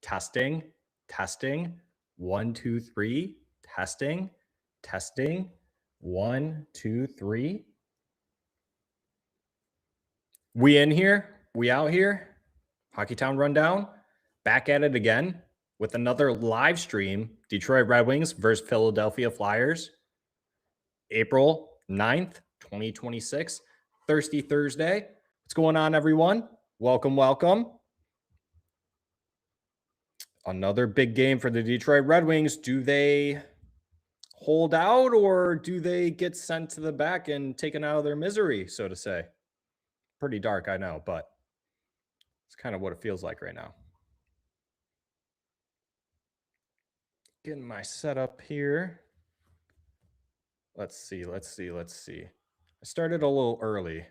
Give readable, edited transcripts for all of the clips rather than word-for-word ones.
Testing, testing. 1, 2, 3. Testing, testing. 1, 2, 3. We in here? We out here? Hockeytown Rundown. Back at it again with another live stream. Detroit Red Wings versus Philadelphia Flyers. April 9th, 2026. Thirsty Thursday. What's going on, everyone? Welcome, welcome. Another big game for the Detroit Red Wings. Do they hold out or do they get sent to the back and taken out of their misery, so to say? Pretty dark, I know, but it's kind of what it feels like right now. Getting my setup here. Let's see. I started a little early.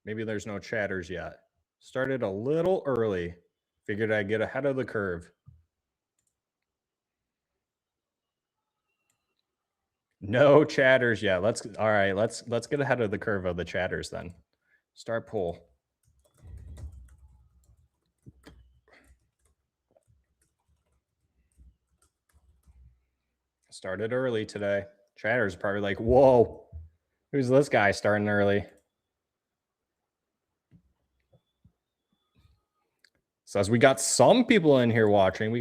Maybe there's no chatters yet. Started a little early. Figured I'd get ahead of the curve. No chatters yet. Let's get ahead of the curve of the chatters then. Start poll. Started early today. Chatters probably like, whoa, who's this guy starting early? Says we got some people in here watching.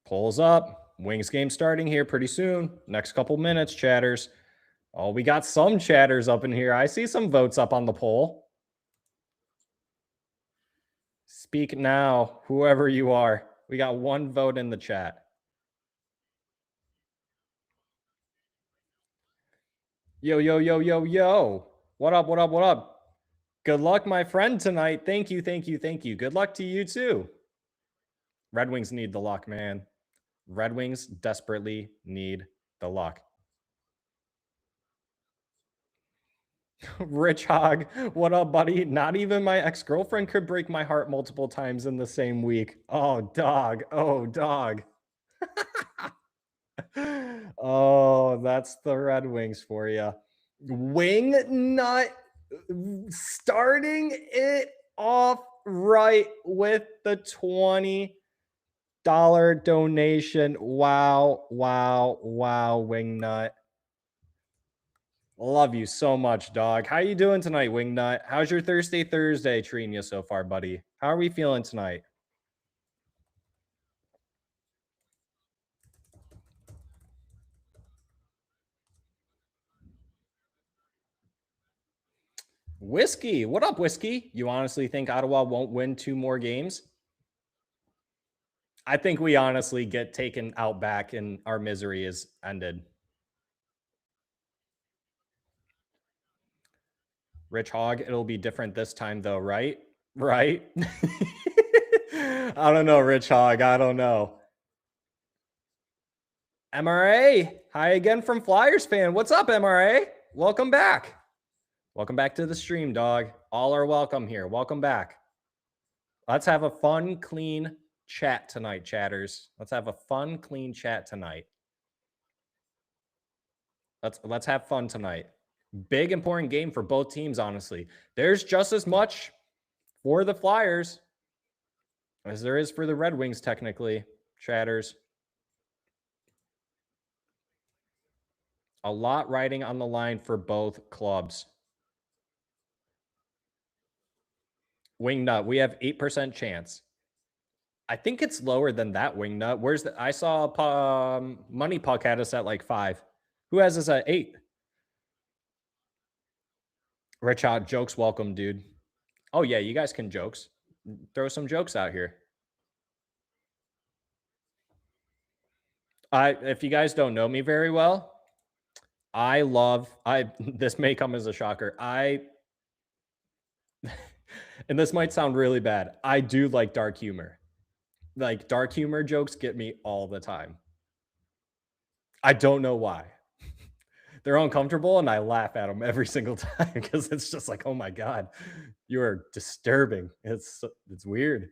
Polls up. Wings game starting here pretty soon. Next couple minutes, chatters. Oh, we got some chatters up in here. I see some votes up on the poll. Speak now, whoever you are. We got one vote in the chat. Yo, yo, yo, yo, yo. What up, what up, what up? Good luck, my friend, tonight. Thank you, thank you, thank you. Good luck to you, too. Red Wings need the luck, man. Red Wings desperately need the luck. Rich Hog, what up, buddy? Not even my ex-girlfriend could break my heart multiple times in the same week. Oh, dog. Oh, dog. Oh, that's the Red Wings for you. Wing Nut starting it off right with the $20 donation. Wow, wow, wow, Wingnut. Love you so much, dog. How you doing tonight, Wingnut? How's your Thursday treating you so far, buddy? How are we feeling tonight? Whiskey, what up, Whiskey? You honestly think Ottawa won't win 2 more games? I think we honestly get taken out back and our misery is ended. Rich Hog, it'll be different this time though, right? Right? I don't know, Rich Hog. I don't know. MRA, hi again from Flyers fan. What's up, MRA? Welcome back. Welcome back to the stream, dog. All are welcome here. Welcome back. Let's have a fun, clean chat tonight, chatters. Let's have a fun, clean chat tonight. Let's have fun tonight. Big, important game for both teams, honestly. There's just as much for the Flyers as there is for the Red Wings, technically, chatters. A lot riding on the line for both clubs. Wingnut, we have 8% chance. I think it's lower than that, Wingnut. Where's the? I saw Money Puck had us at like 5. Who has us at 8? Rich Hot, jokes welcome, dude. Oh, yeah, you guys can jokes. Throw some jokes out here. If you guys don't know me very well, this may come as a shocker. And this might sound really bad. I do like dark humor. Like, dark humor jokes get me all the time. I don't know why. They're uncomfortable, and I laugh at them every single time because it's just like, oh my God, you are disturbing. It's weird.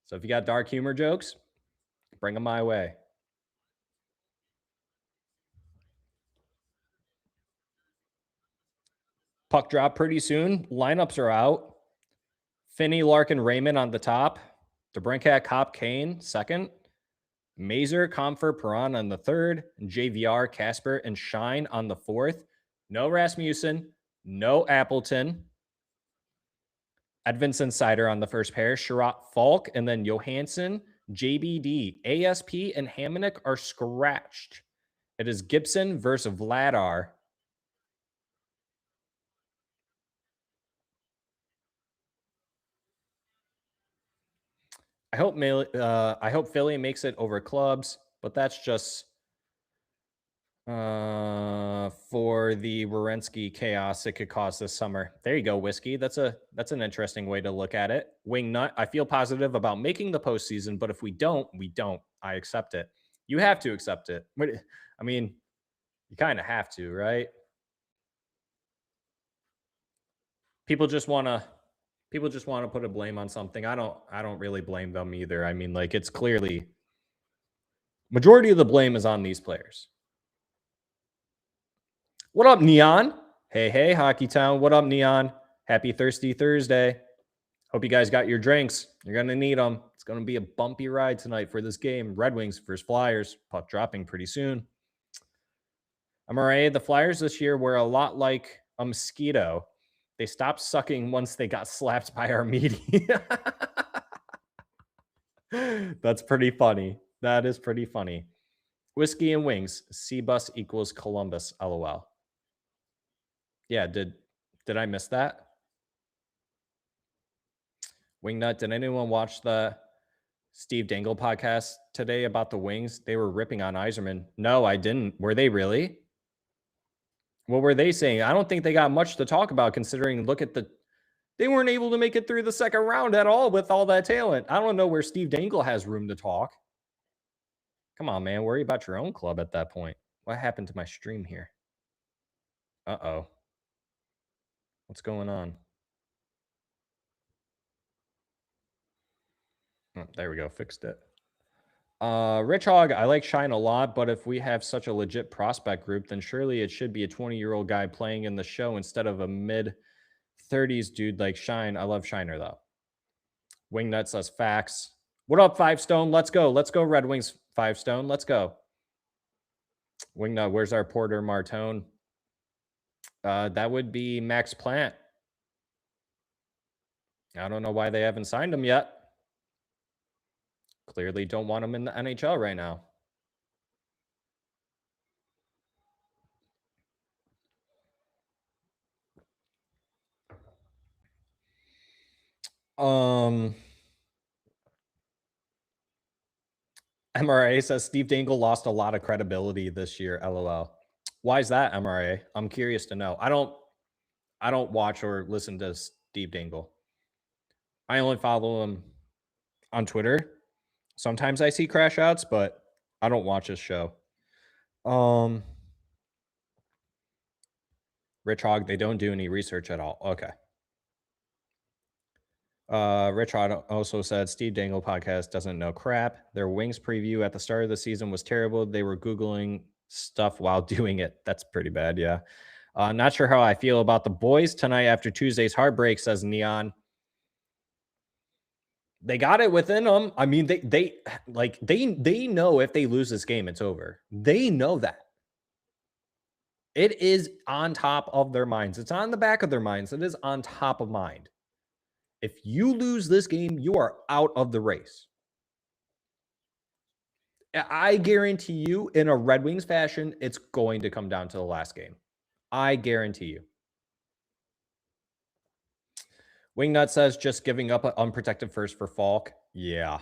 So if you got dark humor jokes, bring them my way. Puck drop pretty soon. Lineups are out. Finney, Larkin, Raymond on the top. DeBrincat, Kopp, Kane, second. Mazer, Comfort, Perron on the third. JVR, Casper, and Shine on the fourth. No Rasmussen. No Appleton. Edvinsson, Sider on the first pair. Sherratt, Falk, and then Johansson, JBD. ASP and Hamonic are scratched. It is Gibson versus Vladar. I hope Philly makes it over clubs, but that's just for the Werenski chaos it could cause this summer. There you go, Whiskey. That's an interesting way to look at it. Wingnut, I feel positive about making the postseason, but if we don't, we don't. I accept it. You have to accept it. I mean, you kind of have to, right? People just want to put a blame on something. I don't really blame them either. I mean, like, it's clearly majority of the blame is on these players. What up, Neon? Hey, Hockeytown. What up, Neon? Happy Thirsty Thursday. Hope you guys got your drinks. You're going to need them. It's going to be a bumpy ride tonight for this game. Red Wings versus Flyers. Puck dropping pretty soon. MRA, the Flyers this year were a lot like a mosquito. They stopped sucking once they got slapped by our media. That's pretty funny. That is pretty funny. Whiskey and Wings. C-Bus equals Columbus. LOL. Yeah, did I miss that? Wingnut, did anyone watch the Steve Dangle podcast today about the Wings? They were ripping on Yzerman. No, I didn't. Were they really? What were they saying? I don't think they got much to talk about considering they weren't able to make it through the second round at all with all that talent. I don't know where Steve Dangle has room to talk. Come on, man. Worry about your own club at that point. What happened to my stream here? Uh-oh. What's going on? Oh, there we go. Fixed it. Rich Hog, I like Shine a lot, but if we have such a legit prospect group, then surely it should be a 20-year-old guy playing in the show instead of a mid-30s dude like Shine. I love Shiner, though. Wingnut says facts. What up, 5 Stone? Let's go. Let's go, Red Wings 5 Stone. Let's go. Wingnut, where's our Porter Martone? That would be Max Plant. I don't know why they haven't signed him yet. Clearly don't want him in the NHL right now. MRA says Steve Dangle lost a lot of credibility this year. LOL. Why is that, MRA? I'm curious to know. I don't watch or listen to Steve Dangle. I only follow him on Twitter. Sometimes I see crash outs, but I don't watch his show. Rich Hog, they don't do any research at all. Okay. Rich Hog also said Steve Dangle podcast doesn't know crap. Their Wings preview at the start of the season was terrible. They were Googling stuff while doing it. That's pretty bad, yeah. Not sure how I feel about the boys tonight after Tuesday's heartbreak, says Neon. They got it within them. I mean, they know if they lose this game, it's over. They know that. It is on top of their minds. It's on the back of their minds. It is on top of mind. If you lose this game, you are out of the race. I guarantee you, in a Red Wings fashion, it's going to come down to the last game. I guarantee you. Wingnut says just giving up an unprotected first for Falk. Yeah.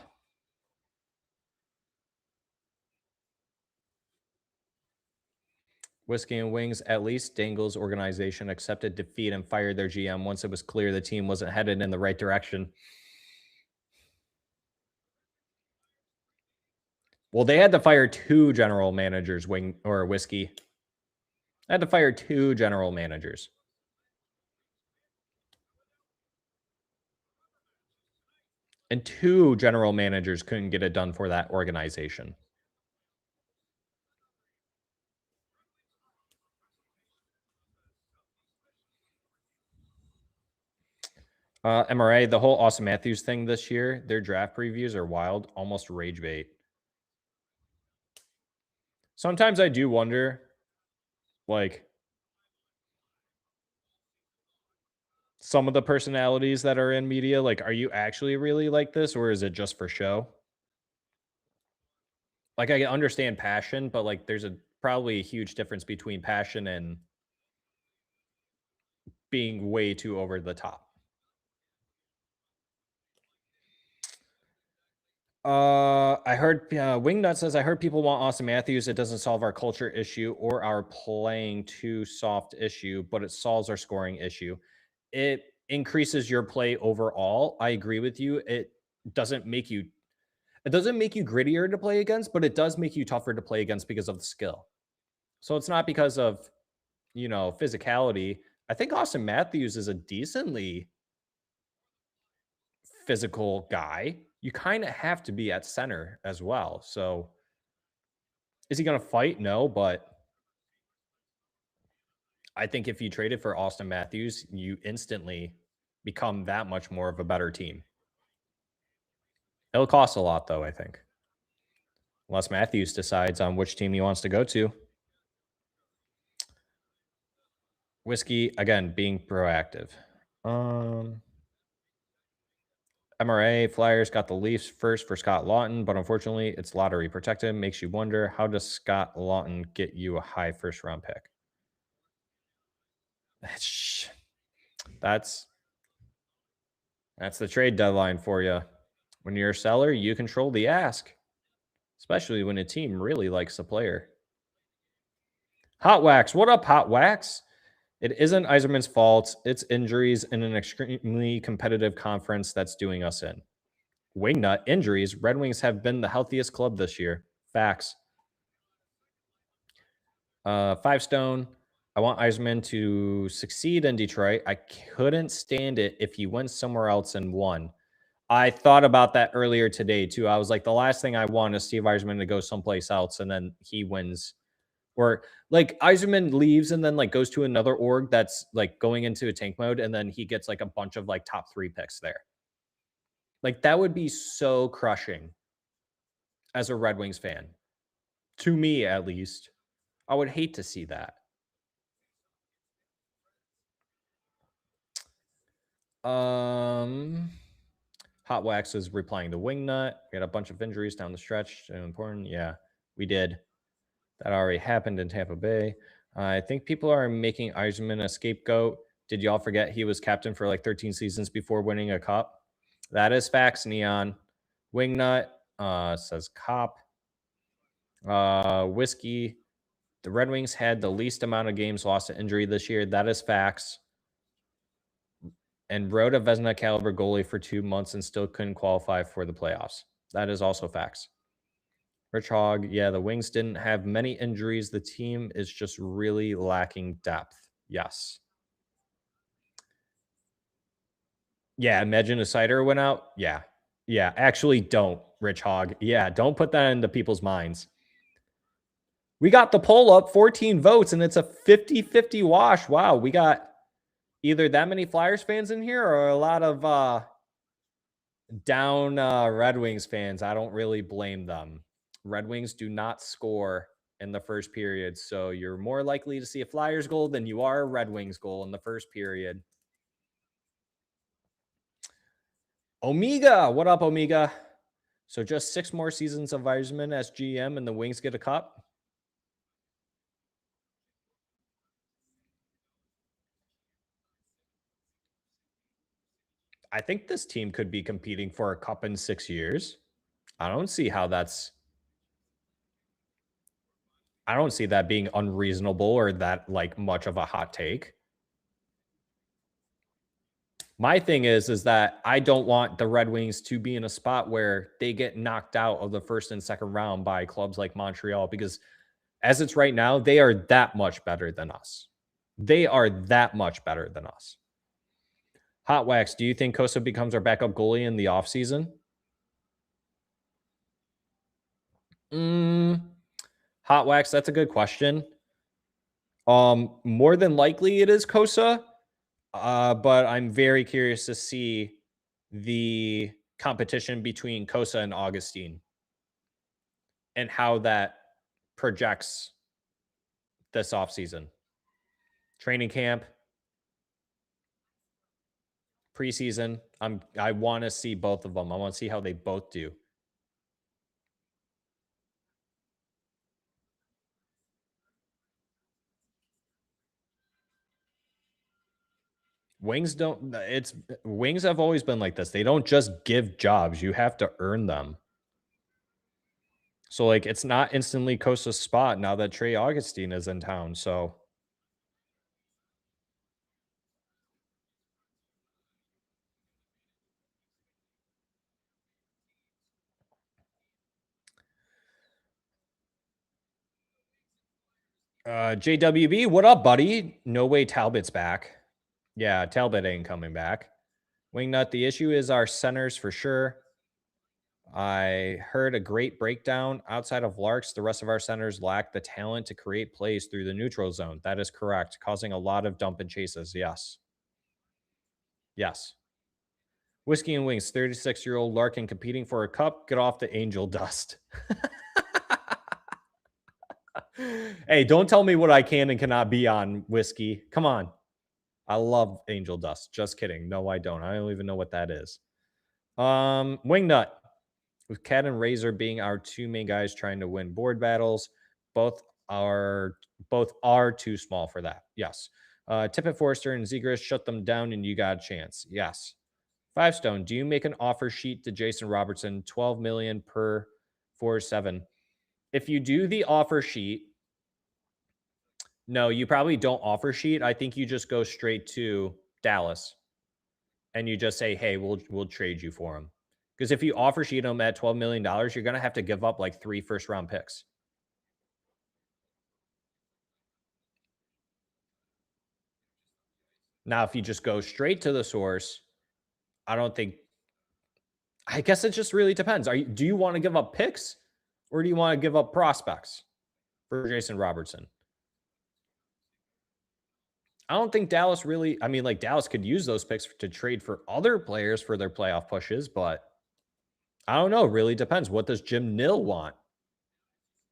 Whiskey and Wings, at least Dangle's organization accepted defeat and fired their GM once it was clear the team wasn't headed in the right direction. Well, they had to fire 2 general managers, Whiskey. They had to fire 2 general managers. And 2 general managers couldn't get it done for that organization. MRA, the whole Austin Matthews thing this year, their draft previews are wild, almost rage bait. Sometimes I do wonder, like, some of the personalities that are in media, like, are you actually really like this, or is it just for show? Like, I understand passion, but like, there's probably a huge difference between passion and being way too over the top. I heard Wingnut says, I heard people want Austin Matthews. It doesn't solve our culture issue or our playing too soft issue, but it solves our scoring issue. It increases your play overall. I agree with you. Doesn't make you it doesn't make you grittier to play against, but it does make you tougher to play against because of the skill. So it's not because of, physicality. I think Austin Matthews is a decently physical guy. You kind of have to be at center as well. So is he going to fight? No, but I think if you traded for Austin Matthews, you instantly become that much more of a better team. It'll cost a lot, though, I think. Unless Matthews decides on which team he wants to go to. Whiskey, again, being proactive. MRA, Flyers got the Leafs first for Scott Lawton, but unfortunately, it's lottery protected. Makes you wonder, how does Scott Lawton get you a high first-round pick? That's the trade deadline for you. When you're a seller, you control the ask, especially when a team really likes a player. Hot Wax, what up, Hot Wax? It isn't Yzerman's fault. It's injuries in an extremely competitive conference that's doing us in. Wingnut, injuries. Red Wings have been the healthiest club this year. Facts. 5 Stone. I want Yzerman to succeed in Detroit. I couldn't stand it if he went somewhere else and won. I thought about that earlier today, too. I was like, the last thing I want is Steve Yzerman to go someplace else and then he wins. Or like Yzerman leaves and then like goes to another org that's like going into a tank mode and then he gets like a bunch of like top 3 picks there. Like that would be so crushing as a Red Wings fan. To me, at least. I would hate to see that. Hot Wax is replying to Wingnut. We had a bunch of injuries down the stretch. Important. Yeah, we did. That already happened in Tampa Bay. I think people are making Yzerman a scapegoat. Did y'all forget he was captain for like 13 seasons before winning a cup? That is facts, Neon. Wingnut says cop. Whiskey. The Red Wings had the least amount of games lost to injury this year. That is facts. And rode a Vezina caliber goalie for 2 months and still couldn't qualify for the playoffs. That is also facts. Rich Hogg, yeah, the Wings didn't have many injuries. The team is just really lacking depth. Yes. Yeah, imagine a cider went out. Yeah. Yeah, actually don't, Rich Hogg. Yeah, don't put that into people's minds. We got the poll up, 14 votes, and it's a 50-50 wash. Wow, we got either that many Flyers fans in here or a lot of down Red Wings fans. I don't really blame them. Red Wings do not score in the first period, so you're more likely to see a Flyers goal than you are a Red Wings goal in the first period. Omega, what up, Omega? So just 6 more seasons of Yzerman as GM and the Wings get a cup? I think this team could be competing for a cup in 6 years. I don't see that being unreasonable or that like much of a hot take. My thing is that I don't want the Red Wings to be in a spot where they get knocked out of the first and second round by clubs like Montreal, because as it's right now, they are that much better than us. They are that much better than us. Hot Wax, do you think Kosa becomes our backup goalie in the offseason? Hot Wax, that's a good question. More than likely it is Kosa. But I'm very curious to see the competition between Kosa and Augustine and how that projects this offseason. Training camp, preseason. I want to see both of them. I want to see how they both do. Wings don't it's Wings have always been like this. They don't just give jobs. You have to earn them. So like it's not instantly Costa's spot now that Trey Augustine is in town. So JWB, what up, buddy? No way Talbot's back. Yeah, Talbot ain't coming back. Wingnut, the issue is our centers for sure. I heard a great breakdown. Outside of Larks, the rest of our centers lack the talent to create plays through the neutral zone. That is correct, causing a lot of dump and chases. Yes. Yes. Whiskey and Wings, 36-year-old Larkin competing for a cup. Get off the angel dust. Hey, don't tell me what I can and cannot be on, Whiskey. Come on. I love angel dust. Just kidding. No, I don't. I don't even know what that is. Wingnut. With Cat and Razor being our two main guys trying to win board battles, both are too small for that. Yes. Tippett Forrester and Zegras, shut them down and you got a chance. Yes. 5 Stone, do you make an offer sheet to Jason Robertson, 12 million per 4-7? If you do the offer sheet, no, you probably don't offer sheet. I think you just go straight to Dallas and you just say, hey, we'll trade you for him. Because if you offer sheet him at $12 million, you're going to have to give up like 3 first-round picks. Now, if you just go straight to the source, I guess it just really depends. Do you want to give up picks or do you want to give up prospects for Jason Robertson? I don't think Dallas really, like Dallas could use those picks to trade for other players for their playoff pushes, but I don't know. It really depends. What does Jim Nill want?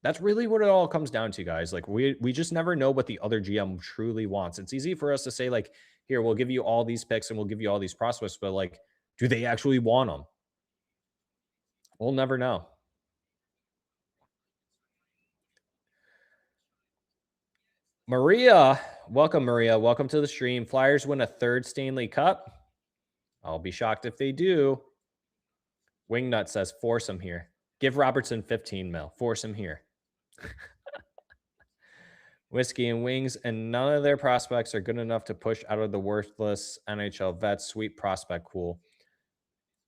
That's really what it all comes down to, guys. Like we just never know what the other GM truly wants. It's easy for us to say like, here, we'll give you all these picks and we'll give you all these prospects, but like, do they actually want them? We'll never know. Maria, welcome, Maria. Welcome to the stream. Flyers win a 3rd Stanley Cup. I'll be shocked if they do. Wingnut says, force him here. Give Robertson 15 mil. Force him here. Whiskey and Wings, and none of their prospects are good enough to push out of the worthless NHL vets. Sweet prospect pool.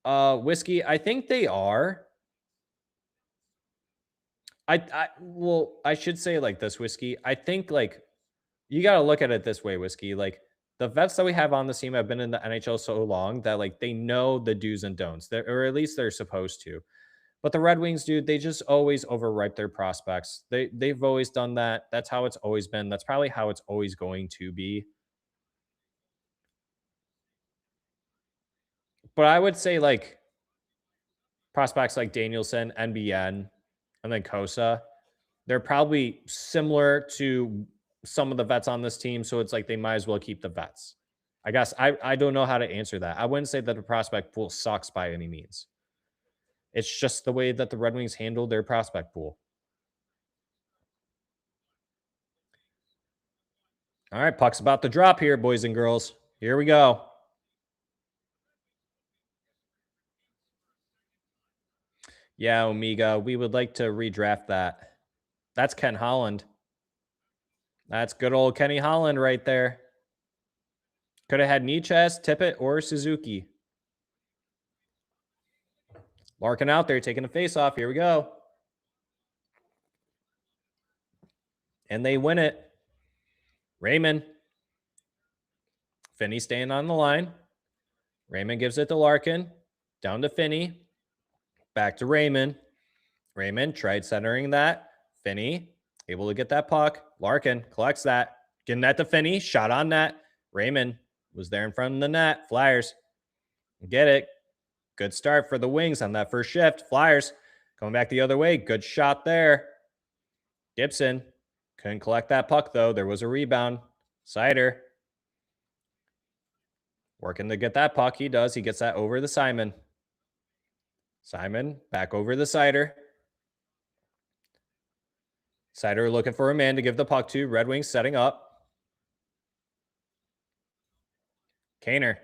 Whiskey, I think they are. I should say like this, Whiskey. I think like you got to look at it this way, Whiskey. Like the vets that we have on the team have been in the NHL so long that like they know the do's and don'ts, or at least they're supposed to. But the Red Wings, dude, they just always overripe their prospects. They've always done that. That's how it's always been. That's probably how it's always going to be. But I would say like prospects like Danielson, NBN, and then Kosa, they're probably similar to some of the vets on this team. So it's like they might as well keep the vets. I guess I don't know how to answer that. I wouldn't say that the prospect pool sucks by any means. It's just the way that the Red Wings handle their prospect pool. All right, puck's about to drop here, boys and girls. Here we go. Yeah, Omega, we would like to redraft that. That's Ken Holland. That's good old Kenny Holland right there. Could have had Niches, Tippett, or Suzuki. Larkin out there taking a face-off. Here we go. And they win it. Raymond. Finney staying on the line. Raymond gives it to Larkin. Down to Finney. Back to Raymond. Raymond tried centering that. Finney able to get that puck. Larkin collects that. Getting that to Finney. Shot on net. Raymond Was there in front of the net. Flyers get it. Good start for the Wings on that first shift. Flyers coming back the other way. Good shot there. Gibson couldn't collect that puck, though. There was a rebound. Sider working to get that puck. He does. He gets that over the Simon. Simon back over the Sider. Sider looking for a man to give the puck to. Red Wings setting up. Kaner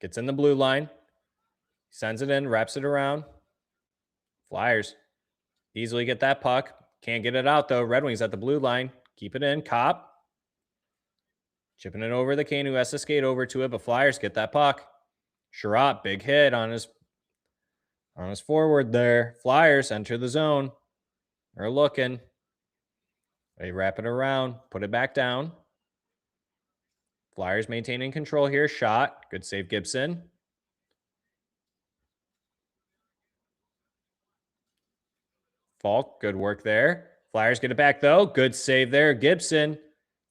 gets in the blue line. Sends it in, wraps it around. Flyers easily get that puck. Can't get it out, though. Red Wings at the blue line. Keep it in. Cop. Chipping it over the Kane, who has to skate over to it, but Flyers get that puck. Sherratt, big hit on his forward there. Flyers enter the zone. They're looking. They wrap it around. Put it back down. Flyers maintaining control here. Shot. Good save, Gibson. Falk, good work there. Flyers get it back, though. Good save there, Gibson.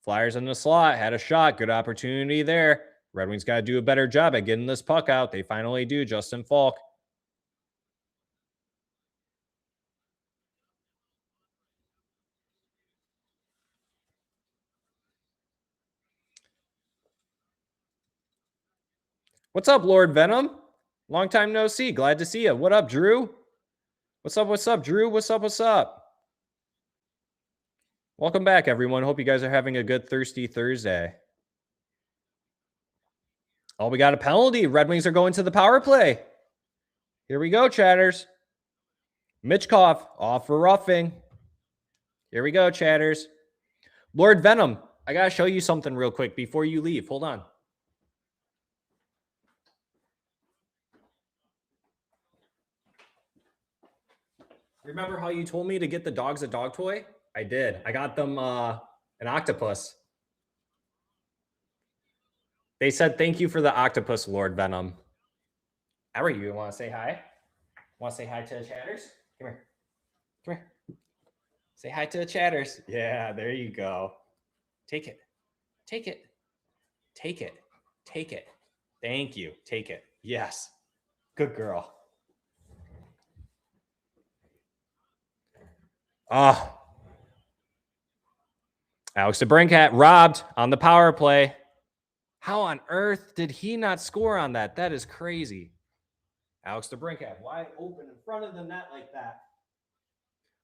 Flyers in the slot. Had a shot. Good opportunity there. Red Wings got to do a better job at getting this puck out. They finally do. Justin Falk. What's up, Lord Venom? Long time no see. Glad to see you. What up, Drew? What's up, Drew? What's up? Welcome back, everyone. Hope you guys are having a good Thirsty Thursday. Oh, we got a penalty. Red Wings are going to the power play. Here we go, chatters. Mitchkov off for roughing. Here we go, chatters. Lord Venom, I got to show you something real quick before you leave. Hold on. Remember how you told me to get the dogs a dog toy? I did. I got them an octopus. They said thank you for the octopus, Lord Venom. How are you? You want to say hi? Want to say hi to the chatters? Come here. Come here. Say hi to the chatters. Yeah, there you go. Take it. Take it. Take it. Take it. Thank you. Take it. Yes. Good girl. Oh. Alex DeBrincat robbed on the power play. How on earth did he not score on that? That is crazy. Alex DeBrincat wide open in front of the net like that.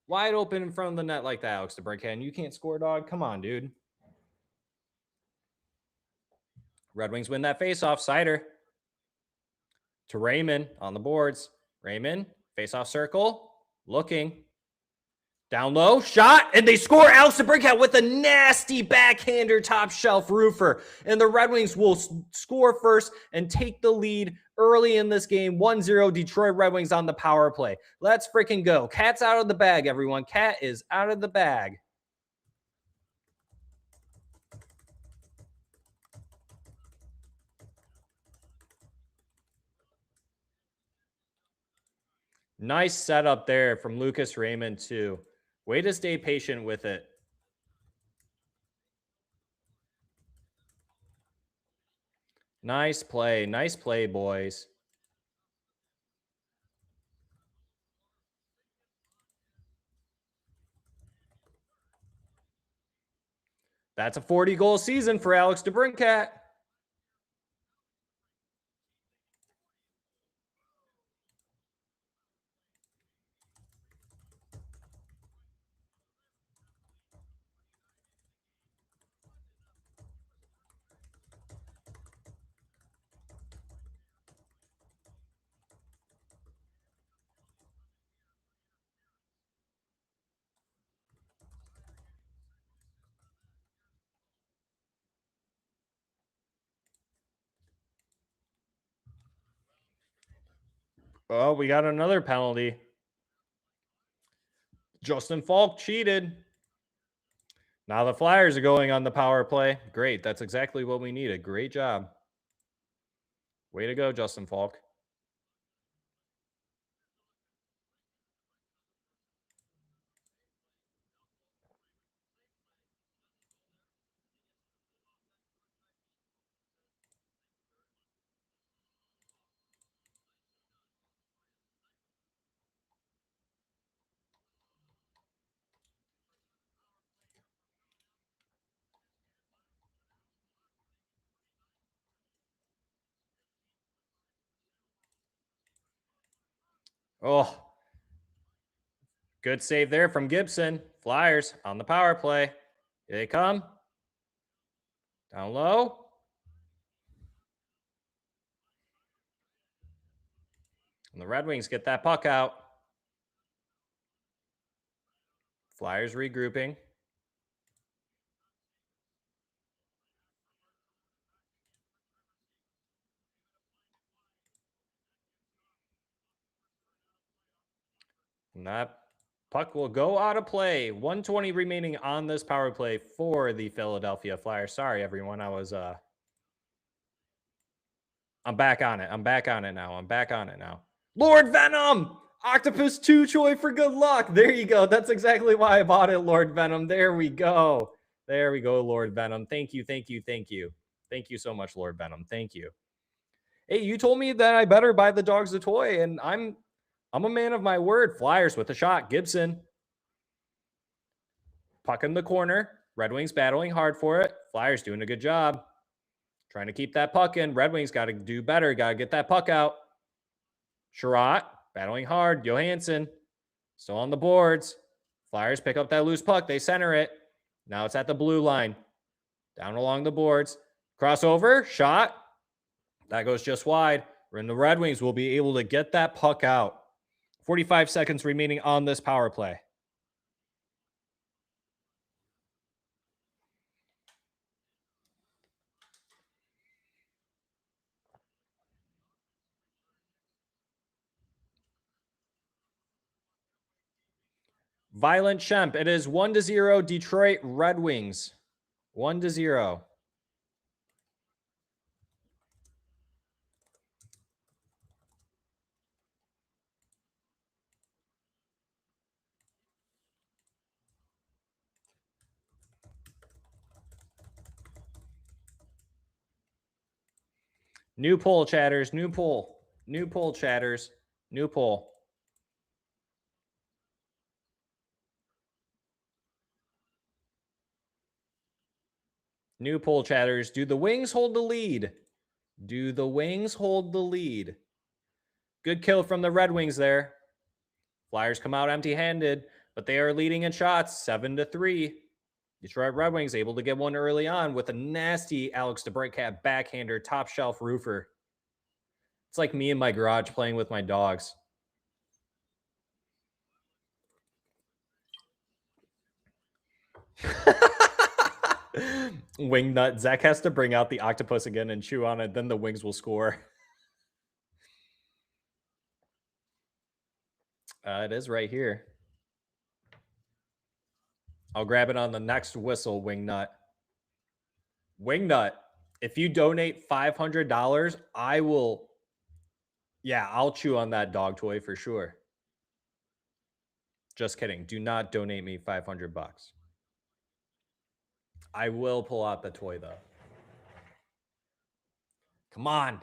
Wide open in front of the net like that, Alex DeBrincat. And you can't score, dog? Come on, dude. Red Wings win that faceoff. Sider to Raymond on the boards. Raymond, faceoff circle, looking. Down low, shot, and they score. Alex DeBrincat with a nasty backhander top shelf roofer. And the Red Wings will score first and take the lead early in this game. 1-0 Detroit Red Wings on the power play. Let's freaking go. Cat's out of the bag, everyone. Cat is out of the bag. Nice setup there from Lucas Raymond, too. Way to stay patient with it. Nice play. Nice play, boys. That's a 40-goal season for Alex DeBrincat. Oh, we got another penalty. Justin Falk cheated. Now the Flyers are going on the power play. Great. That's exactly what we needed. Great job. Way to go, Justin Falk. Oh, good save there from Gibson. Flyers on the power play. Here they come. Down low. And the Red Wings get that puck out. Flyers regrouping. And that puck will go out of play. 1:20 remaining on this power play for the Philadelphia Flyers. Sorry, everyone. I'm back on it. I'm back on it now. Lord Venom! Octopus 2 Choi for good luck. There you go. That's exactly why I bought it, Lord Venom. There we go. There we go, Lord Venom. Thank you. Thank you so much, Lord Venom. Thank you. Hey, you told me that I better buy the dogs a toy, and I'm a man of my word. Flyers with a shot. Gibson. Puck in the corner. Red Wings battling hard for it. Flyers doing a good job. Trying to keep that puck in. Red Wings got to do better. Got to get that puck out. Sherratt battling hard. Johansson still on the boards. Flyers pick up that loose puck. They center it. Now it's at the blue line. Down along the boards. Crossover. Shot. That goes just wide. And the Red Wings will be able to get that puck out. 45 seconds remaining on this power play. Violent Shemp. It is 1-0 Detroit Red Wings. 1-0. New poll, chatters. New poll. New poll, chatters. New poll. New poll, chatters. Do the Wings hold the lead? Do the Wings hold the lead? Good kill from the Red Wings there. Flyers come out empty-handed, but they are leading in shots, 7-3. Detroit Red Wings able to get one early on with a nasty Alex DeBrincat backhander, top shelf roofer. It's like me in my garage playing with my dogs. Wingnut. Zack has to bring out the octopus again and chew on it. Then the Wings will score. It is right here. I'll grab it on the next whistle, Wingnut. Wingnut, if you donate $500, I will... Yeah, I'll chew on that dog toy for sure. Just kidding. Do not donate me $500. I will pull out the toy, though. Come on.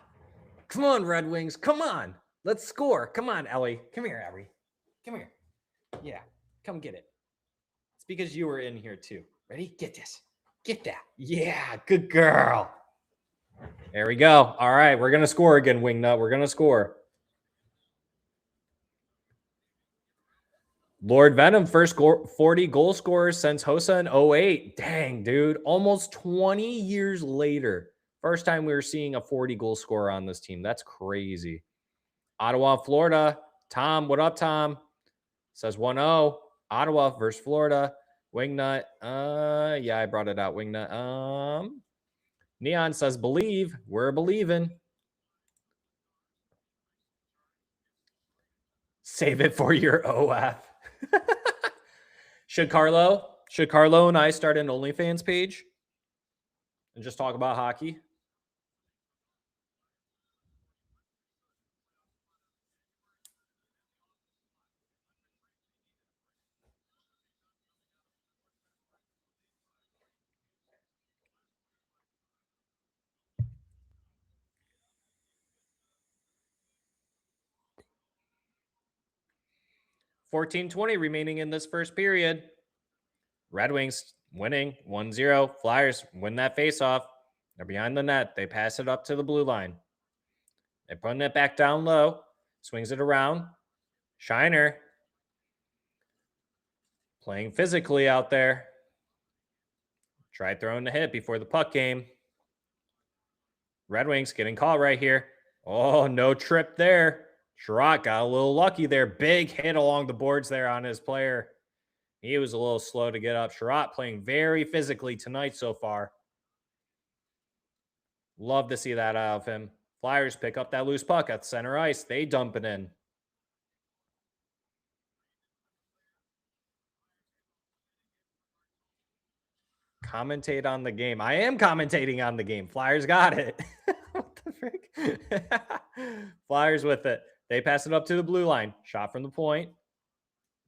Come on, Red Wings. Come on. Let's score. Come on, Ellie. Come here, Ellie. Come here. Yeah, come get it. It's because you were in here, too. Ready? Get this. Get that. Yeah, good girl. There we go. All right, we're going to score again, Wingnut. We're going to score. Lord Venom, first 40 goal scorer since Hossa in 08. Dang, dude. Almost 20 years later. First time we were seeing a 40 goal scorer on this team. That's crazy. Ottawa, Florida. Tom, what up, Tom? Says 1-0. Ottawa versus Florida. Wingnut. Yeah, I brought it out. Wingnut. Neon says believe. We're believing. Save it for your OF. Should Carlo and I start an OnlyFans page and just talk about hockey? $14:20 remaining in this first period. Red Wings winning 1-0. Flyers win that faceoff. They're behind the net. They pass it up to the blue line. They're putting it back down low. Swings it around. Shiner. Playing physically out there. Try throwing the hit before the puck game. Red Wings getting caught right here. Oh, no trip there. Sherratt got a little lucky there. Big hit along the boards there on his player. He was a little slow to get up. Sherratt playing very physically tonight so far. Love to see that out of him. Flyers pick up that loose puck at center ice. They dump it in. Commentate on the game. I am commentating on the game. Flyers got it. What the frick? Flyers with it. They pass it up to the blue line. Shot from the point.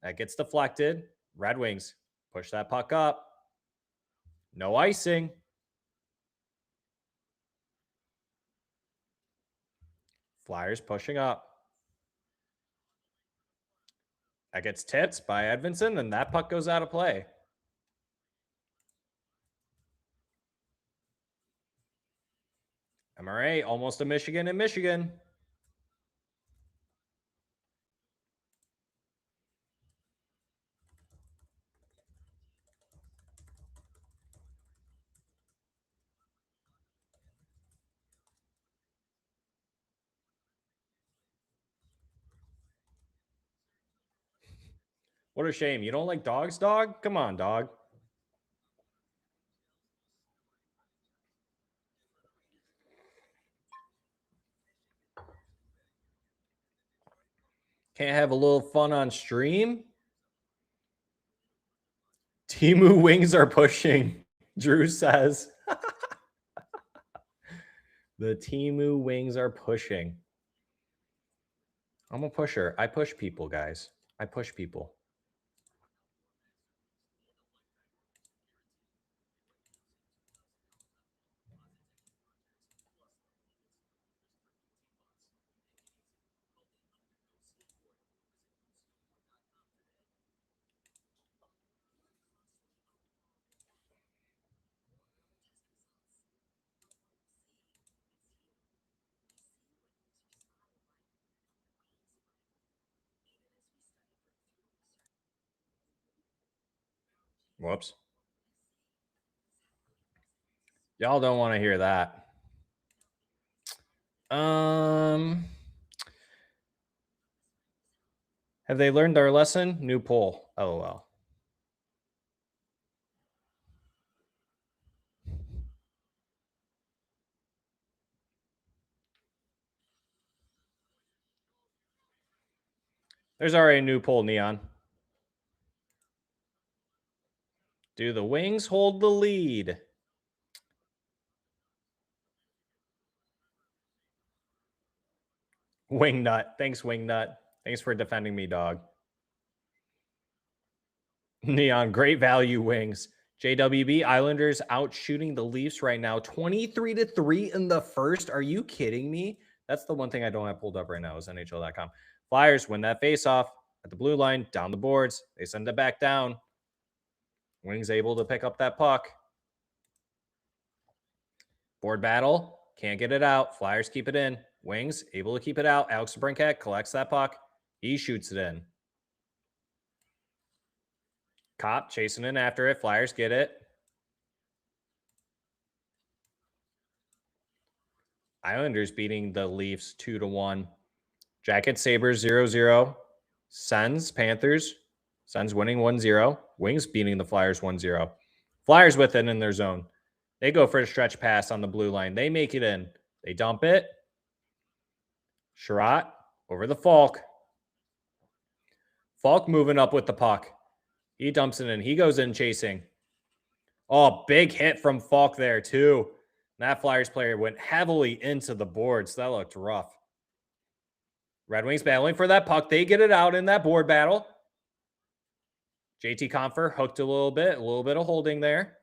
That gets deflected. Red Wings push that puck up. No icing. Flyers pushing up. That gets tipped by Edvinsson, and that puck goes out of play. MRA, almost a Michigan in Michigan. What a shame. You don't like dogs, dog? Come on, dog. Can't have a little fun on stream? Timu Wings are pushing, Drew says. The Timu Wings are pushing. I'm a pusher. I push people, guys. I push people. Whoops. Y'all don't want to hear that. Have they learned their lesson? New poll. LOL. There's already a new poll, Neon. Do the Wings hold the lead? Wingnut. Thanks, Wingnut. Thanks for defending me, dog. Neon, great value Wings. JWB, Islanders out shooting the Leafs right now. 23-3 in the first. Are you kidding me? That's the one thing I don't have pulled up right now is NHL.com. Flyers win that faceoff at the blue line, down the boards. They send it back down. Wings able to pick up that puck. Board battle. Can't get it out. Flyers keep it in. Wings able to keep it out. Alex Brinkat collects that puck. He shoots it in. Cop chasing in after it. Flyers get it. Islanders beating the Leafs 2-1. Jackets, Sabres 0-0. Sens, Panthers. Sens winning 1-0. Wings beating the Flyers 1-0. Flyers with it in their zone. They go for a stretch pass on the blue line. They make it in. They dump it. Sherratt over the Falk. Falk moving up with the puck. He dumps it in. He goes in chasing. Oh, big hit from Falk there, too. That Flyers player went heavily into the boards. That looked rough. Red Wings battling for that puck. They get it out in that board battle. JT Compher hooked a little bit of holding there.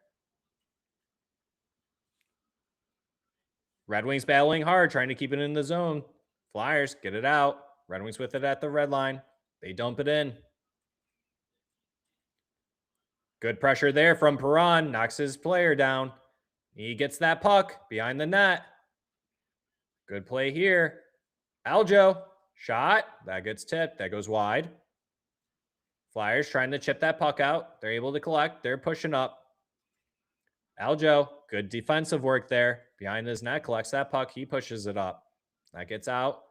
Red Wings battling hard, trying to keep it in the zone. Flyers get it out. Red Wings with it at the red line. They dump it in. Good pressure there from Perron. Knocks his player down. He gets that puck behind the net. Good play here. Aljo Shot. That gets tipped. That goes wide. Flyers trying to chip that puck out. They're able to collect. They're pushing up. Aljo, good defensive work there. Behind his net, collects that puck. He pushes it up. That gets out.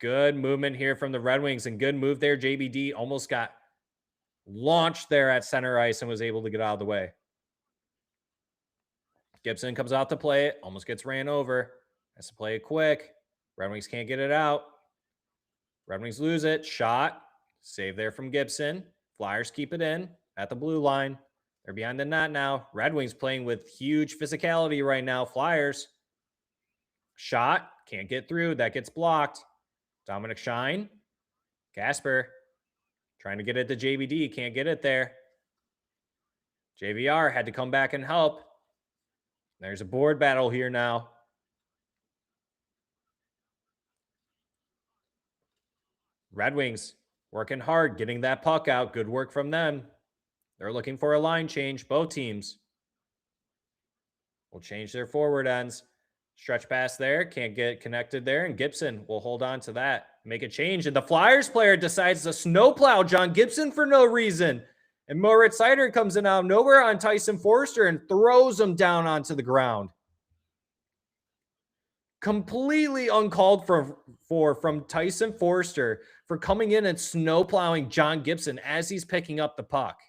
Good movement here from the Red Wings and good move there. JBD almost got launched there at center ice and was able to get out of the way. Gibson comes out to play it. Almost gets ran over. Has to play it quick. Red Wings can't get it out. Red Wings lose it. Shot. Save there from Gibson. Flyers keep it in at the blue line. They're behind the net now. Red Wings playing with huge physicality right now. Flyers. Shot. Can't get through. That gets blocked. Dominic Shine. Casper. Trying to get it to JVD. Can't get it there. JVR had to come back and help. There's a board battle here now. Red Wings working hard, getting that puck out. Good work from them. They're looking for a line change. Both teams will change their forward ends. Stretch pass there. Can't get connected there. And Gibson will hold on to that. Make a change. And the Flyers player decides to snowplow John Gibson for no reason. And Moritz Seider comes in out of nowhere on Tyson Forster and throws him down onto the ground. Completely uncalled for from Tyson Forster for coming in and snowplowing John Gibson as he's picking up the puck.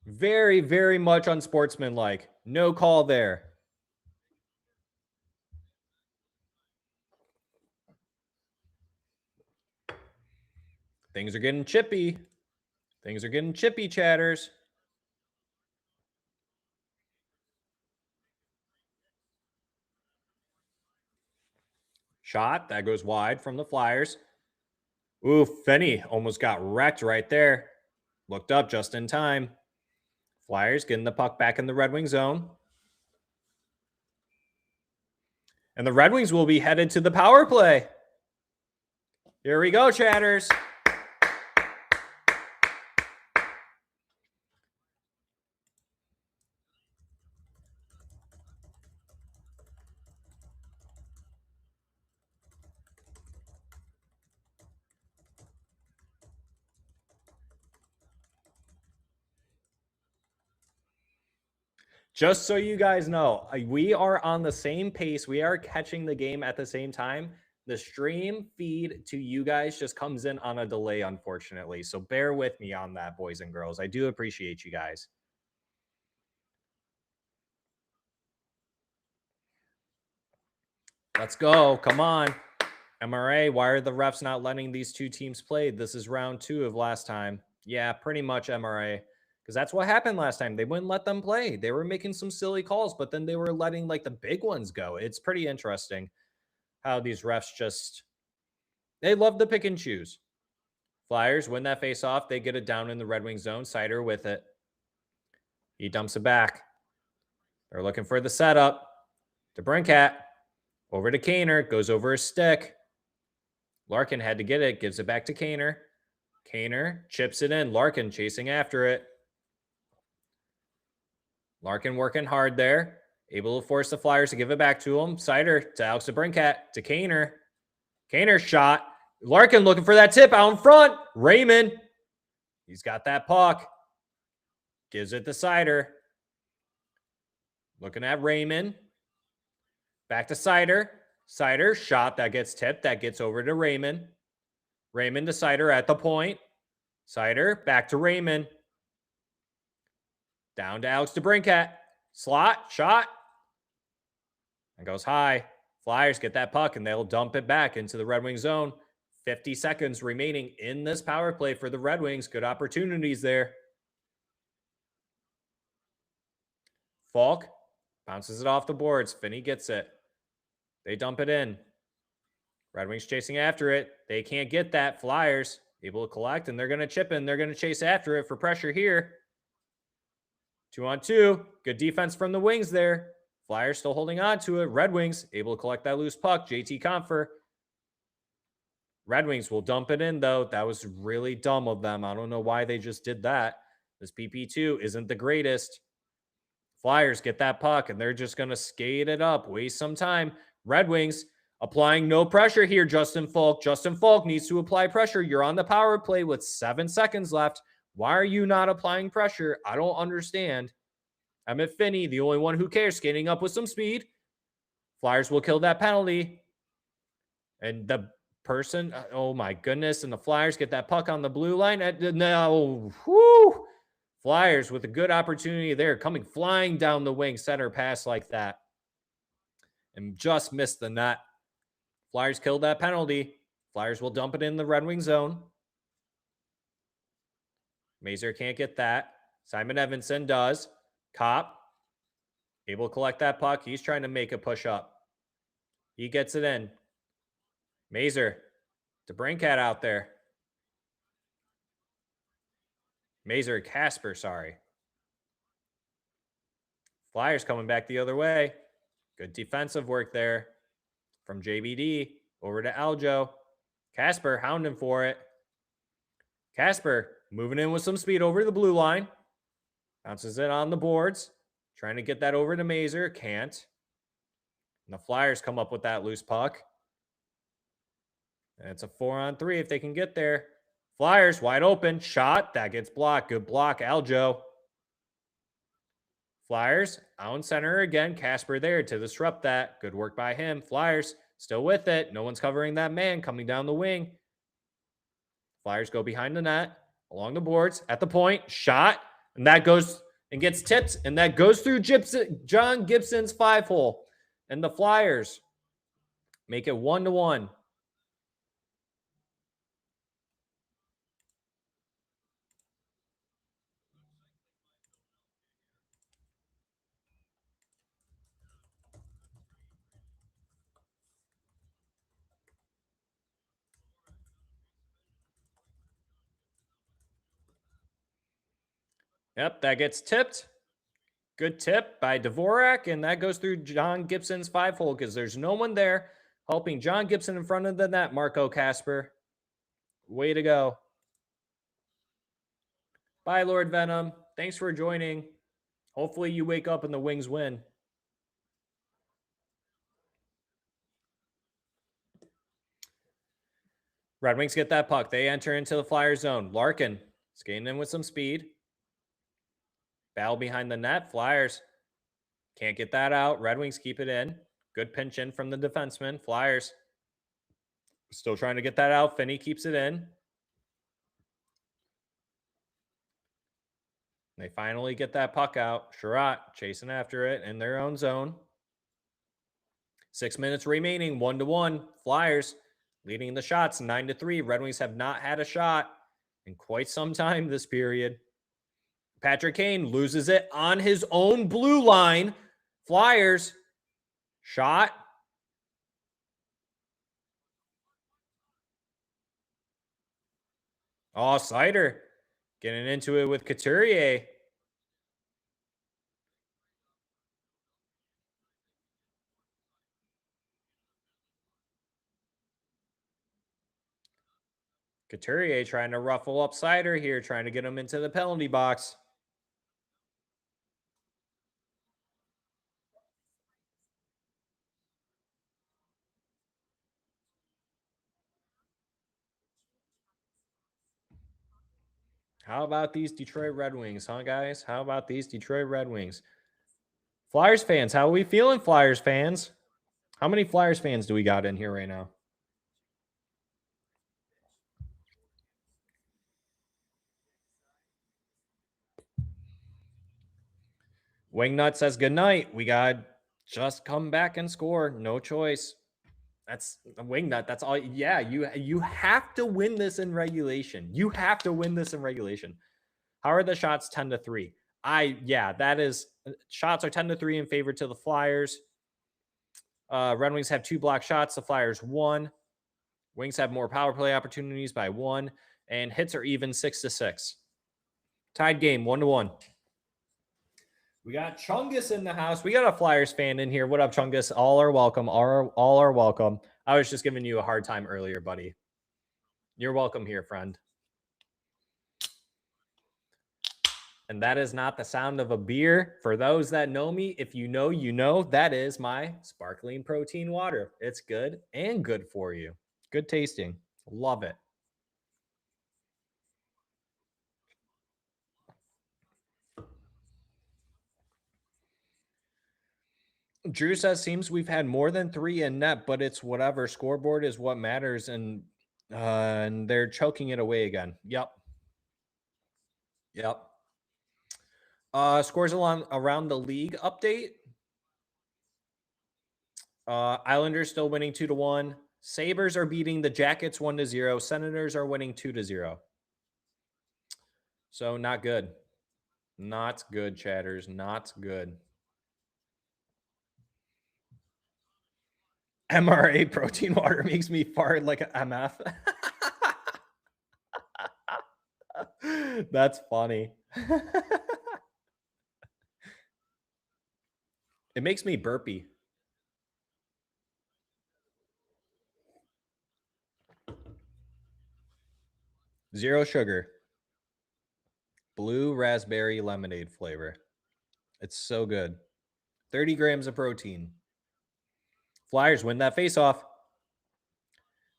Very, very much unsportsmanlike. No call there. Things are getting chippy. Things are getting chippy, chatters. Shot. That goes wide from the Flyers. Ooh, Fenny almost got wrecked right there. Looked up just in time. Flyers getting the puck back in the Red Wing zone. And the Red Wings will be headed to the power play. Here we go, chatters. Just so you guys know, we are on the same pace. We are catching the game at the same time. The stream feed to you guys just comes in on a delay, unfortunately. So bear with me on that, boys and girls. I do appreciate you guys. Let's go. Come on. MRA, why are the refs not letting these two teams play? This is round 2 of last time. Yeah, pretty much MRA. Because that's what happened last time. They wouldn't let them play. They were making some silly calls, but then they were letting like the big ones go. It's pretty interesting how these refs just, they love to pick and choose. Flyers win that face off. They get it down in the Red Wing zone. Seider with it. He dumps it back. They're looking for the setup. To Brinkat. Over to Kaner. Goes over his stick. Larkin had to get it. Gives it back to Kaner. Kaner chips it in. Larkin chasing after it. Larkin working hard there. Able to force the Flyers to give it back to him. Seider to Alex DeBrincat to Kaner. Kaner shot. Larkin looking for that tip out in front. Raymond. He's got that puck. Gives it to Seider. Looking at Raymond. Back to Seider. Seider shot. That gets tipped. That gets over to Raymond. Raymond to Seider at the point. Seider back to Raymond. Down to Alex DeBrincat. Slot. Shot. And goes high. Flyers get that puck and they'll dump it back into the Red Wing zone. 50 seconds remaining in this power play for the Red Wings. Good opportunities there. Falk bounces it off the boards. Finney gets it. They dump it in. Red Wings chasing after it. They can't get that. Flyers able to collect, and they're going to chip in. They're going to chase after it for pressure here. 2-on-2. Good defense from the Wings there. Flyers still holding on to it. Red Wings able to collect that loose puck. JT Compher. Red Wings will dump it in, though. That was really dumb of them. I don't know why they just did that. This PP2 isn't the greatest. Flyers get that puck, and they're just going to skate it up, waste some time. Red Wings applying no pressure here, Justin Falk. Justin Falk needs to apply pressure. You're on the power play with 7 seconds left. Why are you not applying pressure? I don't understand. Emmett Finney, the only one who cares, skating up with some speed. Flyers will kill that penalty. And the person, oh my goodness, and the Flyers get that puck on the blue line. No, whoo! Flyers with a good opportunity there, coming flying down the wing, center pass like that. And just missed the net. Flyers killed that penalty. Flyers will dump it in the Red Wing zone. Mazur can't get that. Simon Evanson does. Kopp able to collect that puck. He's trying to make a push up. He gets it in. Mazur to Brinkat out there. Mazur, Casper, sorry. Flyers coming back the other way. Good defensive work there from JBD over to Aljo. Casper hounding for it. Casper moving in with some speed over the blue line. Bounces it on the boards. Trying to get that over to Mazur. Can't. And the Flyers come up with that loose puck. And it's a 4-on-3 if they can get there. Flyers wide open. Shot. That gets blocked. Good block, Aljo. Flyers out center again. Casper there to disrupt that. Good work by him. Flyers still with it. No one's covering that man coming down the wing. Flyers go behind the net. Along the boards. At the point. Shot. And that goes and gets tipped. And that goes through John Gibson's 5-hole. And the Flyers make it 1-1. Yep, that gets tipped. Good tip by Dvorak, and that goes through John Gibson's 5-hole because there's no one there helping John Gibson in front of the net, Marco Casper. Way to go. Bye, Lord Venom. Thanks for joining. Hopefully you wake up and the Wings win. Red Wings get that puck. They enter into the Flyer zone. Larkin skating in with some speed. Battle behind the net. Flyers can't get that out. Red Wings keep it in. Good pinch in from the defenseman. Flyers still trying to get that out. Finney keeps it in. They finally get that puck out. Sherratt chasing after it in their own zone. 6 minutes remaining. 1-1. Flyers leading the shots 9-3. Red Wings have not had a shot in quite some time this period. Patrick Kane loses it on his own blue line. Flyers shot. Oh, Sider getting into it with Couturier. Couturier trying to ruffle up Sider here, trying to get him into the penalty box. How about these Detroit Red Wings, huh, guys? How about these Detroit Red Wings? Flyers fans, how are we feeling, Flyers fans? How many Flyers fans do we got in here right now? Wingnut says good night. We got just come back and score. No choice. That's a Wingnut. That's all. Yeah, you have to win this in regulation. You have to win this in regulation. How are the shots 10-3? That is, shots are 10-3 in favor to the Flyers. Red Wings have 2 block shots. The Flyers 1. Wings have more power play opportunities by 1. And hits are even 6-6. Tied game 1-1. We got Chungus in the house. We got a Flyers fan in here. What up, Chungus? All are welcome. All are welcome. I was just giving you a hard time earlier, buddy. You're welcome here, friend. And that is not the sound of a beer. For those that know me, if you know, you know, that is my sparkling protein water. It's good and good for you. Good tasting. Love it. Drew says, seems we've had more than 3 in net, but it's whatever. Scoreboard is what matters, and they're choking it away again. Yep. Scores around the league update. Islanders still winning 2-1. Sabres are beating the Jackets 1-0. Senators are winning 2-0. So not good. Not good, chatters. Not good. MRA protein water makes me fart like an MF. That's funny. It makes me burpy. Zero sugar. Blue raspberry lemonade flavor. It's so good. 30 grams of protein. Flyers win that faceoff.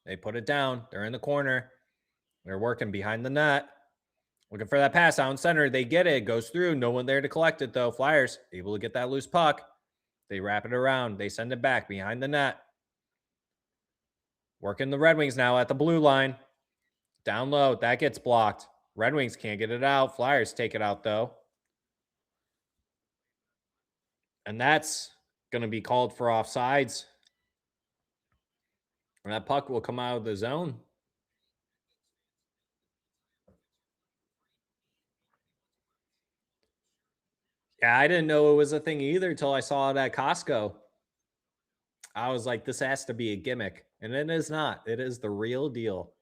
They put it down. They're in the corner. They're working behind the net. Looking for that pass out in center. They get it. It goes through. No one there to collect it, though. Flyers able to get that loose puck. They wrap it around. They send it back behind the net. Working the Red Wings now at the blue line. Down low. That gets blocked. Red Wings can't get it out. Flyers take it out, though. And that's going to be called for offsides. And that puck will come out of the zone. Yeah, I didn't know it was a thing either until I saw it at Costco. I was like, this has to be a gimmick. And it is not. It is the real deal.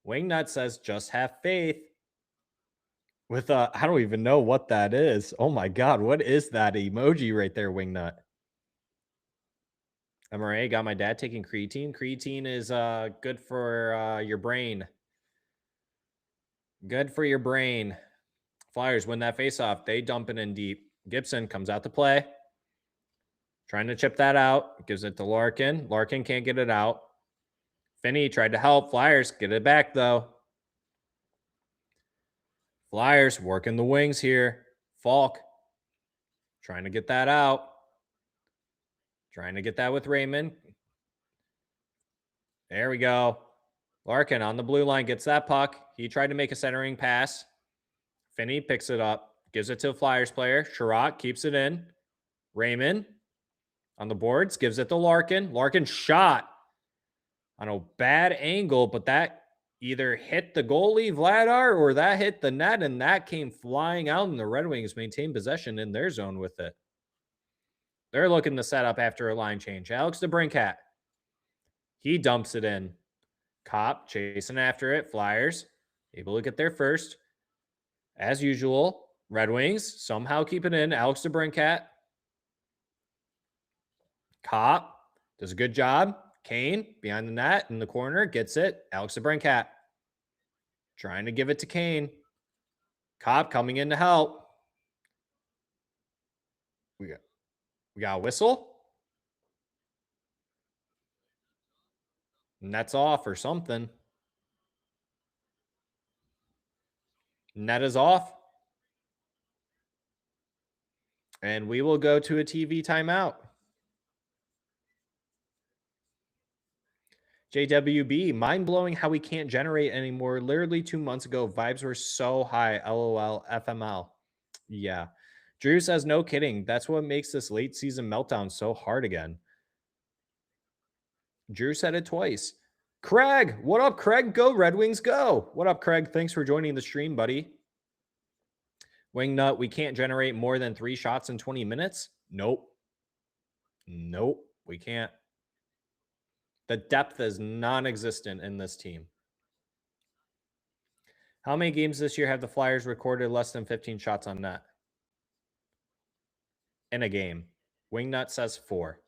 Wingnut says, just have faith. With I don't even know what that is. Oh my God, what is that emoji right there, Wingnut? MRA, got my dad taking creatine. Creatine is good for your brain. Good for your brain. Flyers win that faceoff. They dump it in deep. Gibson comes out to play. Trying to chip that out. Gives it to Larkin. Larkin can't get it out. Finney tried to help. Flyers get it back, though. Flyers working the wings here. Falk trying to get that out. Trying to get that with Raymond. There we go. Larkin on the blue line gets that puck. He tried to make a centering pass. Finney picks it up. Gives it to a Flyers player. Sherratt keeps it in. Raymond on the boards. Gives it to Larkin. Larkin shot on a bad angle, but that either hit the goalie, Vladar, or that hit the net, and that came flying out, and the Red Wings maintain possession in their zone with it. They're looking to set up after a line change. Alex DeBrincat. He dumps it in. Cop chasing after it. Flyers able to get there first. As usual, Red Wings somehow keep it in. Alex DeBrincat. Cop does a good job. Kane behind the net in the corner gets it. Alex DeBrincat trying to give it to Kane. Cop coming in to help. We got a whistle. Net's off or something. Net is off. And we will go to a TV timeout. JWB, mind-blowing how we can't generate anymore. Literally 2 months ago, vibes were so high. LOL, FML. Yeah. Drew says, no kidding. That's what makes this late season meltdown so hard again. Drew said it twice. Craig, what up, Craig? Go, Red Wings, go. What up, Craig? Thanks for joining the stream, buddy. Wingnut, we can't generate more than 3 shots in 20 minutes? Nope. Nope, we can't. The depth is non-existent in this team. How many games this year have the Flyers recorded less than 15 shots on net? In a game. Wingnut says 4.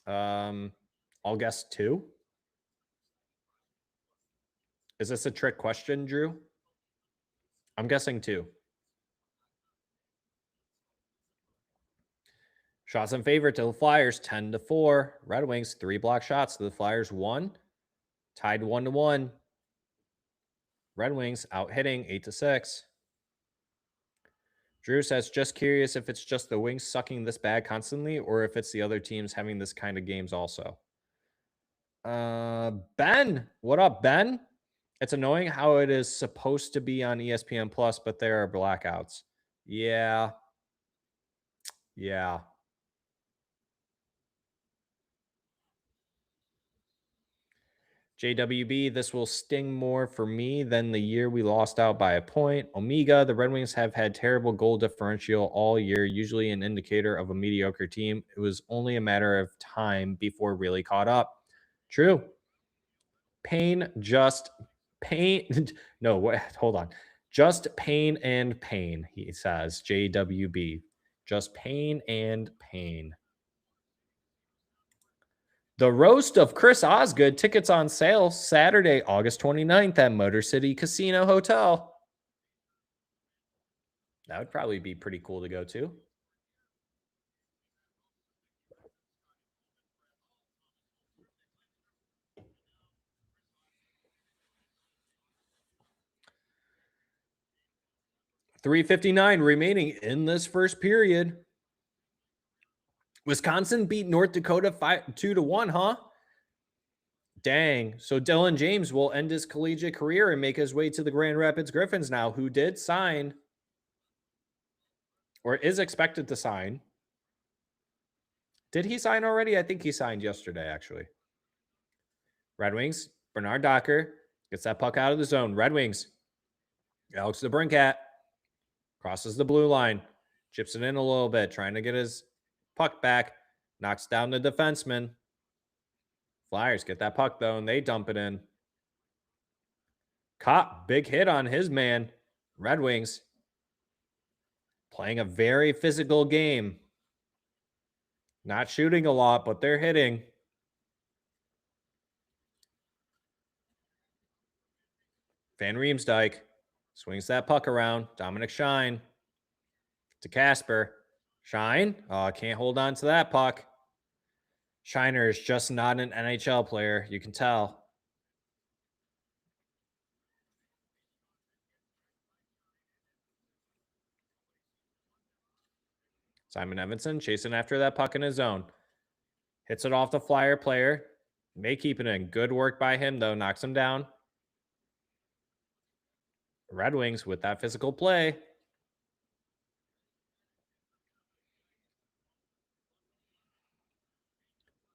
I'll guess 2. Is this a trick question, Drew? I'm guessing 2. Shots in favor to the Flyers, 10-4. Red Wings, 3 block shots to the Flyers, 1. Tied 1-1. Red Wings out hitting 8-6. Drew says, just curious if it's just the Wings sucking this bad constantly or if it's the other teams having this kind of games also. Ben, what up, Ben? It's annoying how it is supposed to be on ESPN Plus, but there are blackouts. Yeah. Yeah. JWB, this will sting more for me than the year we lost out by a point. Omega, the Red Wings have had terrible goal differential all year, usually an indicator of a mediocre team. It was only a matter of time before really caught up. True. Pain, just pain. No, what? Hold on. Just pain and pain, he says. JWB. Just pain and pain. The Roast of Chris Osgood. Tickets on sale Saturday, August 29th at Motor City Casino Hotel. That would probably be pretty cool to go to. $3:59 remaining in this first period. Wisconsin beat North Dakota 2-1, huh? Dang. So Dylan James will end his collegiate career and make his way to the Grand Rapids Griffins now, who did sign or is expected to sign. Did he sign already? I think he signed yesterday, actually. Red Wings, Bernard Docker gets that puck out of the zone. Red Wings, Alex DeBrincat crosses the blue line, chips it in a little bit, trying to get his puck back, knocks down the defenseman. Flyers get that puck, though, and they dump it in. Caught, big hit on his man. Red Wings playing a very physical game. Not shooting a lot, but they're hitting. Van Riemsdyk swings that puck around. Dominic Shine to Casper. Shine. Oh, can't hold on to that puck. Shiner is just not an NHL player. You can tell. Simon Evanson chasing after that puck in his zone. Hits it off the Flyer player. May keep it in. Good work by him, though. Knocks him down. Red Wings with that physical play.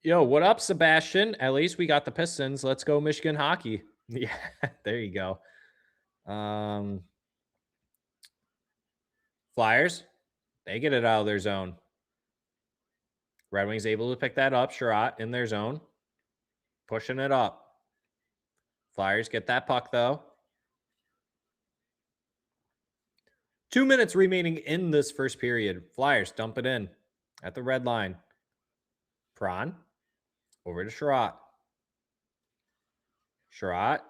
Yo, what up, Sebastian? At least we got the Pistons. Let's go Michigan hockey. Yeah, there you go. Flyers, they get it out of their zone. Red Wings able to pick that up. Sherratt in their zone. Pushing it up. Flyers get that puck, though. 2 minutes remaining in this first period. Flyers dump it in at the red line. Prawn over to Sherratt. Sherratt.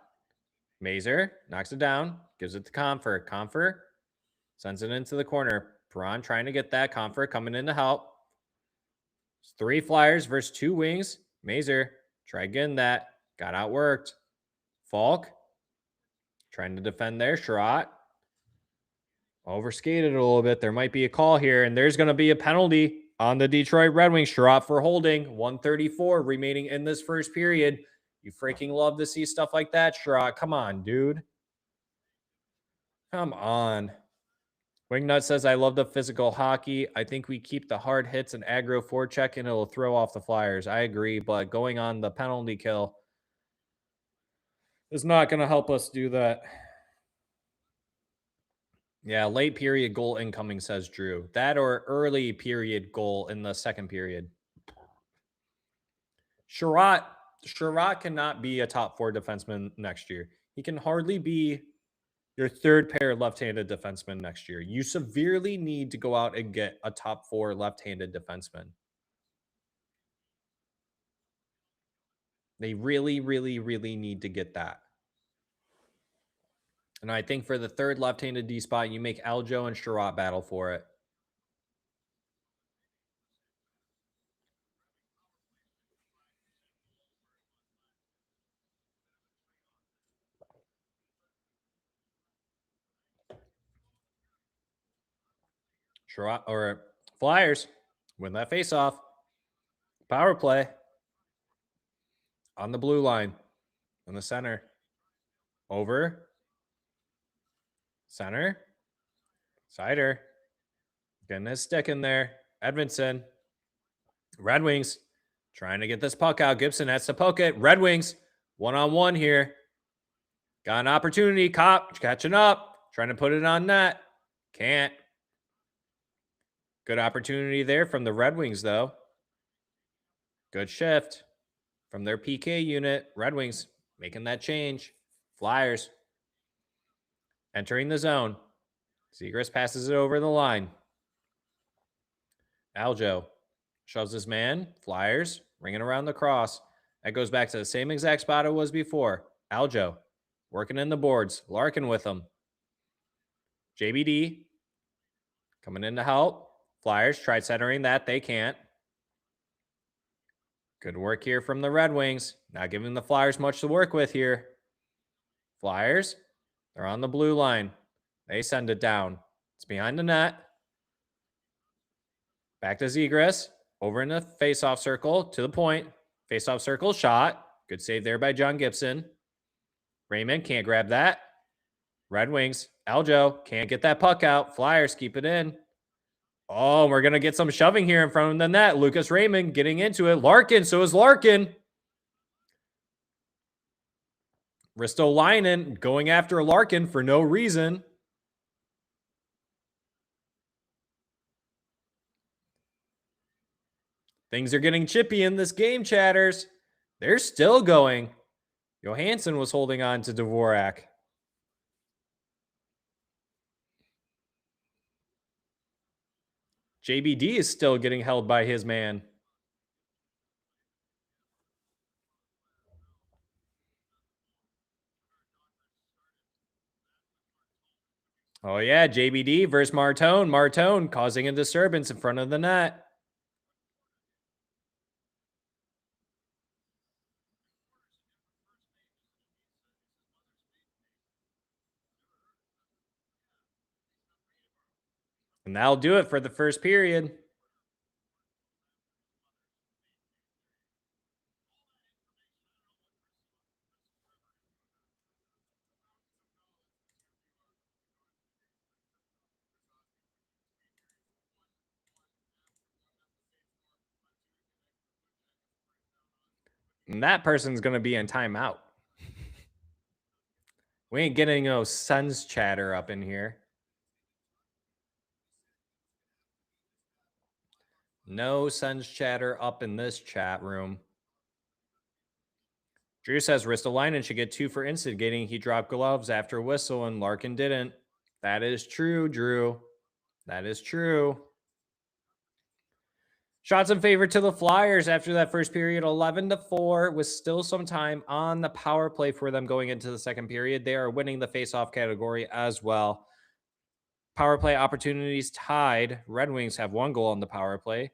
Mazer knocks it down. Gives it to Comfort. Comfort sends it into the corner. Prawn trying to get that. Comfort coming in to help. It's 3 Flyers versus 2 Wings. Mazer try getting that. Got outworked. Falk trying to defend there. Sherratt overskated a little bit. There might be a call here, and there's going to be a penalty on the Detroit Red Wings. Sherratt for holding. 1:34 remaining in this first period. You freaking love to see stuff like that, Sherratt. Come on, dude. Come on. Wingnut says, I love the physical hockey. I think we keep the hard hits and aggro forecheck, and it'll throw off the Flyers. I agree, but going on the penalty kill is not going to help us do that. Yeah, late period goal incoming, says Drew. That or early period goal in the second period. Sherratt cannot be a top 4 defenseman next year. He can hardly be your third pair left-handed defenseman next year. You severely need to go out and get a top 4 left-handed defenseman. They really, really, really need to get that. And I think for the third left-handed D spot, you make Aljo and Sherratt battle for it. Sherratt or Flyers win that face-off. Power play on the blue line in the center. Over. Center. Sider. Getting his stick in there. Edmondson. Red Wings trying to get this puck out. Gibson has to poke it. Red Wings one-on-one here. Got an opportunity. Cop catching up. Trying to put it on net. Can't. Good opportunity there from the Red Wings, though. Good shift from their PK unit. Red Wings making that change. Flyers entering the zone. Zegras passes it over the line. Aljo shoves his man. Flyers ringing around the cross. That goes back to the same exact spot it was before. Aljo working in the boards. Larkin with him. JBD coming in to help. Flyers tried centering that. They can't. Good work here from the Red Wings. Not giving the Flyers much to work with here. Flyers, they're on the blue line. They send it down. It's behind the net. Back to Zegras. Over in the face-off circle. To the point. Face-off circle. Shot. Good save there by John Gibson. Raymond can't grab that. Red Wings. Aljo can't get that puck out. Flyers keep it in. Oh, we're going to get some shoving here in front of the net. Lucas Raymond getting into it. Larkin. So is Larkin. Ristolainen going after Larkin for no reason. Things are getting chippy in this game, chatters. They're still going. Johansson was holding on to Dvorak. JBD is still getting held by his man. Oh, yeah, JBD versus Martone. Martone causing a disturbance in front of the net. And that'll do it for the first period. And that person's going to be in timeout. We ain't getting no Suns chatter up in here. No Suns chatter up in this chat room. Drew says Ristolainen should get 2 for instigating. He dropped gloves after whistle and Larkin didn't. That is true, Drew. That is true. Shots in favor to the Flyers after that first period, 11-4, with still some time on the power play for them going into the second period. They are winning the face-off category as well. Power play opportunities tied. Red Wings have 1 goal on the power play.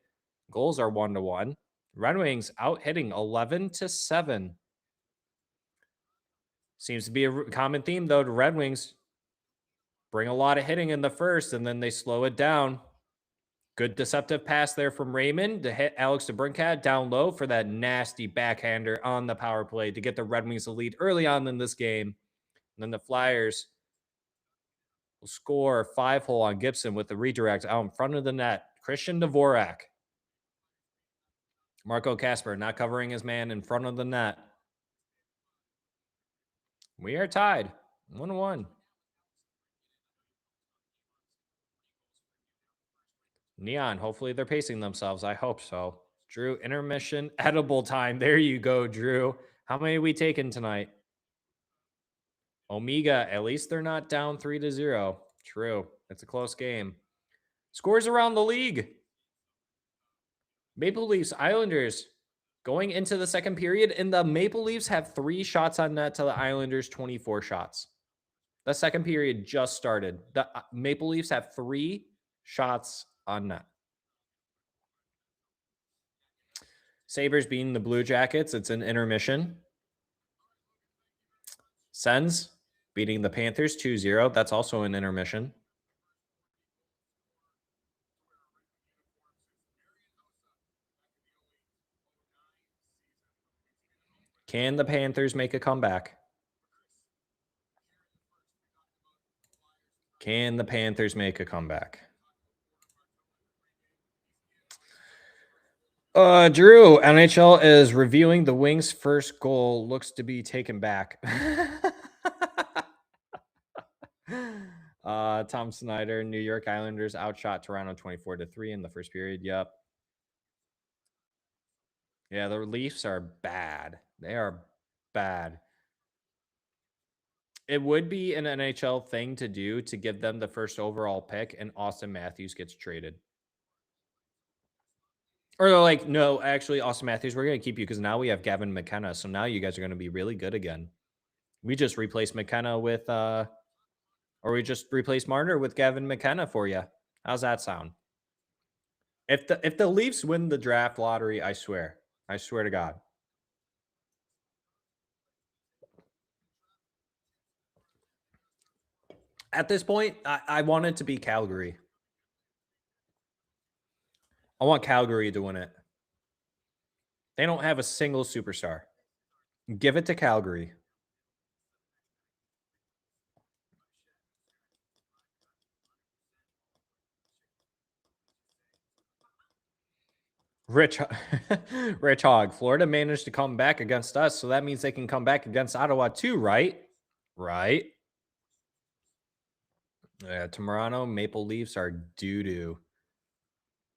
Goals are 1-1. Red Wings out hitting 11-7. Seems to be a common theme, though. The Red Wings bring a lot of hitting in the first, and then they slow it down. Good deceptive pass there from Raymond to hit Alex DeBrincat down low for that nasty backhander on the power play to get the Red Wings a lead early on in this game. And then the Flyers will score 5-hole on Gibson with the redirect out in front of the net. Christian Dvorak. Marco Kasper not covering his man in front of the net. We are tied 1-1. Neon, hopefully they're pacing themselves. I hope so. Drew, intermission, edible time. There you go, Drew. How many are we taking tonight? Omega, at least they're not down 3-0. True. It's a close game. Scores around the league. Maple Leafs, Islanders going into the second period, and the Maple Leafs have 3 shots on net to the Islanders' 24 shots. The second period just started. The Maple Leafs have 3 shots on net. Sabres beating the Blue Jackets. It's an intermission. Sens beating the Panthers 2-0. That's also an intermission. Can the Panthers make a comeback? Can the Panthers make a comeback? Drew, NHL is reviewing the Wings' first goal. Looks to be taken back. Tom Snyder, New York Islanders outshot Toronto 24-3 in the first period. Yep. Yeah, the Leafs are bad. They are bad. It would be an NHL thing to do to give them the first overall pick, and Austin Matthews gets traded. Or they're like, no, actually, Austin Matthews, we're going to keep you because now we have Gavin McKenna. So now you guys are going to be really good again. We just replaced McKenna with, or we just replaced Marner with Gavin McKenna for you. How's that sound? If the Leafs win the draft lottery, I swear to God. At this point, I want it to be Calgary. I want Calgary to win it. They don't have a single superstar. Give it to Calgary. Rich Hog, Florida managed to come back against us, so that means they can come back against Ottawa too, right? Right. Yeah, Toronto Maple Leafs are doo-doo.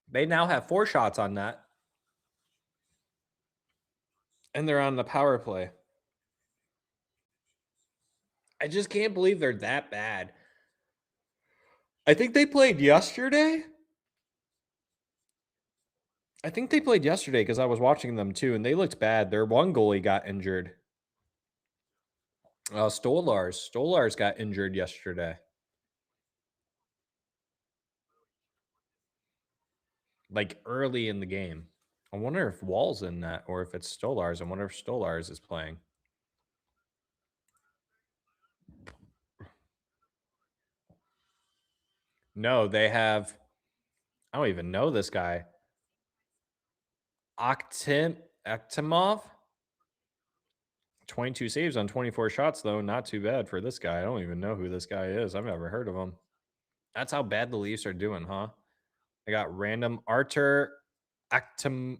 They now have 4 shots on that. And they're on the power play. I just can't believe they're that bad. I think they played yesterday. Because I was watching them too, and they looked bad. Their one goalie got injured. Stolarz got injured yesterday. Like early in the game. I wonder if Wall's in that or if it's Stolarz. I wonder if Stolarz is playing. No, they have. I don't even know this guy. Akhtemov. 22 saves on 24 shots, though. Not too bad for this guy. I don't even know who this guy is. I've never heard of him. That's how bad the Leafs are doing, huh? I got random Artur Akhtemov.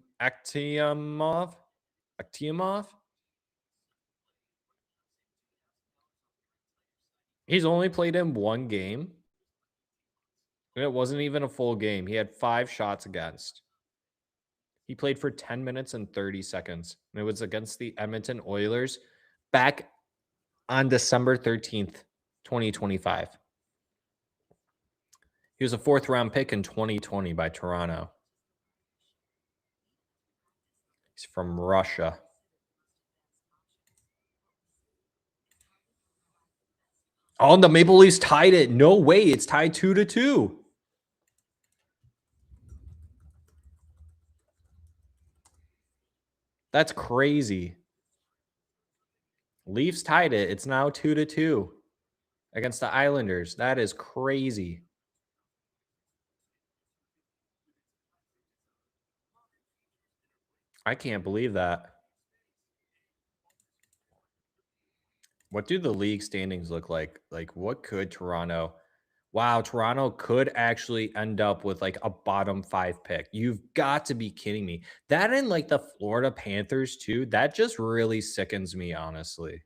He's only played in 1 game. It wasn't even a full game. He had 5 shots against. He played for 10 minutes and 30 seconds. And it was against the Edmonton Oilers back on December 13th, 2025. He was a 4th-round pick in 2020 by Toronto. He's from Russia. Oh, the Maple Leafs tied it. No way. It's tied 2-2. That's crazy. Leafs tied it. It's now 2-2 against the Islanders. That is crazy. I can't believe that. What do the league standings look like? Like, what could Toronto... Wow, Toronto could actually end up with like a bottom 5 pick. You've got to be kidding me. That and like the Florida Panthers too, that just really sickens me, honestly.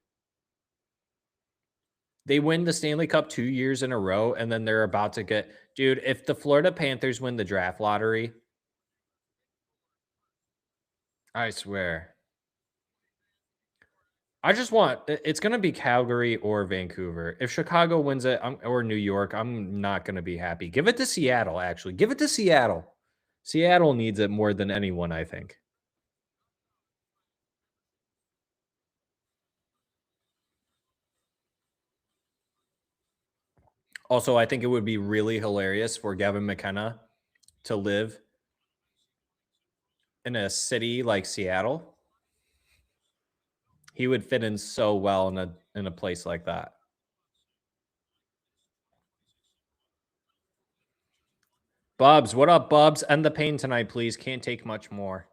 They win the Stanley Cup 2 years in a row, and then they're about to get... Dude, if the Florida Panthers win the draft lottery, I swear. I just want... It's going to be Calgary or Vancouver. If Chicago wins it, or New York, I'm not going to be happy. Give it to Seattle, actually. Give it to Seattle. Seattle needs it more than anyone, I think. Also, I think it would be really hilarious for Gavin McKenna to live in a city like Seattle. He would fit in so well in a place like that. Bubs, what up, Bubs? End the pain tonight, please. Can't take much more.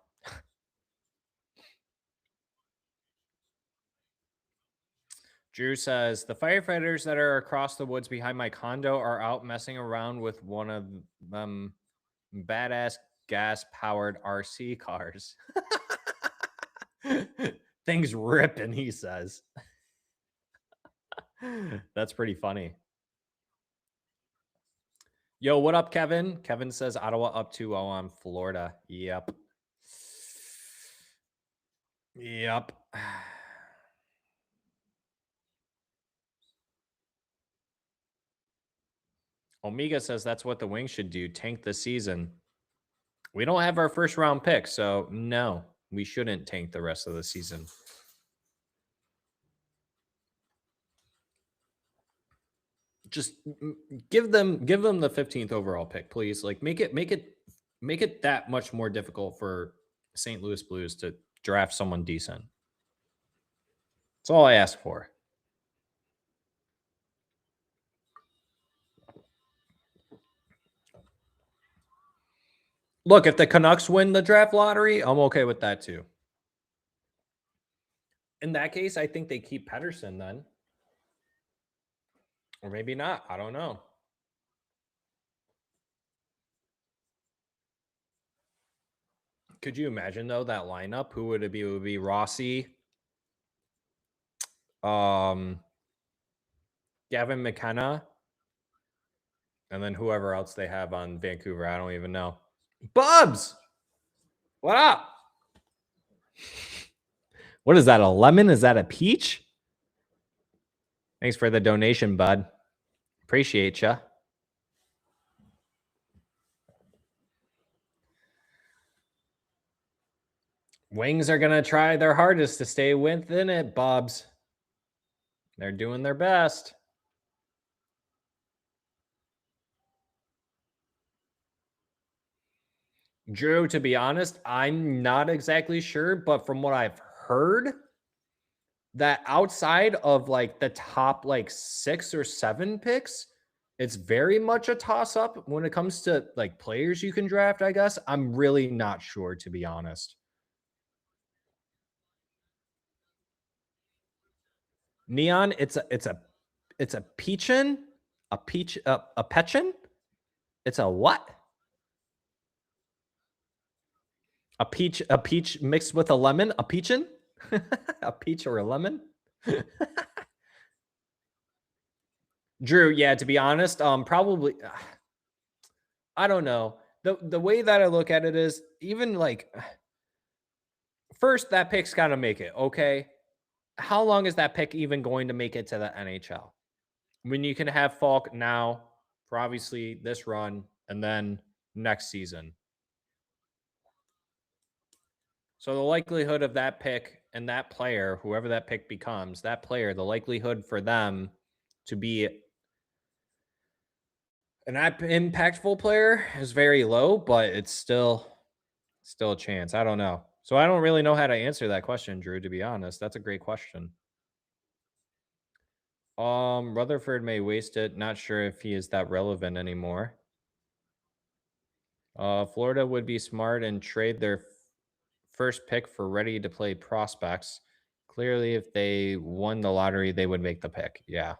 Drew says, the firefighters that are across the woods behind my condo are out messing around with one of them badass gas-powered RC cars. Things ripping, he says. That's pretty funny. Yo, what up, Kevin? Kevin says Ottawa up 2-0 on Florida. Yep. Yep. Omega says that's what the Wings should do, tank the season. We don't have our first round pick, so no, we shouldn't tank the rest of the season. Just give them the 15th overall pick, please. Like make it that much more difficult for St. Louis Blues to draft someone decent. That's all I ask for. Look, if the Canucks win the draft lottery, I'm okay with that too. In that case, I think they keep Pettersson then. Or maybe not. I don't know. Could you imagine, though, that lineup? Who would it be? It would be Rossi, Gavin McKenna, and then whoever else they have on Vancouver. I don't even know. Bubs! What up? What is that, a lemon? Is that a peach? Thanks for the donation, bud. Appreciate ya. Wings are going to try their hardest to stay within it, Bubs. They're doing their best. Drew, to be honest, I'm not exactly sure, but from what I've heard, that outside of like the top like 6 or 7 picks, it's very much a toss-up when it comes to like players you can draft, I guess. I'm really not sure, to be honest. Neon, it's a peachin? A pechin? It's a what? A peach mixed with a lemon? A peachin? A peach or a lemon? Drew, yeah, to be honest, probably I don't know. The way that I look at it is even like first that pick's got to make it, okay? How long is that pick even going to make it to the NHL? When you can have Falk now for obviously this run and then next season. So the likelihood of that pick and that player, whoever that pick becomes, that player, the likelihood for them to be an impactful player is very low, but it's still a chance. I don't know. So I don't really know how to answer that question, Drew, to be honest. That's a great question. Rutherford may waste it. Not sure if he is that relevant anymore. Florida would be smart and trade their first pick for ready-to-play prospects. Clearly, if they won the lottery, they would make the pick. Yeah.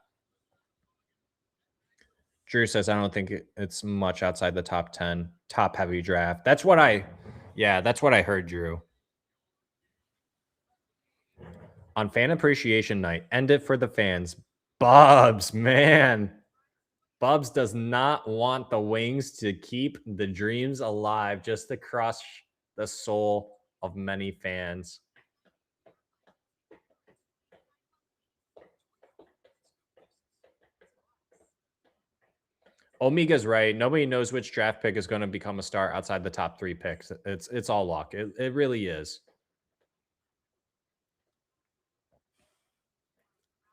Drew says, I don't think it's much outside the top 10, top-heavy draft. That's what I heard, Drew. On Fan Appreciation Night, end it for the fans. Bubs, man. Bubs does not want the Wings to keep the dreams alive, just to crush the soul of many fans. Omega's right. Nobody knows which draft pick is going to become a star outside the top 3 picks. It's all luck. It really is.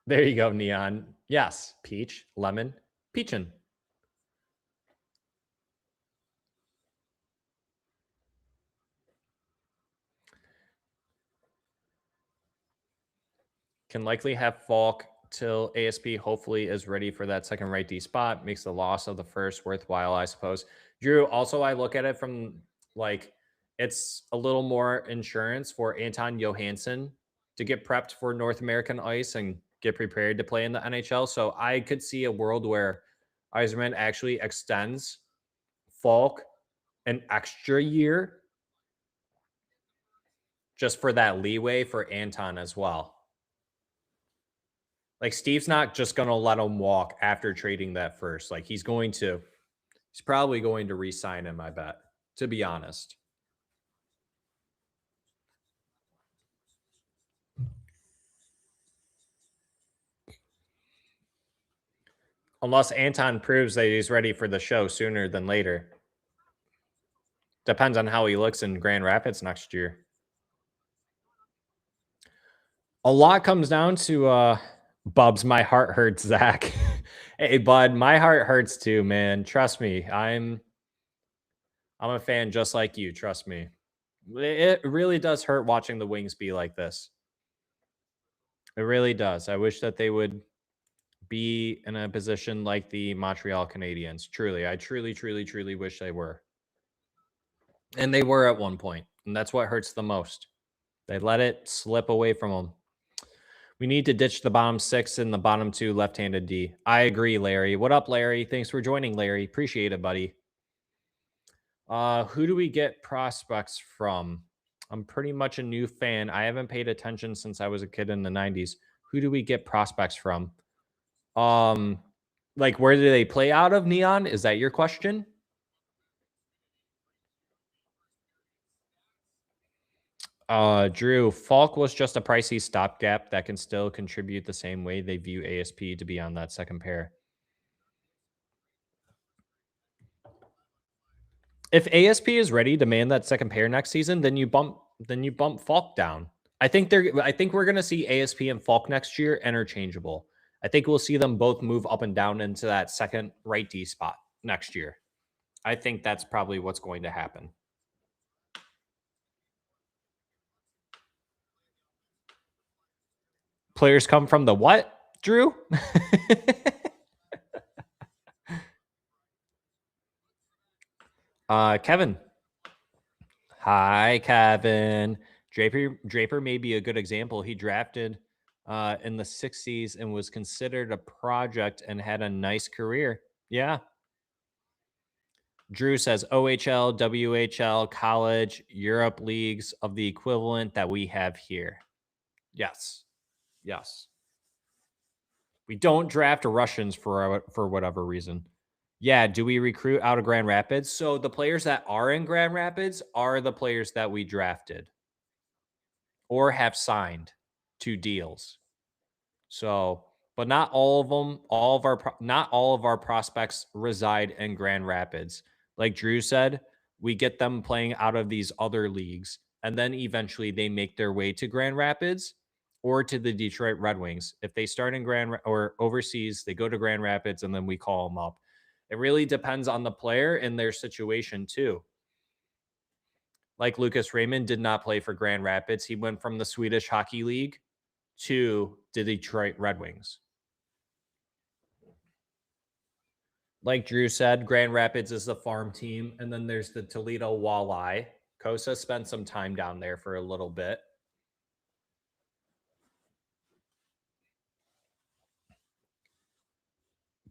There you go, Neon. Yes, peach, lemon. Peachin. Can likely have Falk till ASP hopefully is ready for that second right D spot. Makes the loss of the first worthwhile, I suppose. Drew, also, I look at it from like it's a little more insurance for Anton Johansson to get prepped for North American ice and get prepared to play in the NHL. So I could see a world where Yzerman actually extends Falk an extra year just for that leeway for Anton as well. Like Steve's not just going to let him walk after trading that first. Like he's probably going to re-sign him, I bet, to be honest. Unless Anton proves that he's ready for the show sooner than later. Depends on how he looks in Grand Rapids next year. A lot comes down to Bubs, my heart hurts, Zach. Hey, bud, my heart hurts too, man. Trust me. I'm a fan just like you, trust me. It really does hurt watching the Wings be like this. It really does. I wish that they would be in a position like the Montreal Canadiens. Truly, I truly wish they were. And they were at one point, and that's what hurts the most. They let it slip away from them. We need to ditch the bottom six and the bottom two left-handed D. I agree, Larry. What up, Larry? Thanks for joining, Larry. Appreciate it, buddy. Who do we get prospects from? I'm pretty much a new fan. I haven't paid attention since I was a kid in the 90s. Who do we get prospects from? Like where do they play out of, Neon? Is that your question? Drew, Falk was just a pricey stopgap that can still contribute the same way they view ASP to be on that second pair. If ASP is ready to man that second pair next season, then you bump Falk down. I think we're gonna see ASP and Falk next year interchangeable. I think we'll see them both move up and down into that second right D spot next year. I think that's probably what's going to happen. Players come from the what, Drew? Kevin. Hi, Kevin. Draper may be a good example. He drafted in the 60s and was considered a project and had a nice career. Yeah. Drew says OHL, WHL, college, Europe leagues of the equivalent that we have here. Yes. Yes. We don't draft Russians for whatever reason. Yeah, do we recruit out of Grand Rapids? So the players that are in Grand Rapids are the players that we drafted or have signed to deals. So, but not all of them, not all of our prospects reside in Grand Rapids. Like Drew said, we get them playing out of these other leagues, and then eventually they make their way to Grand Rapids or to the Detroit Red Wings. If they start in or overseas, they go to Grand Rapids, and then we call them up. It really depends on the player and their situation too. Like Lucas Raymond did not play for Grand Rapids. He went from the Swedish Hockey League to the Detroit Red Wings. Like Drew said, Grand Rapids is the farm team, and then there's the Toledo Walleye. Kosa spent some time down there for a little bit.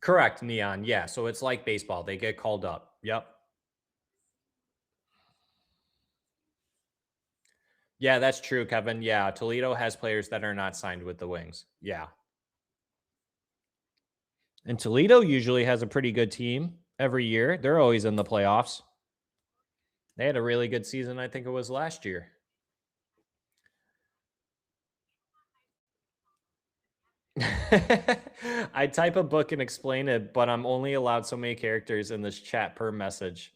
Correct, Neon. Yeah, so it's like baseball. They get called up. Yep. Yeah, that's true, Kevin. Yeah, Toledo has players that are not signed with the Wings. Yeah. And Toledo usually has a pretty good team every year. They're always in the playoffs. They had a really good season, I think it was last year. I type a book and explain it, but I'm only allowed so many characters in this chat per message.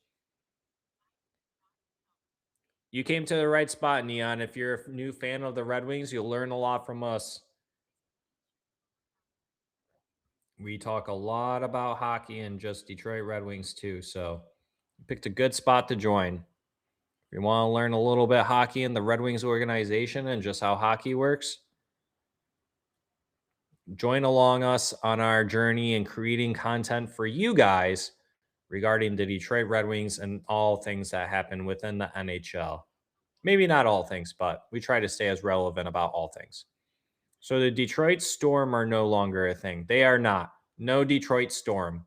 You came to the right spot, Neon. If you're a new fan of the Red Wings, you'll learn a lot from us. We talk a lot about hockey and just Detroit Red Wings too. So you picked a good spot to join. If you want to learn a little bit hockey in the Red Wings organization and just how hockey works, join along us on our journey in creating content for you guys regarding the Detroit Red Wings and all things that happen within the NHL. Maybe not all things, but we try to stay as relevant about all things. So the Detroit Storm are no longer a thing. They are not. No Detroit Storm.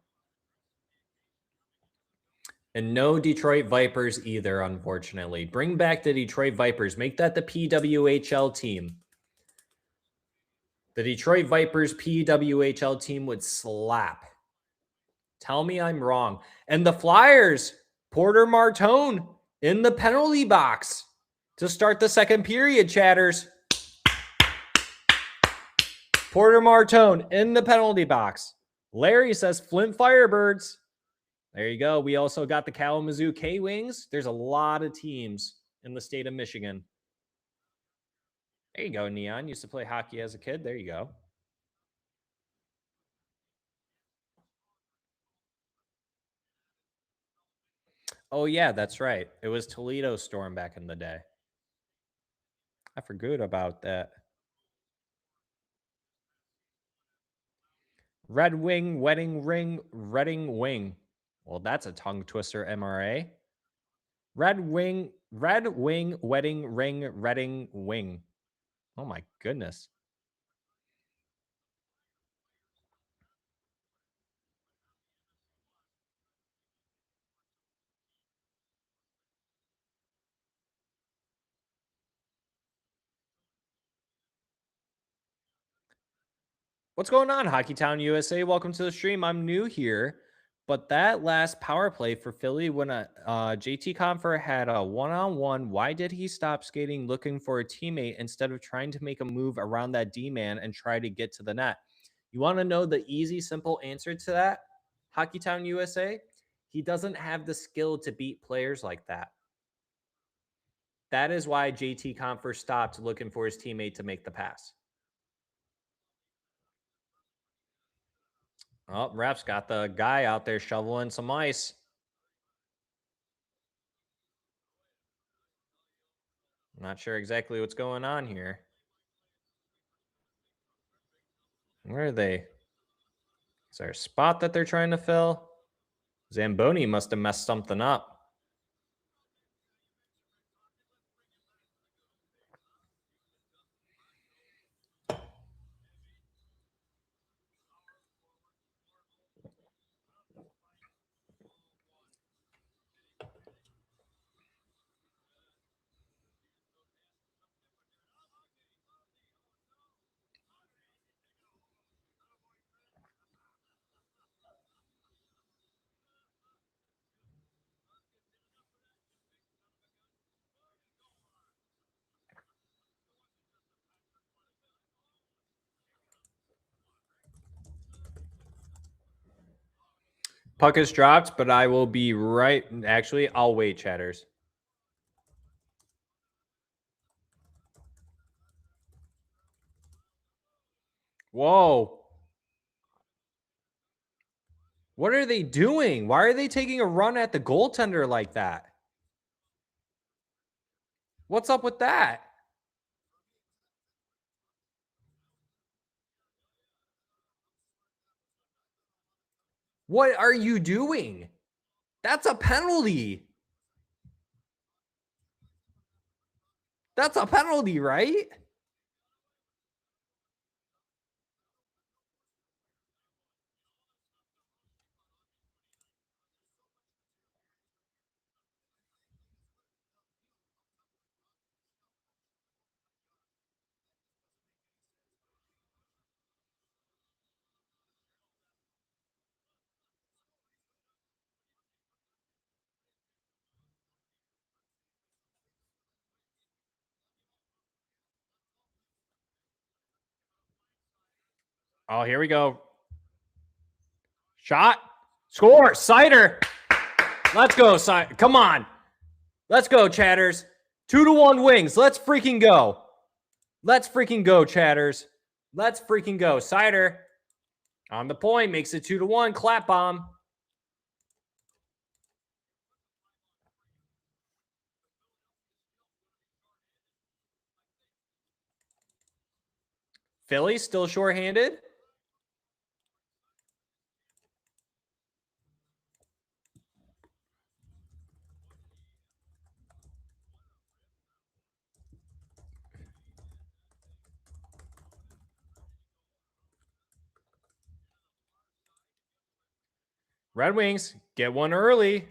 And no Detroit Vipers either, unfortunately. Bring back the Detroit Vipers. Make that the PWHL team. The Detroit Vipers PWHL team would slap. Tell me I'm wrong. And the Flyers, Porter Martone in the penalty box to start the second period, chatters. Porter Martone in the penalty box. Larry says Flint Firebirds. There you go. We also got the Kalamazoo K-Wings. There's a lot of teams in the state of Michigan. There you go, Neon. Used to play hockey as a kid. There you go. Oh, yeah, that's right. It was Toledo Storm back in the day. I forgot about that. Red Wing, Wedding Ring, Redding Wing. Well, that's a tongue twister, MRA. Red Wing, Wedding Ring, Redding Wing. Oh, my goodness. What's going on, Hockeytown USA? Welcome to the stream. I'm new here, but that last power play for Philly when JT Compher had a one-on-one, why did he stop skating looking for a teammate instead of trying to make a move around that D-man and try to get to the net? You want to know the easy, simple answer to that, Hockeytown USA? He doesn't have the skill to beat players like that. That is why JT Compher stopped looking for his teammate to make the pass. Oh, Ref's got the guy out there shoveling some ice. I'm not sure exactly what's going on here. Where are they? Is there a spot that they're trying to fill? Zamboni must have messed something up. Puck is dropped, but I will be right. Actually, I'll wait, chatters. Whoa. What are they doing? Why are they taking a run at the goaltender like that? What's up with that? What are you doing? That's a penalty. That's a penalty, right? Oh, here we go. Shot. Score. Cider. Let's go, Cider. Come on. Let's go, chatters. 2-1 Wings. Let's freaking go. Let's freaking go, chatters. Let's freaking go. Cider. On the point, makes it 2-1. Clap bomb. Philly still shorthanded. Red Wings get one early.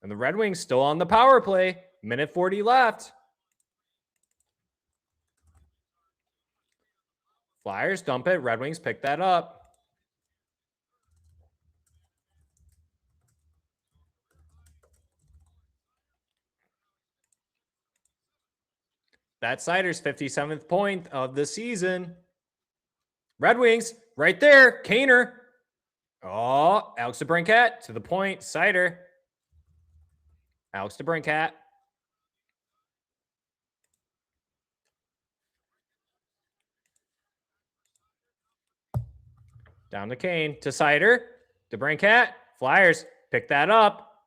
And the Red Wings still on the power play. Minute 40 left. Flyers dump it. Red Wings pick that up. That's Seider's 57th point of the season. Red Wings right there. Kaner. Oh, Alex DeBrincat to the point. Seider. Alex DeBrincat. Down to Kane. To Seider. DeBrincat. Flyers pick that up.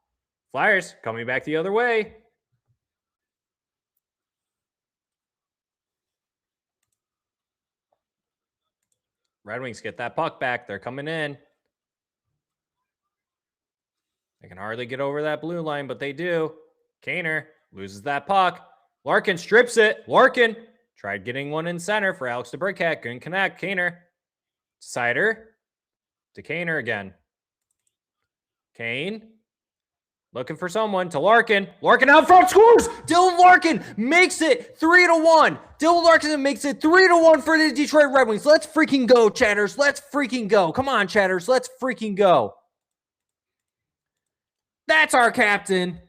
Flyers coming back the other way. Red Wings get that puck back. They're coming in. They can hardly get over that blue line, but they do. Kaner loses that puck. Larkin strips it. Larkin tried getting one in center for Alex DeBrincat. Couldn't connect. Kaner. Seider. To Kaner again. Kane. Looking for someone. To Larkin. Larkin out front. Scores! Dylan Larkin makes it 3-1. Dylan Larkin makes it 3-1 for the Detroit Red Wings. Let's freaking go, Chatters. Let's freaking go. Come on, Chatters. Let's freaking go. That's our captain.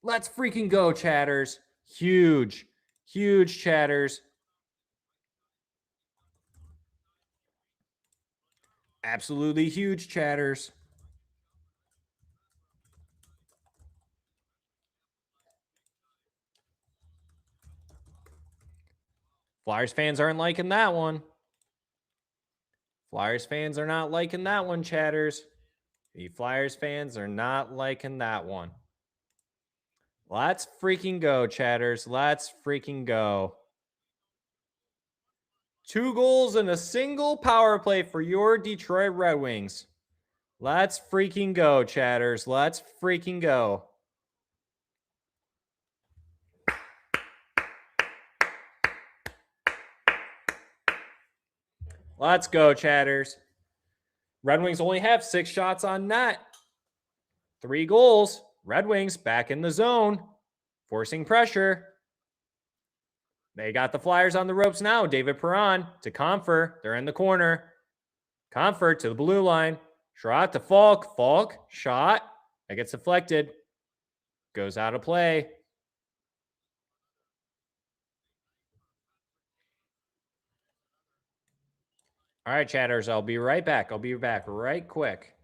Let's freaking go, Chatters. Huge, huge Chatters. Absolutely huge Chatters. Flyers fans aren't liking that one. Flyers fans are not liking that one, Chatters. The Flyers fans are not liking that one. Let's freaking go, Chatters. Let's freaking go. 2 goals and a single power play for your Detroit Red Wings. Let's freaking go, Chatters. Let's freaking go. Let's go, Chatters. Red Wings only have 6 shots on net. 3 goals. Red Wings back in the zone, forcing pressure. They got the Flyers on the ropes now. David Perron to Comfort. They're in the corner. Comfort to the blue line. Shot to Falk. Falk, shot. That gets deflected. Goes out of play. All right, Chatters, I'll be right back. I'll be back right quick.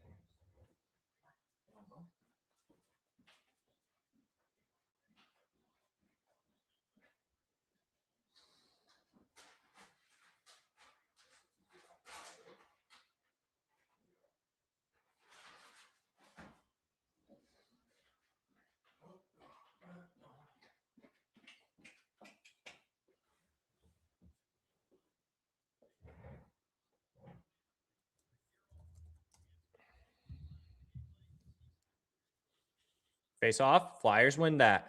Face off. Flyers win that.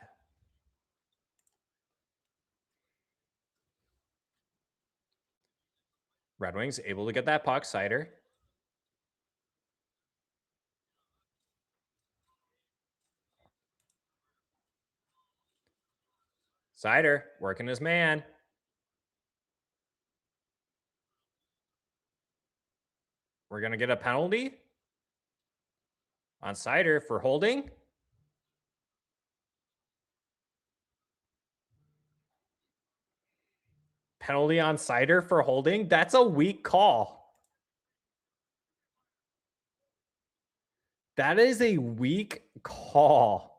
Red Wings able to get that puck. Seider. Seider working his man. We're going to get a penalty on Seider for holding. Penalty on Seider for holding. That's a weak call. That is a weak call.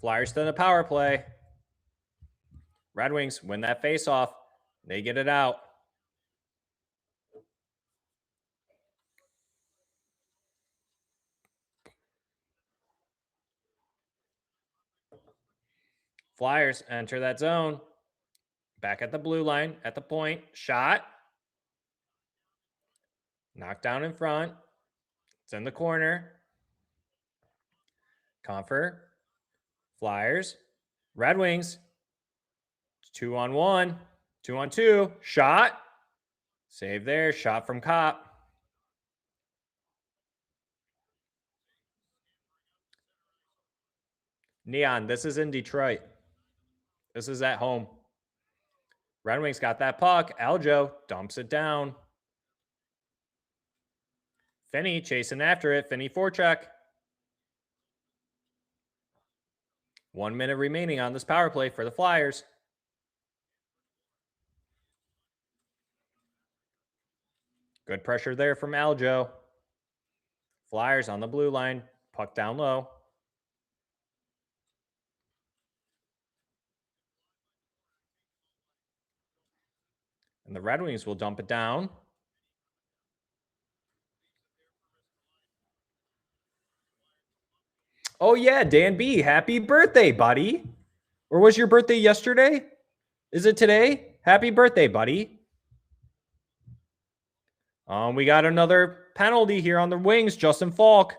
Flyers done a power play. Red Wings win that faceoff. They get it out. Flyers enter that zone. Back at the blue line, at the point. Shot. Knocked down in front. It's in the corner. Comfort. Flyers. Red Wings. 2-on-1. 2-on-2. Shot. Save there. Shot from Kopp. Neon, this is in Detroit. This is at home. Red Wings got that puck. Aljo dumps it down. Finney chasing after it. Finney forecheck. 1 minute remaining on this power play for the Flyers. Good pressure there from Aljo. Flyers on the blue line. Puck down low. And the Red Wings will dump it down. Oh, yeah, Dan B. Happy birthday, buddy. Or was your birthday yesterday? Is it today? Happy birthday, buddy. We got another penalty here on the Wings. Justin Falk.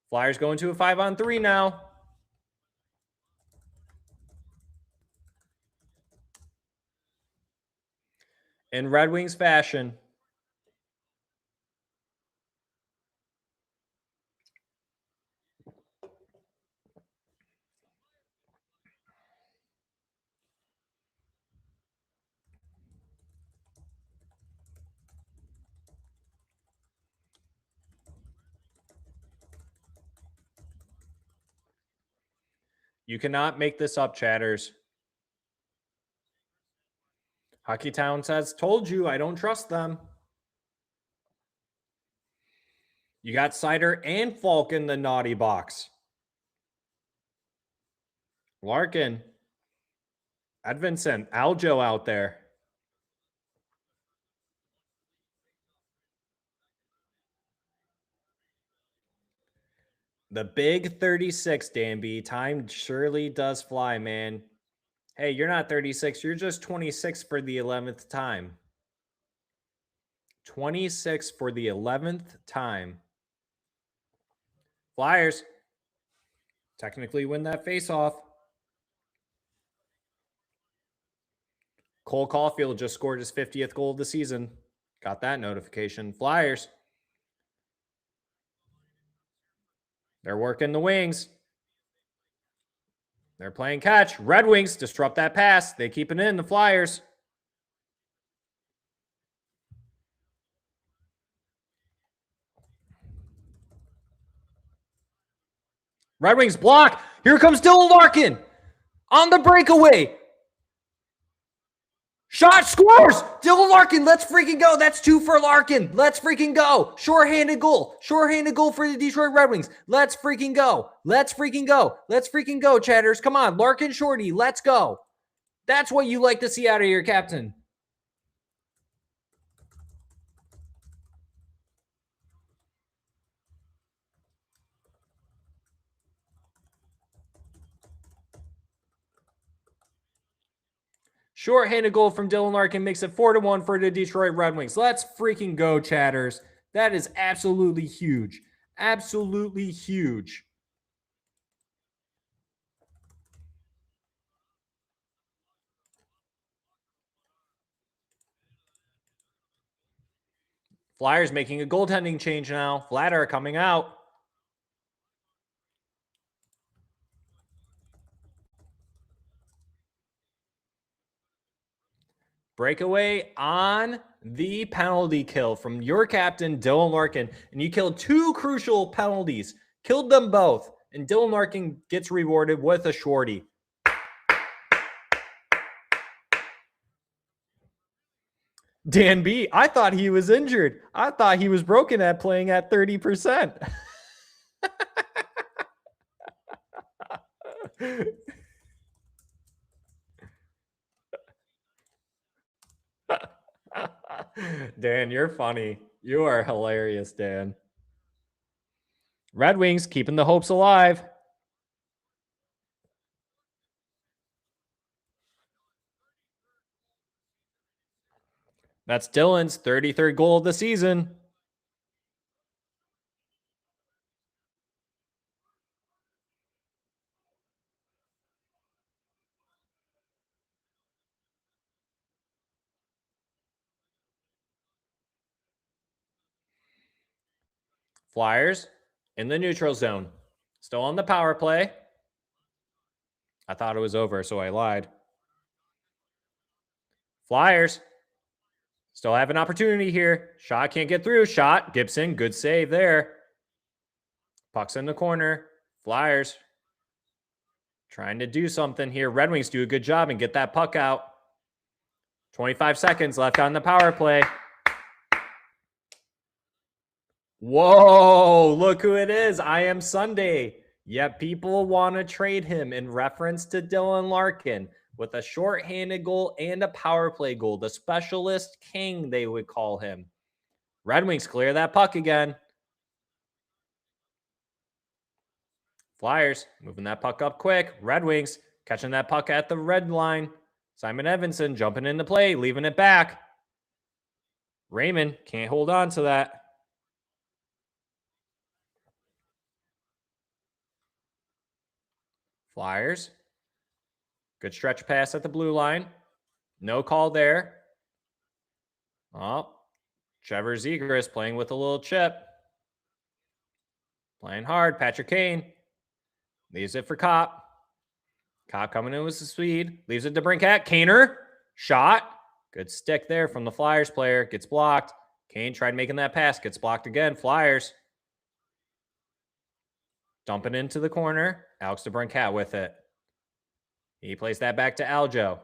Flyers going to a 5-on-3 now. In Red Wings fashion. You cannot make this up, chatters. Hockeytown says, told you, I don't trust them. You got Sider and Falk in the naughty box. Larkin. Edvinsson. Aljo out there. The big 36, Danby. Time surely does fly, man. Hey, you're not 36. You're just 26 for the 11th time. 26 for the 11th time. Flyers technically win that faceoff. Cole Caulfield just scored his 50th goal of the season. Got that notification. Flyers. They're working the wings. They're playing catch. Red Wings disrupt that pass. They keep it in. The Flyers. Red Wings block. Here comes Dylan Larkin on the breakaway. Shot, scores! Dylan Larkin, let's freaking go. That's 2 for Larkin. Let's freaking go. Shorthanded goal. Shorthanded goal for the Detroit Red Wings. Let's freaking go. Let's freaking go. Let's freaking go, chatters. Come on, Larkin shorty. Let's go. That's what you like to see out of your captain. Short-handed goal from Dylan Larkin makes it 4-1 for the Detroit Red Wings. Let's freaking go, chatters. That is absolutely huge. Absolutely huge. Flyers making a goaltending change now. Vladar coming out. Breakaway on the penalty kill from your captain, Dylan Larkin. And you killed 2 crucial penalties. Killed them both. And Dylan Larkin gets rewarded with a shorty. Dan B, I thought he was injured. I thought he was broken at playing at 30%. Dan, you're funny. You are hilarious, Dan. Red Wings keeping the hopes alive. That's Dylan's 33rd goal of the season. Flyers in the neutral zone. Still on the power play. I thought it was over, so I lied. Flyers still have an opportunity here. Shot can't get through. Shot. Gibson, good save there. Puck's in the corner. Flyers trying to do something here. Red Wings do a good job and get that puck out. 25 seconds left on the power play. Whoa, look who it is. I am Sunday. Yet people want to trade him in reference to Dylan Larkin with a shorthanded goal and a power play goal. The specialist king, they would call him. Red Wings clear that puck again. Flyers moving that puck up quick. Red Wings catching that puck at the red line. Simon Evanson jumping into play, leaving it back. Raymond can't hold on to that. Flyers. Good stretch pass at the blue line. No call there. Oh, Trevor Zegras playing with a little chip. Playing hard. Patrick Kane leaves it for Kopp. Kopp coming in with the speed. Leaves it to Brinkat. Kaner. Shot. Good stick there from the Flyers player. Gets blocked. Kane tried making that pass. Gets blocked again. Flyers. Dumping into the corner. Alex DeBrincat with it. He plays that back to Aljo.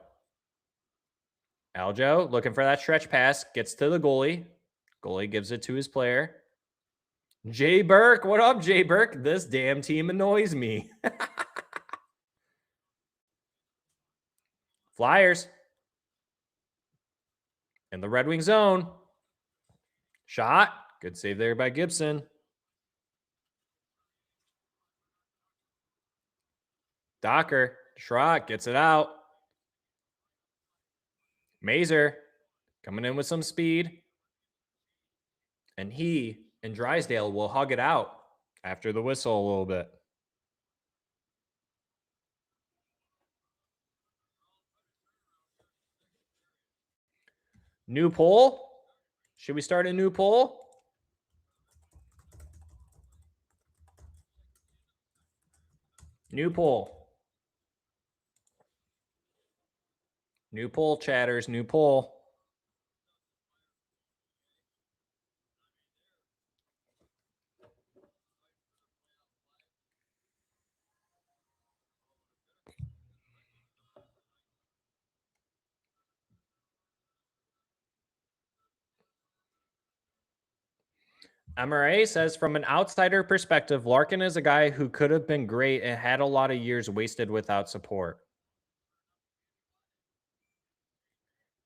Aljo looking for that stretch pass. Gets to the goalie. Goalie gives it to his player. Jay Burke. What up, Jay Burke? This damn team annoys me. Flyers. In the Red Wing zone. Shot. Good save there by Gibson. Docker. Schrock gets it out. Mazer coming in with some speed. And he and Drysdale will hug it out after the whistle a little bit. New poll? Should we start a new poll? New poll. New poll, chatters. New poll. MRA says, from an outsider perspective, Larkin is a guy who could have been great and had a lot of years wasted without support.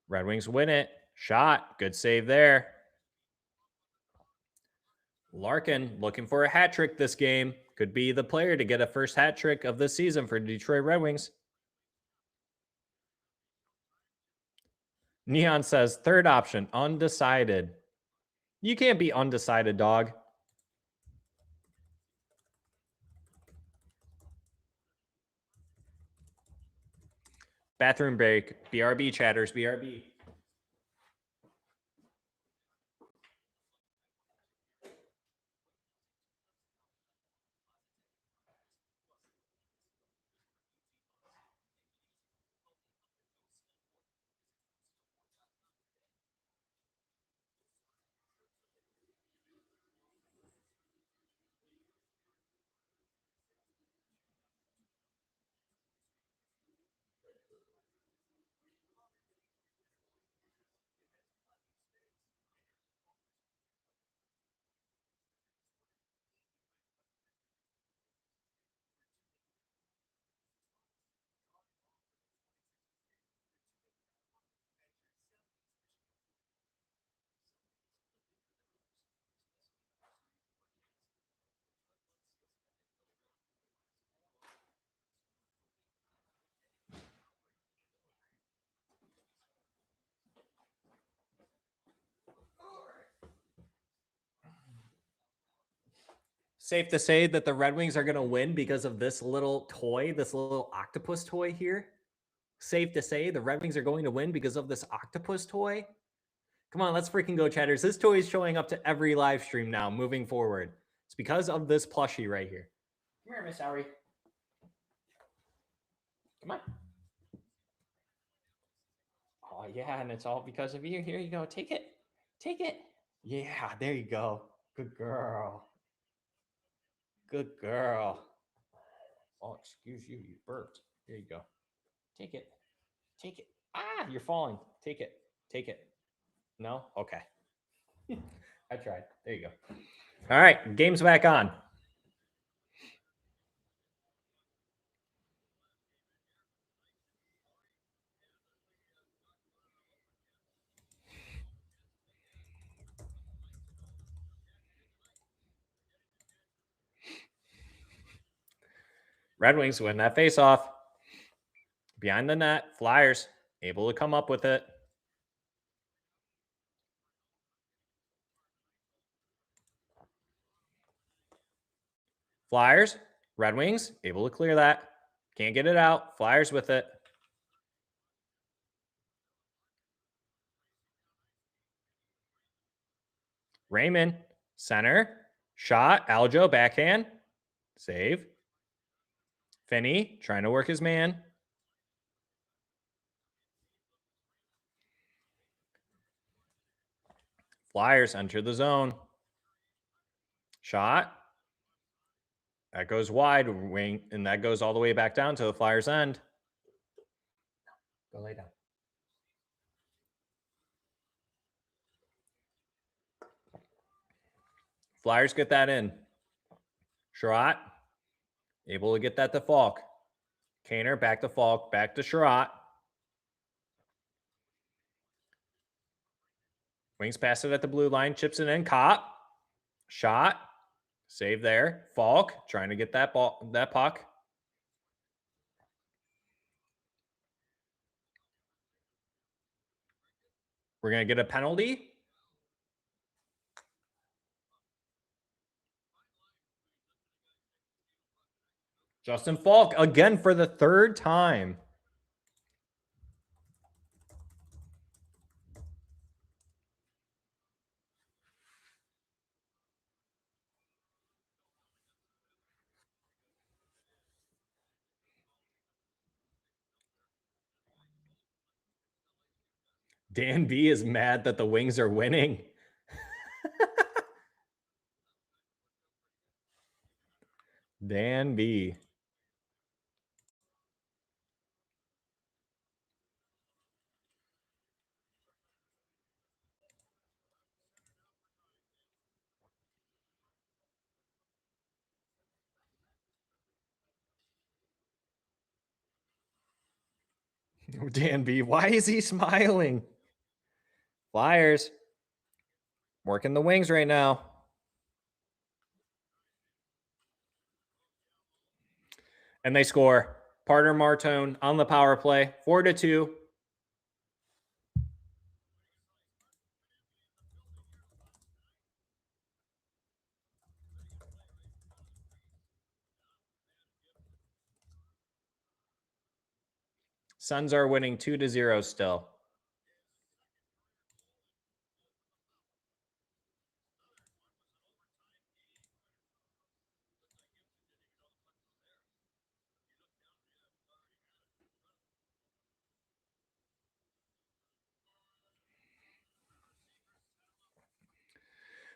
Red Wings win it. Shot. Good save there. Larkin looking for a hat trick this game. Could be the player to get a first hat trick of the season for Detroit Red Wings. Neon says, third option, undecided. You can't be undecided, dog. Bathroom break. BRB, chatters. BRB. Safe to say that the Red Wings are going to win because of this little toy, this little octopus toy here. Safe to say the Red Wings are going to win because of this octopus toy. Come on, let's freaking go, chatters. This toy is showing up to every live stream now moving forward. It's because of this plushie right here. Come here, Miss Ari. Come on. Oh, yeah, and it's all because of you. Here you go. Take it. Take it. Yeah, there you go. Good girl. Good girl. Oh, excuse you. You burped. There you go. Take it. Take it. Ah, you're falling. Take it. Take it. No? Okay. I tried. There you go. All right. Game's back on. Red Wings win that face-off. Behind the net. Flyers able to come up with it. Flyers. Red Wings able to clear that. Can't get it out. Flyers with it. Raymond. Center. Shot. Aljo. Backhand. Save. Finney trying to work his man. Flyers enter the zone. Shot. That goes wide, wing, and that goes all the way back down to the Flyers' end. Go lay down. Flyers get that in. Sherratt able to get that to Falk. Kaner back to Falk, back to Sherratt. Wings pass it at the blue line, chips it in. Cop. Shot. Save there. Falk trying to get that ball, that puck. We're going to get a penalty. Justin Falk again for the third time. Dan B is mad that the Wings are winning. Dan B. Dan B. Why is he smiling? Flyers working the Wings right now. And they score. Parter Martone on the power play, 4-2. Suns are winning 2-0 still.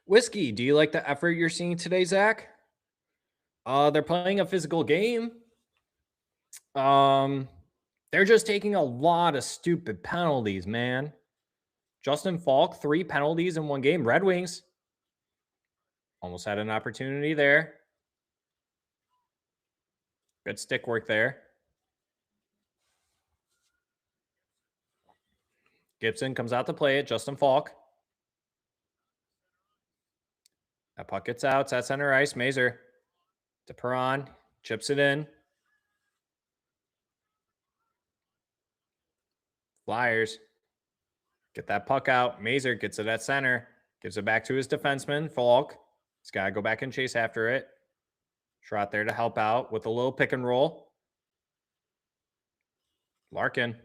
Whiskey, do you like the effort you're seeing today, Zach? They're playing a physical game. They're just taking a lot of stupid penalties, man. Justin Falk, 3 penalties in one game. Red Wings almost had an opportunity there. Good stick work there. Gibson comes out to play it. Justin Falk. That puck gets out. It's at center ice. Mazer to Perron. Chips it in. Flyers get that puck out. Mazer gets it at center. Gives it back to his defenseman, Falk. He's got to go back and chase after it. Trot there to help out with a little pick and roll. Larkin.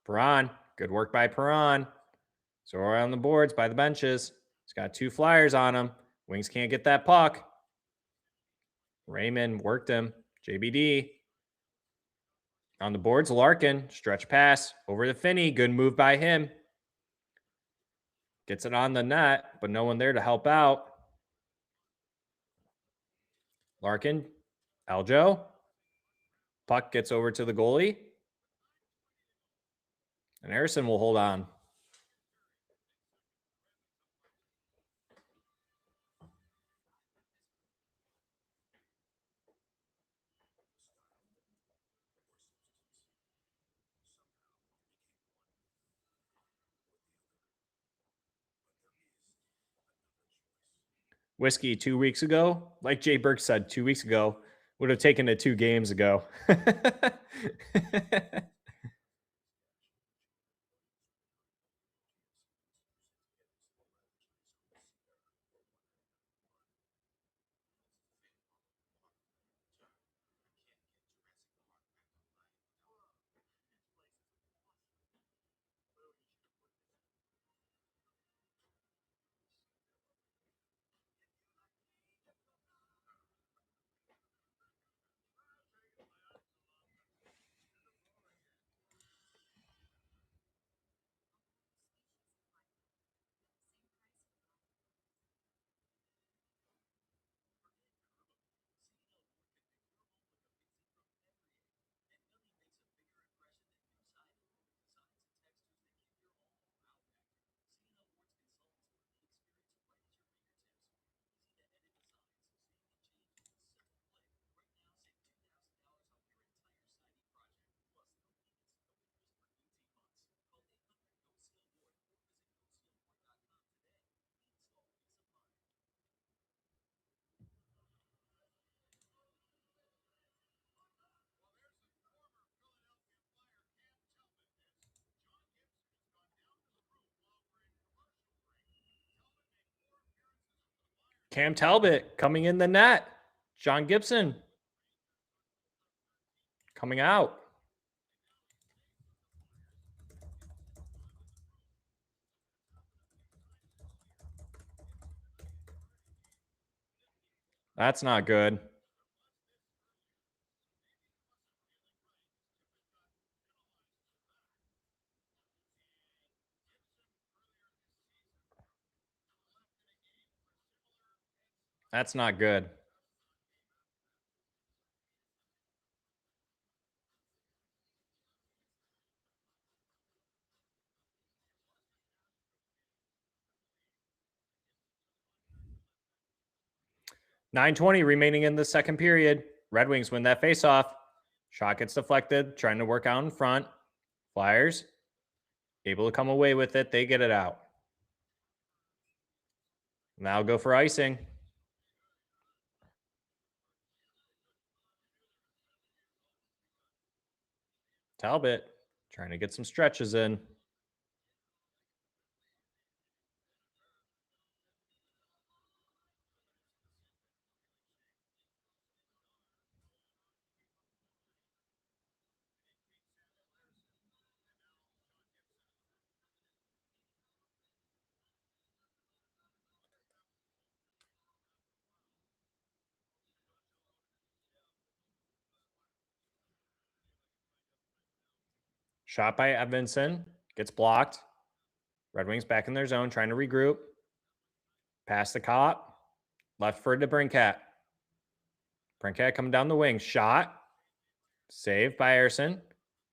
Perron. Good work by Perron. So we're on the boards by the benches. He's got 2 flyers on him. Wings can't get that puck. Raymond worked him. JBD. On the boards, Larkin. Stretch pass over to Finney. Good move by him. Gets it on the net, but no one there to help out. Larkin. Aljo. Puck gets over to the goalie. And Harrison will hold on. Whiskey 2 weeks ago, like Jay Burke said 2 weeks ago, would have taken it 2 games ago. Cam Talbot coming in the net. John Gibson coming out. That's not good. That's not good. .920 remaining in the second period. Red Wings win that faceoff. Shot gets deflected, trying to work out in front. Flyers able to come away with it. They get it out. Now go for icing. Talbot trying to get some stretches in. Shot by Evanson. Gets blocked. Red Wings back in their zone, trying to regroup. Pass the Cop. Left for to Brinkat. Brinkat coming down the wing. Shot. Saved by Ayerson.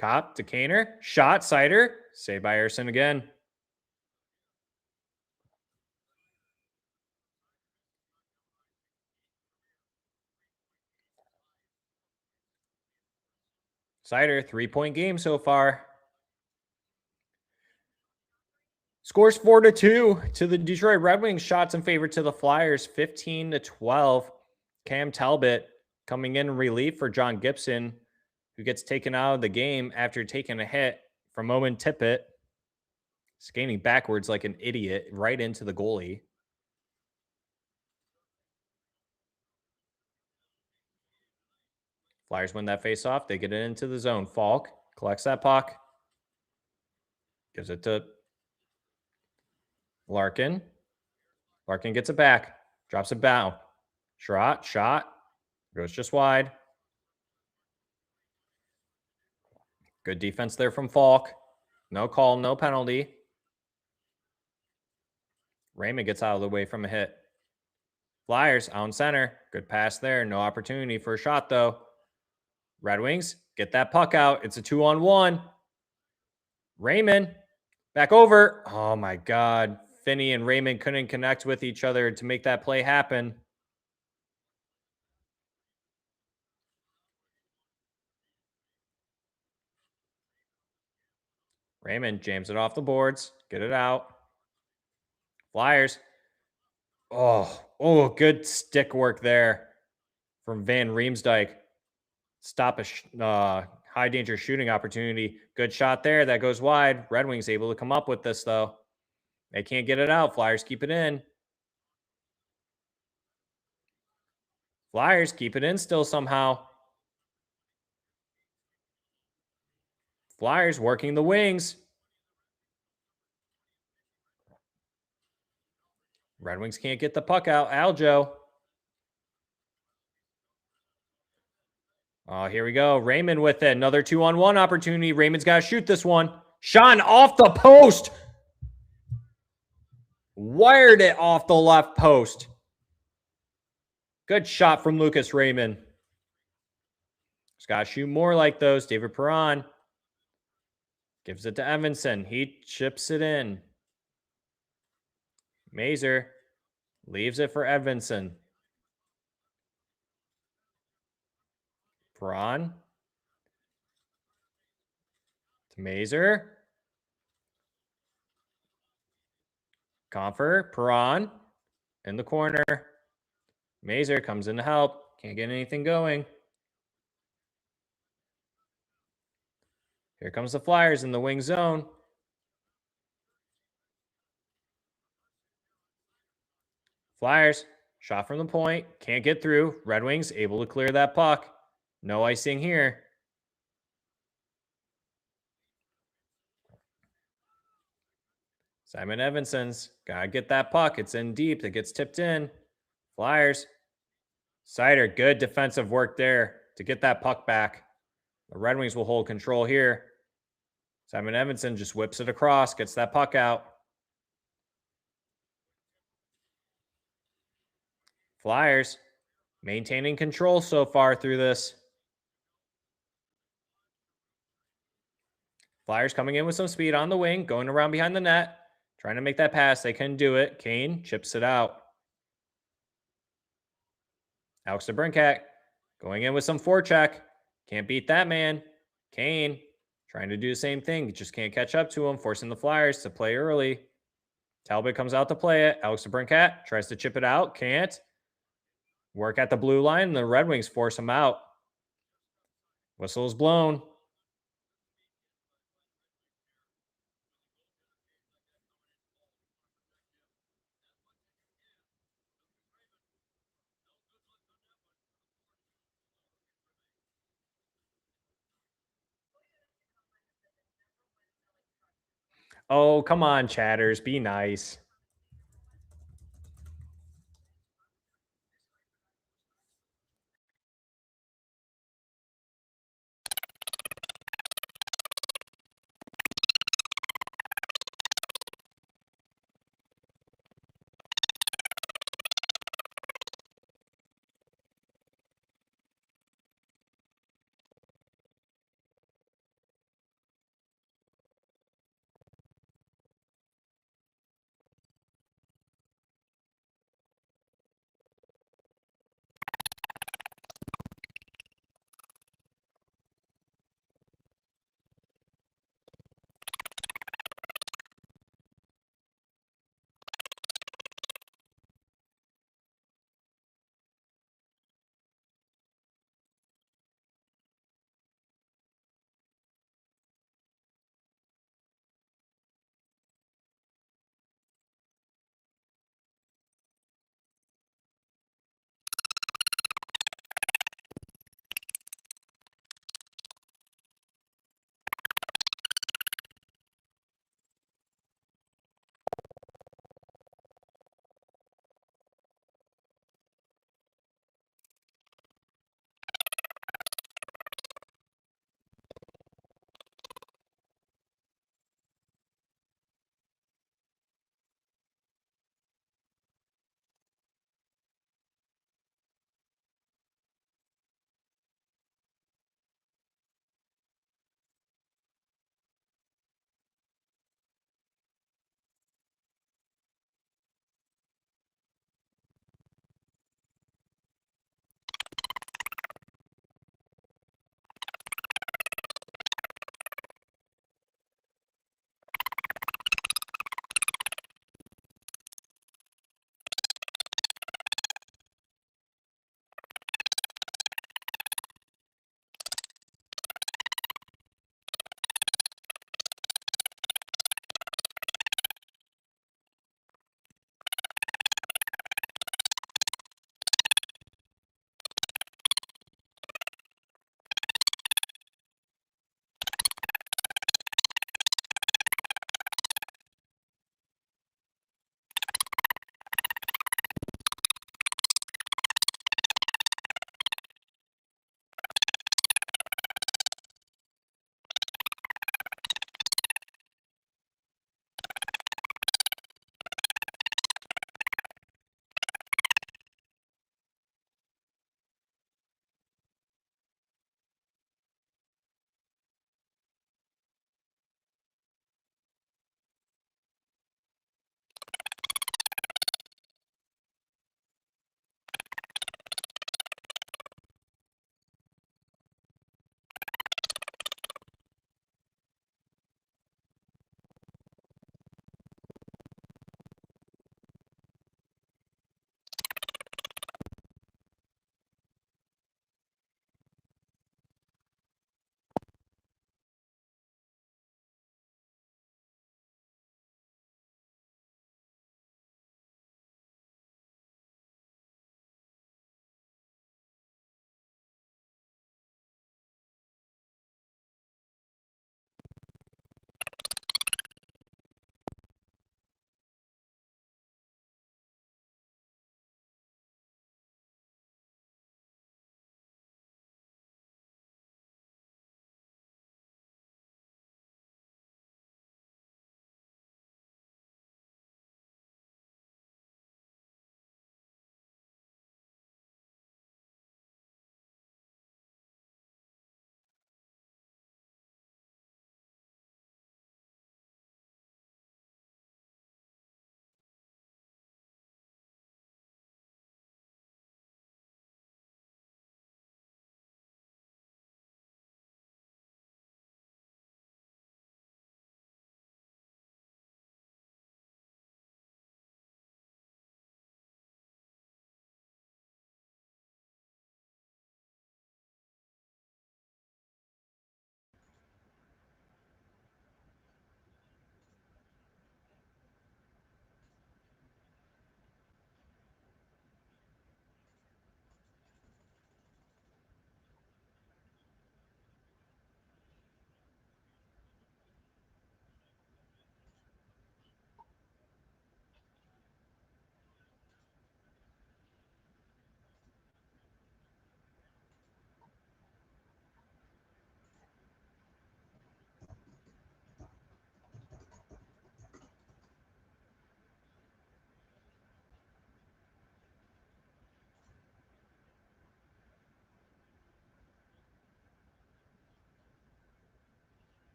Cop to Kaner. Shot. Sider. Saved by Ayerson again. Sider, 3-point game so far. Scores 4-2 to the Detroit Red Wings. Shots in favor to the Flyers, 15-12. Cam Talbot coming in relief for John Gibson, who gets taken out of the game after taking a hit from Owen Tippett, skating backwards like an idiot right into the goalie. Flyers win that face-off. They get it into the zone. Falk collects that puck. Gives it to Larkin. Larkin gets it back. Drops it down. Shot. Goes just wide. Good defense there from Falk. No call, no penalty. Raymond gets out of the way from a hit. Flyers on center. Good pass there. No opportunity for a shot, though. Red Wings get that puck out. It's a 2-on-1. Raymond back over. Oh, my God. Finney and Raymond couldn't connect with each other to make that play happen. Raymond jams it off the boards. Get it out. Flyers. Oh, good stick work there from Van Riemsdyk. Stop a high danger shooting opportunity. Good shot there. That goes wide. Red Wings able to come up with this, though. They can't get it out. Flyers keep it in. Flyers keep it in still somehow. Flyers working the wings. Red Wings can't get the puck out. Aljo. Oh, here we go. Raymond with it. Another 2-on-1 opportunity. Raymond's got to shoot this one. Sean off the post. Wired it off the left post. Good shot from Lucas Raymond. He's got to shoot more like those. David Perron gives it to Evanson. He chips it in. Mazur leaves it for Evanson. Perron to Mazur. Comfort. Perron in the corner. Mazur comes in to help. Can't get anything going. Here comes the Flyers in the wing zone. Flyers, shot from the point. Can't get through. Red Wings able to clear that puck. No icing here. Simon Evanson's got to get that puck. It's in deep. It gets tipped in. Flyers. Sider, good defensive work there to get that puck back. The Red Wings will hold control here. Simon Evanson just whips it across, gets that puck out. Flyers maintaining control so far through this. Flyers coming in with some speed on the wing, going around behind the net, trying to make that pass. They couldn't do it. Kane chips it out. Alex DeBrincat going in with some forecheck. Can't beat that man. Kane trying to do the same thing. Just can't catch up to him, forcing the Flyers to play early. Talbot comes out to play it. Alex DeBrincat tries to chip it out. Can't. Work at the blue line, and the Red Wings force him out. Whistle is blown. Oh, come on, chatters. Be nice.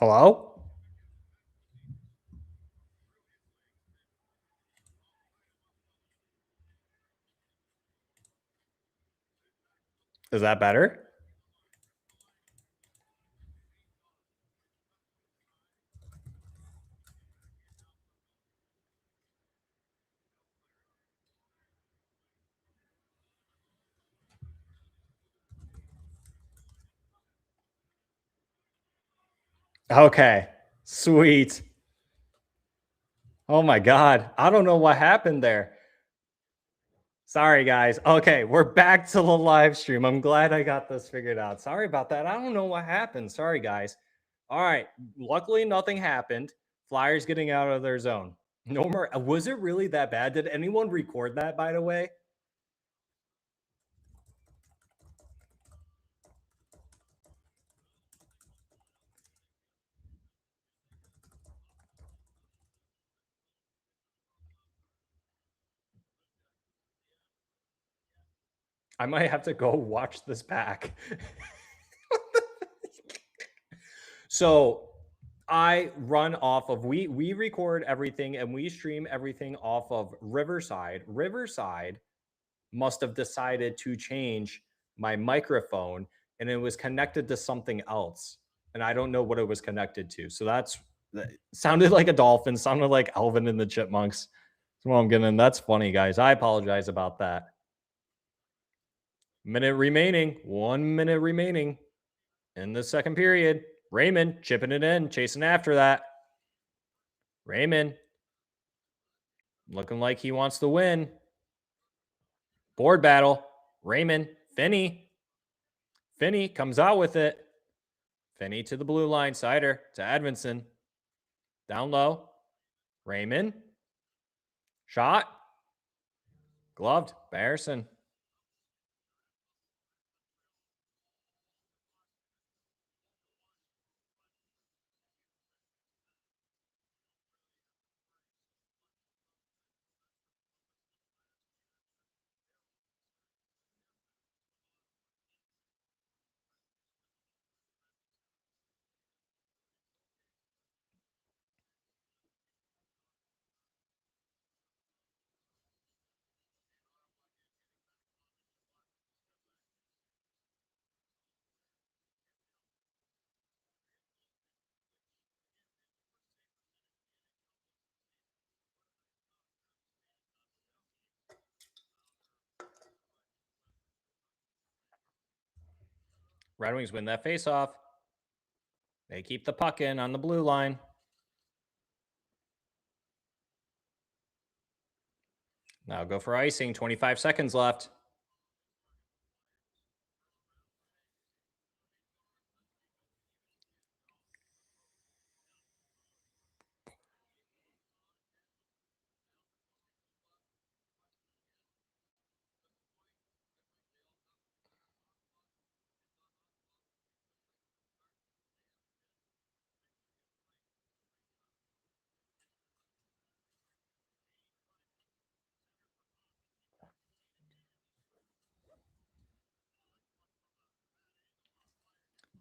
Hello? Is that better? Okay. Sweet. Oh my God. I don't know what happened there. Sorry, guys. Okay, we're back to the live stream. I'm glad I got this figured out. Sorry about that. I don't know what happened. Sorry, guys. All right. Luckily, nothing happened. Flyers getting out of their zone. No more. Was it really that bad? Did anyone record that, by the way? I might have to go watch this back. So I run off of we record everything and we stream everything off of Riverside. Riverside must have decided to change my microphone and it was connected to something else. And I don't know what it was connected to. So that sounded like a dolphin, sounded like Alvin and the Chipmunks. That's what I'm getting. That's funny, guys. I apologize about that. Minute remaining. 1 minute remaining in the second period. Raymond chipping it in, chasing after that. Raymond looking like he wants to win. Board battle. Raymond. Finney. Finney comes out with it. Finney to the blue line. Sider to Edmondson. Down low. Raymond. Shot. Gloved. Barrison. Red Wings win that faceoff. They keep the puck in on the blue line. Now go for icing. 25 seconds left.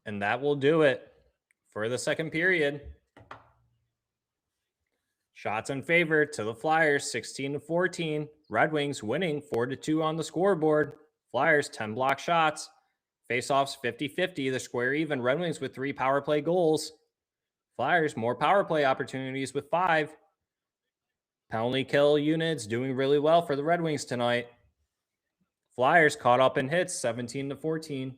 And that will do it for the second period. Shots in favor to the Flyers, 16-14. Red Wings winning 4-2 on the scoreboard. Flyers, 10 block shots. Faceoffs 50-50. The square even. Red Wings with 3 power play goals. Flyers, more power play opportunities with 5. Penalty kill units doing really well for the Red Wings tonight. Flyers caught up in hits, 17-14.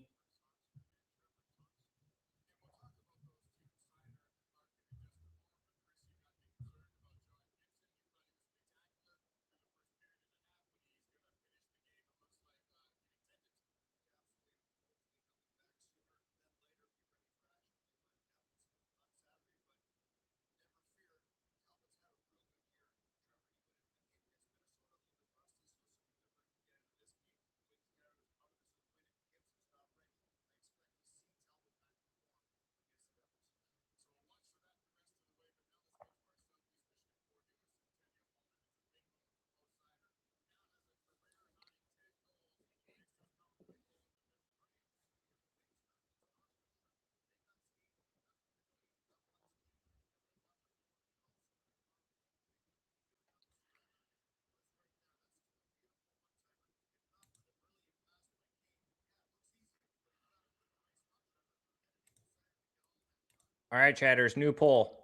All right, chatters, new poll.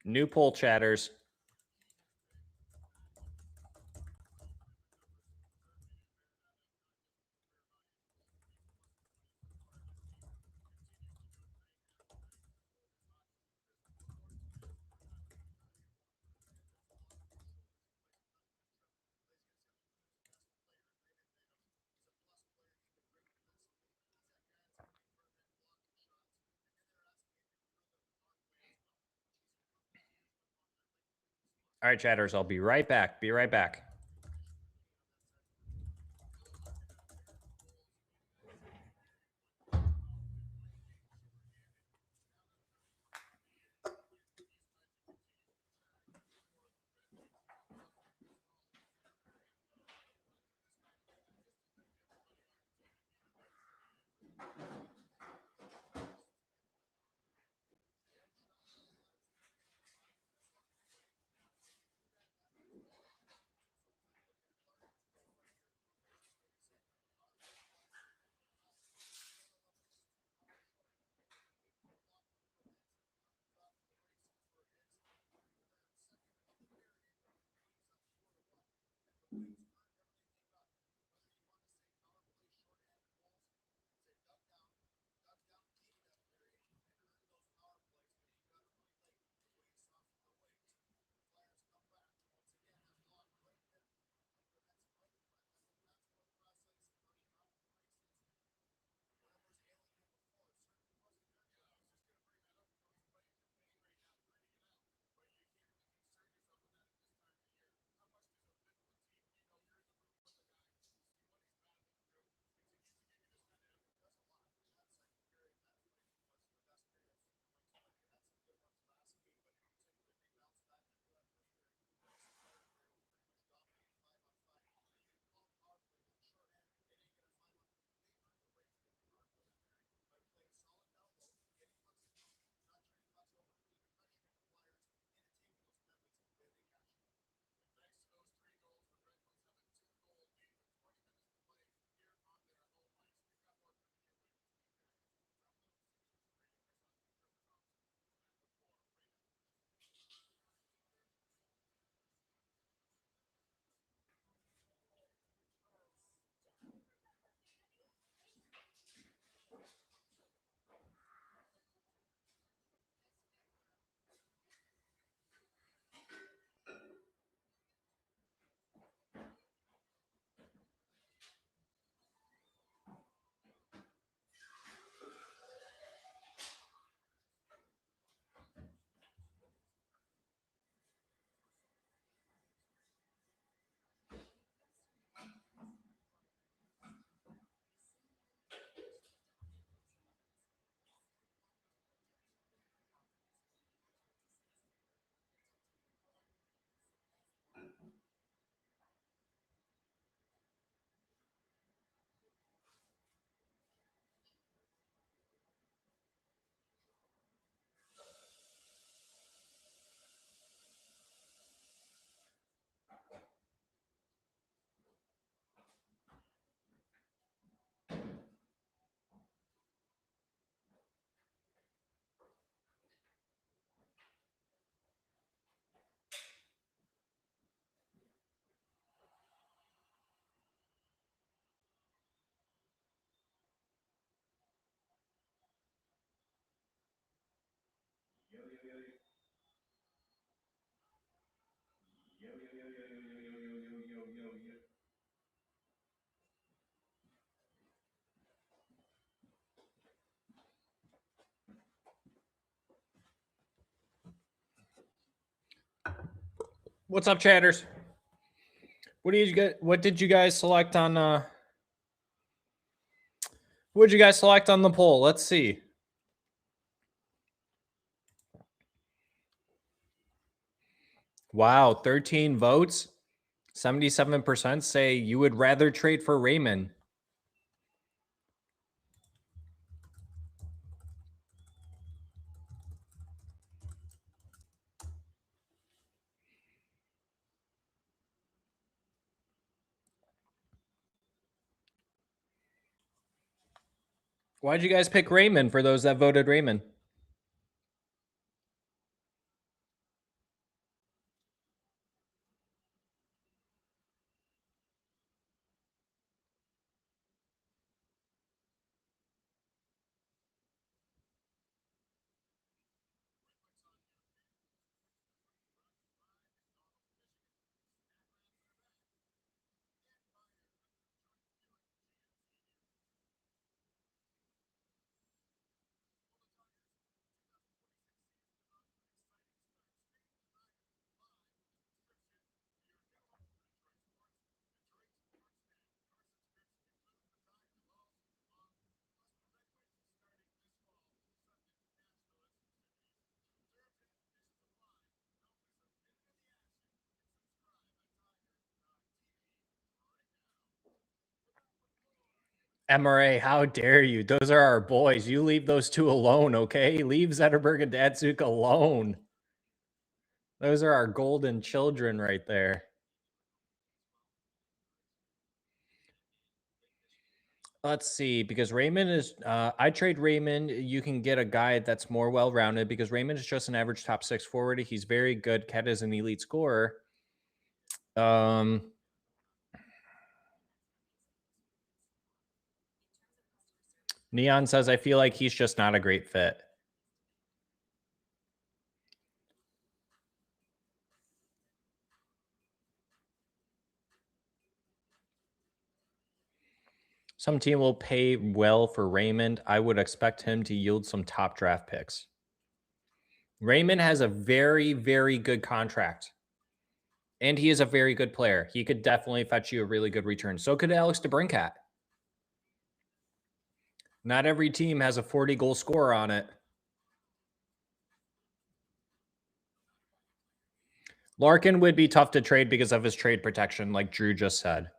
New poll, chatters. All right, chatters, I'll be right back. Be right back. What's up, chatters? What did you guys select on what did you guys select on the poll? Let's see. Wow, 13 votes. 77% say you would rather trade for Raymond. Why'd you guys pick Raymond for those that voted Raymond? MRA, how dare you? Those are our boys. You leave those two alone, okay? Leave Zetterberg and Datsuk alone. Those are our golden children right there. Let's see, because Raymond is, I trade Raymond. You can get a guy that's more well-rounded because Raymond is just an average top 6 forward. He's very good. Ket is an elite scorer. Neon says, I feel like he's just not a great fit. Some team will pay well for Raymond. I would expect him to yield some top draft picks. Raymond has a very, very good contract. And he is a very good player. He could definitely fetch you a really good return. So could Alex DeBrincat. Not every team has a 40-goal scorer on it. Larkin would be tough to trade because of his trade protection, like Drew just said.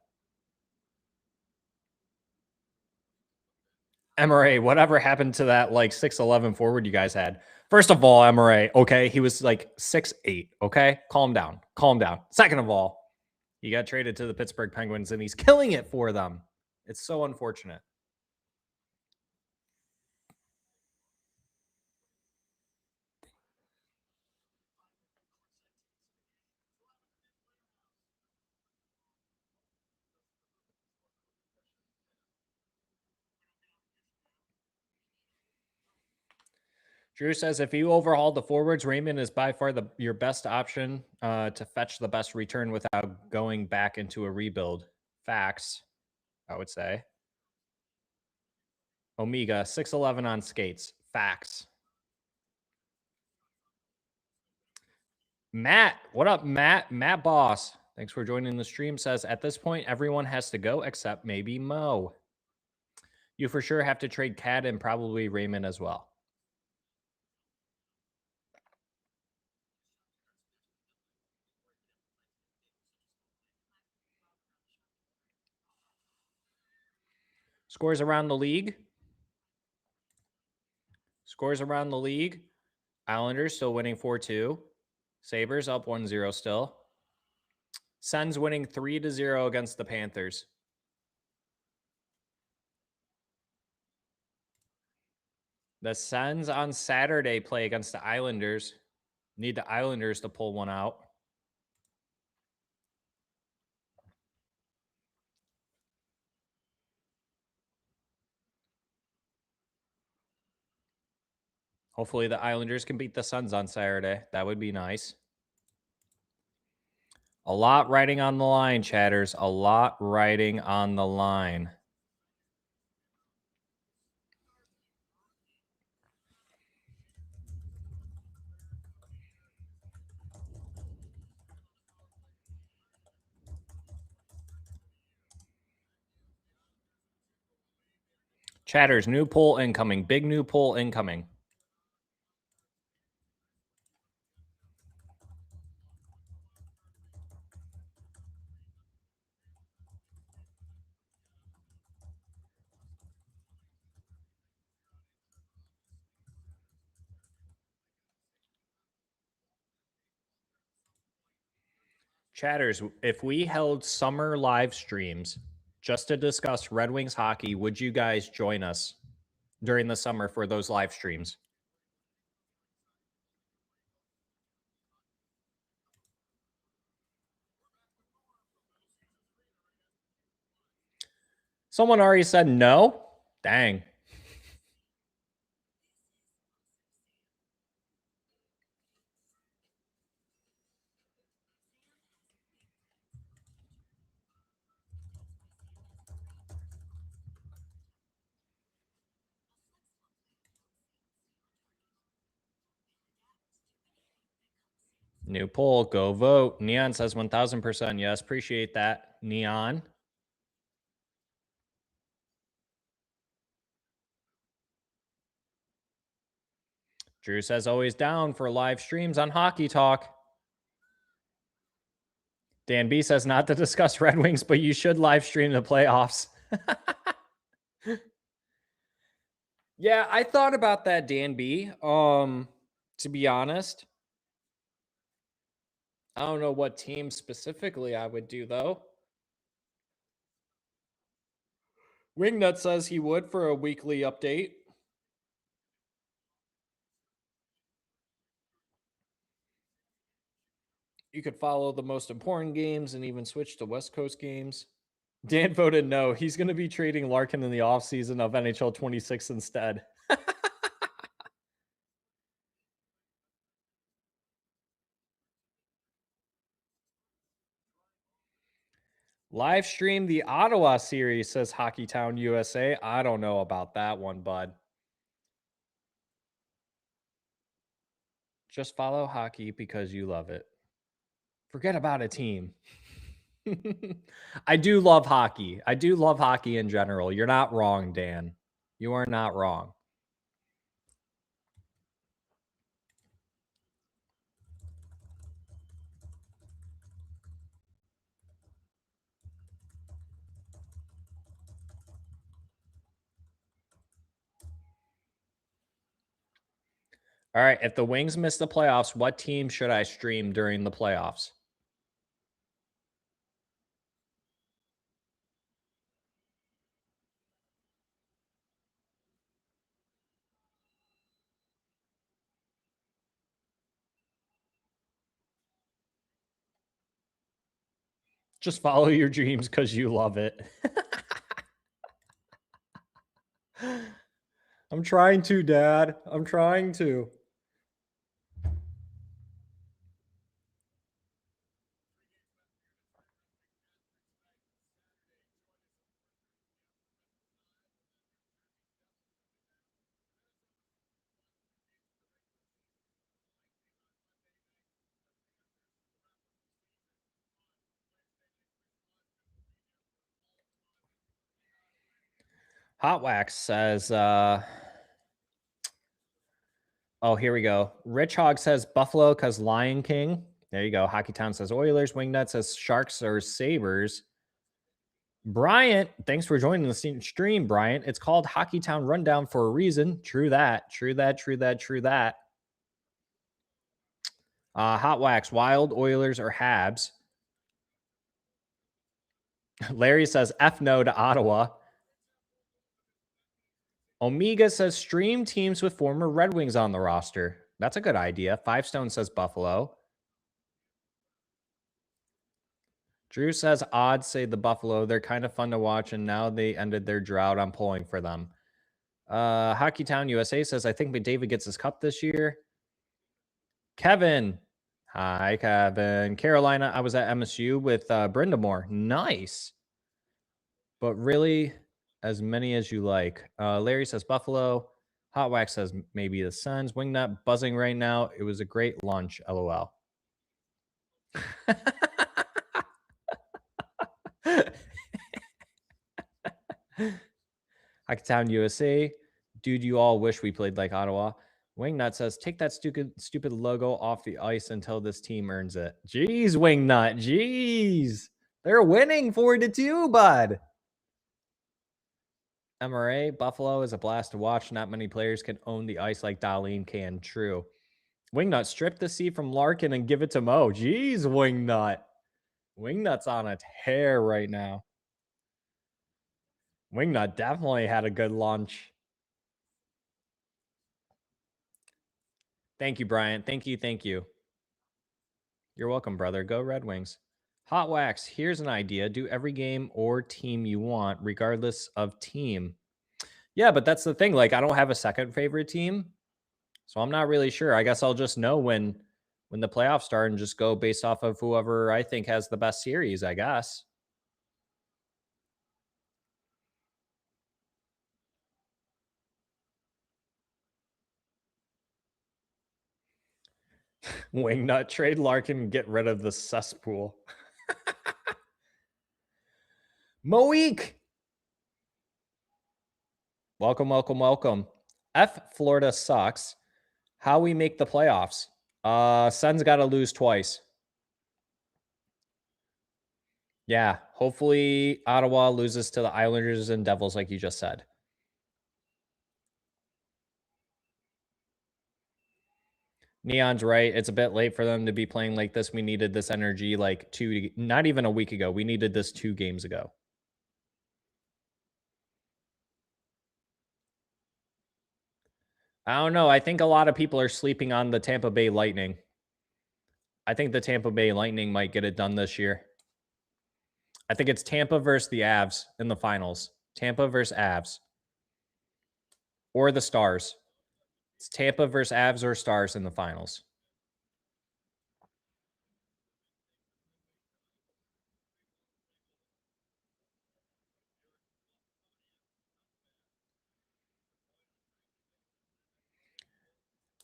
MRA, whatever happened to that like 6'11" forward you guys had? First of all, MRA, okay, he was like 6'8", okay? Calm down. Calm down. Second of all, he got traded to the Pittsburgh Penguins, and he's killing it for them. It's so unfortunate. Drew says, if you overhaul the forwards, Raymond is by far your best option to fetch the best return without going back into a rebuild. Facts, I would say. Omega, 6'11" on skates. Facts. Matt, what up, Matt? Matt Boss, thanks for joining the stream. Says, at this point, everyone has to go except maybe Mo. You for sure have to trade Cat and probably Raymond as well. Scores around the league. Scores around the league. Islanders still winning 4-2. Sabres up 1-0 still. Sens winning 3-0 against the Panthers. The Sens on Saturday play against the Islanders. Need the Islanders to pull one out. Hopefully the Islanders can beat the Sens on Saturday. That would be nice. A lot riding on the line, chatters. A lot riding on the line. Chatters, new poll incoming. Big new poll incoming. Chatters, if we held summer live streams just to discuss Red Wings hockey, would you guys join us during the summer for those live streams? Someone already said no? Dang. New poll, go vote. Neon says 1000% yes. Appreciate that, Neon. Drew says always down for live streams on Hockey Talk. Dan B says not to discuss Red Wings, but you should live stream the playoffs. Yeah, I thought about that, Dan B. To be honest, I don't know what team specifically I would do though. Wingnut says he would for a weekly update. You could follow the most important games and even switch to West Coast games. Dan voted no. He's going to be trading Larkin in the offseason of NHL 26 instead. Live stream the Ottawa series, says Hockeytown USA. I don't know about that one, bud. Just follow hockey because you love it. Forget about a team. I do love hockey. I do love hockey in general. You're not wrong, Dan. You are not wrong. All right. If the Wings miss the playoffs, what team should I stream during the playoffs? Just follow your dreams because you love it. I'm trying to, Dad. I'm trying to. Hot Wax says, oh, here we go. Rich Hog says Buffalo because Lion King. There you go. Hockeytown says Oilers. Wingnut says Sharks or Sabres. Bryant, thanks for joining the stream, Bryant. It's called Hockeytown Rundown for a reason. True that. True that. True that. True that. Hot Wax, Wild, Oilers, or Habs. Larry says F no to Ottawa. Omega says stream teams with former Red Wings on the roster. That's a good idea. Five Stone says Buffalo. Drew says odds say the Buffalo. They're kind of fun to watch, and now they ended their drought. I'm pulling for them. Hockeytown USA says, I think McDavid gets his cup this year. Kevin. Hi, Kevin. Carolina, I was at MSU with Brindamore. Nice. But really, as many as you like. Larry says Buffalo. Hot Wax says maybe the Suns. Wingnut buzzing right now. It was a great lunch. LOL. Hockeytown USA. Dude, you all wish we played like Ottawa. Wingnut says, take that stupid logo off the ice until this team earns it. Jeez, Wingnut. Jeez. They're winning 4-2, bud. MRA, Buffalo is a blast to watch. Not many players can own the ice like Darlene can. True. Wingnut, strip the C from Larkin and give it to Mo. Jeez, Wingnut. Wingnut's on a tear right now. Wingnut definitely had a good lunch. Thank you, Brian. Thank you. Thank you. You're welcome, brother. Go Red Wings. Hot Wax, here's an idea. Do every game or team you want, regardless of team. Yeah, but that's the thing. Like, I don't have a second favorite team, so I'm not really sure. I guess I'll just know when the playoffs start and just go based off of whoever I think has the best series, I guess. Wingnut, trade Larkin, get rid of the cesspool. Moeek. Welcome, welcome, welcome. F Florida sucks. How we make the playoffs? Suns got to lose twice. Yeah, hopefully Ottawa loses to the Islanders and Devils, like you just said. Neon's right. It's a bit late for them to be playing like this. We needed this energy like not even a week ago. We needed this 2 games ago. I don't know. I think a lot of people are sleeping on the Tampa Bay Lightning. I think the Tampa Bay Lightning might get it done this year. I think it's Tampa versus the Avs in the finals. Tampa versus Avs. Or the Stars. It's Tampa versus Avs or Stars in the finals.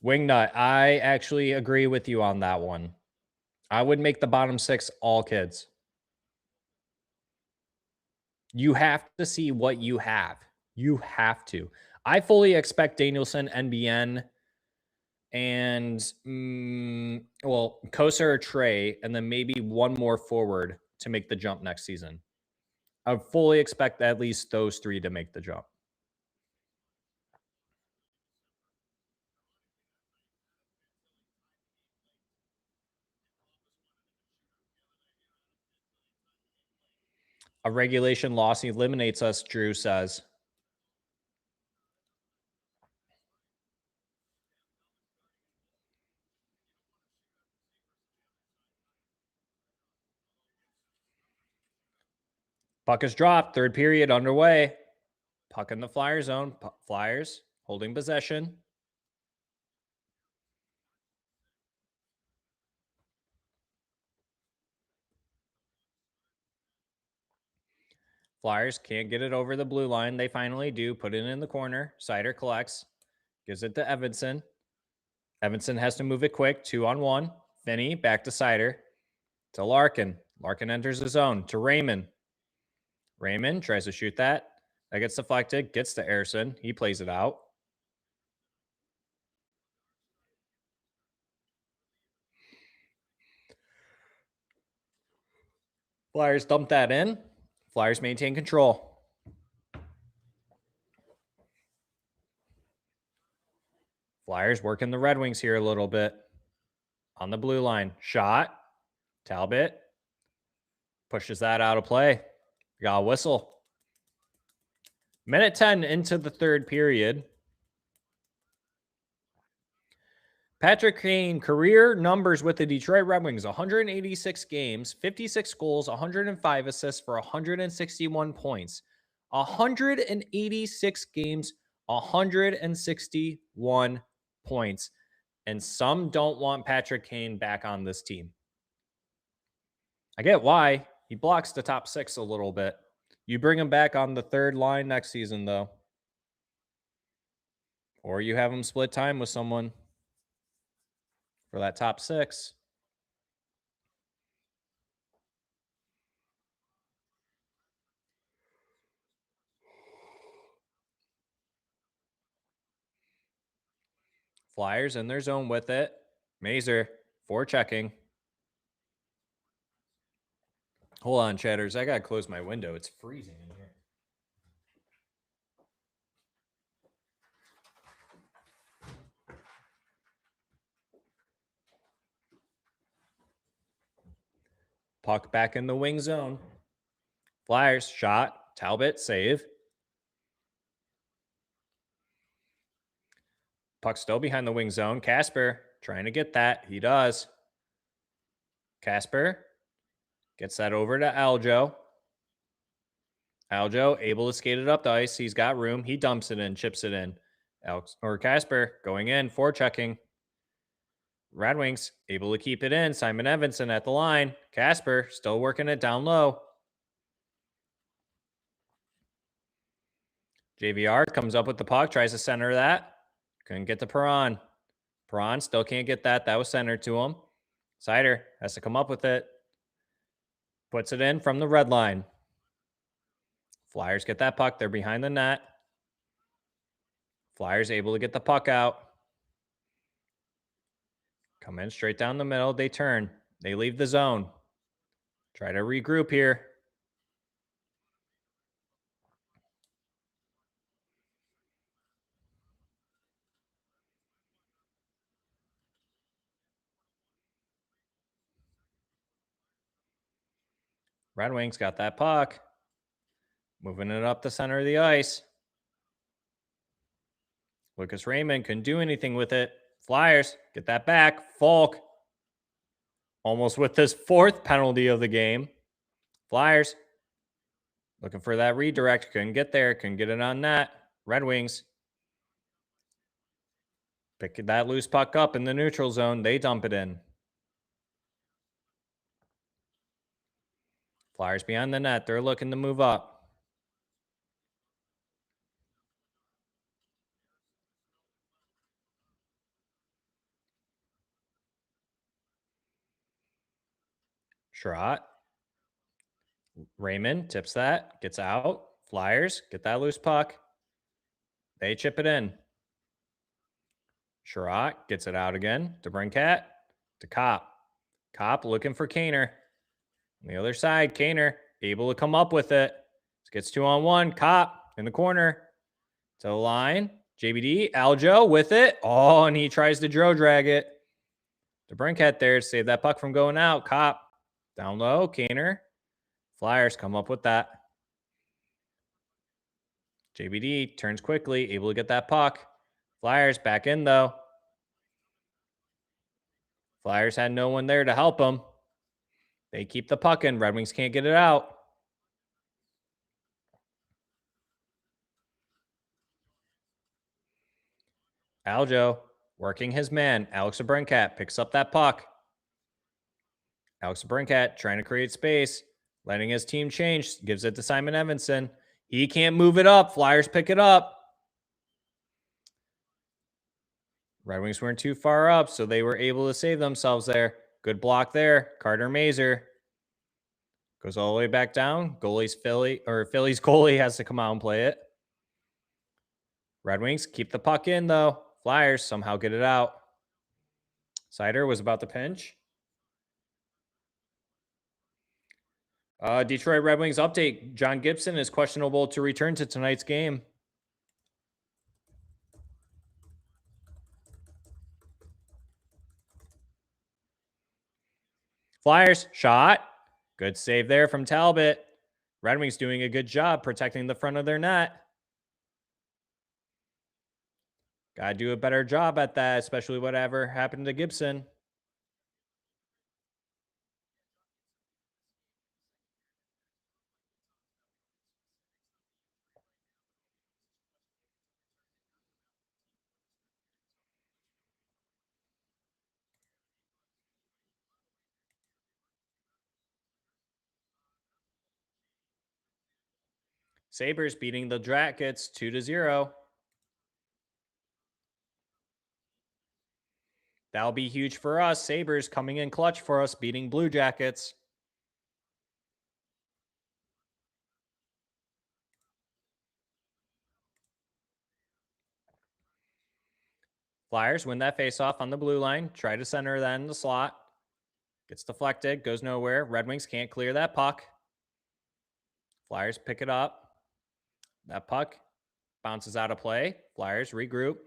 Wingnut, I actually agree with you on that one. I would make the bottom 6 all kids. You have to see what you have. You have to. I fully expect Danielson, NBN, and Kosa or Trey, and then maybe one more forward to make the jump next season. I fully expect at least those 3 to make the jump. A regulation loss eliminates us, Drew says. Puck is dropped. Third period underway. Puck in the Flyer zone. Flyers holding possession. Flyers can't get it over the blue line. They finally do. Put it in the corner. Sider collects. Gives it to Evanson. Evanson has to move it quick. 2-on-1. Finney back to Sider. To Larkin. Larkin enters the zone. To Raymond. Raymond tries to shoot that. That gets deflected. Gets to Erson. He plays it out. Flyers dump that in. Flyers maintain control. Flyers working the Red Wings here a little bit. On the blue line. Shot. Talbot pushes that out of play. Got a whistle. Minute 10 into the third period. Patrick Kane, career numbers with the Detroit Red Wings, 186 games, 56 goals, 105 assists for 161 points. 186 games, 161 points. And some don't want Patrick Kane back on this team. I get why. He blocks the top 6 a little bit. You bring him back on the third line next season, though. Or you have him split time with someone for that top 6. Flyers in their zone with it. Mazer, forechecking. Hold on, chatters. I got to close my window. It's freezing in here. Puck back in the wing zone. Flyers, shot. Talbot, save. Puck still behind the wing zone. Casper trying to get that. He does. Casper gets that over to Aljo. Aljo able to skate it up the ice. He's got room. He dumps it in, chips it in. Casper going in, forechecking. Red Wings able to keep it in. Simon Evanson at the line. Casper still working it down low. JVR comes up with the puck, tries to center that. Couldn't get to Perron. Perron still can't get that. That was centered to him. Sider has to come up with it. Puts it in from the red line. Flyers get that puck. They're behind the net. Flyers able to get the puck out. Come in straight down the middle. They turn. They leave the zone. Try to regroup here. Red Wings got that puck. Moving it up the center of the ice. Lucas Raymond couldn't do anything with it. Flyers get that back. Falk almost with his 4th penalty of the game. Flyers looking for that redirect. Couldn't get there. Couldn't get it on net. Red Wings pick that loose puck up in the neutral zone. They dump it in. Flyers behind the net. They're looking to move up. Sherratt. Raymond tips that. Gets out. Flyers get that loose puck. They chip it in. Sherratt gets it out again to Brincat. To Kopp. Kopp looking for Kaner. On the other side, Kaner able to come up with it. Gets 2-on-1. Kopp in the corner. To the line. JBD. Aljo with it. Oh, and he tries to drag it. To Brincat there to save that puck from going out. Kopp down low. Kaner. Flyers come up with that. JBD turns quickly. Able to get that puck. Flyers back in though. Flyers had no one there to help them. They keep the puck in. Red Wings can't get it out. Aljo working his man. Alex Brincat picks up that puck. Alex Brincat trying to create space. Letting his team change. Gives it to Simon Evanson. He can't move it up. Flyers pick it up. Red Wings weren't too far up, so they were able to save themselves there. Good block there. Carter Mazer goes all the way back down. Philly's goalie has to come out and play it. Red Wings keep the puck in, though. Flyers somehow get it out. Sider was about to pinch. Detroit Red Wings update. John Gibson is questionable to return to tonight's game. Flyers, shot. Good save there from Talbot. Red Wings doing a good job protecting the front of their net. Got to do a better job at that, especially whatever happened to Gibson. Sabres beating the Jackets 2-0. That'll be huge for us. Sabres coming in clutch for us, beating Blue Jackets. Flyers win that faceoff on the blue line. Try to center that in the slot. Gets deflected. Goes nowhere. Red Wings can't clear that puck. Flyers pick it up. That puck bounces out of play. Flyers regroup.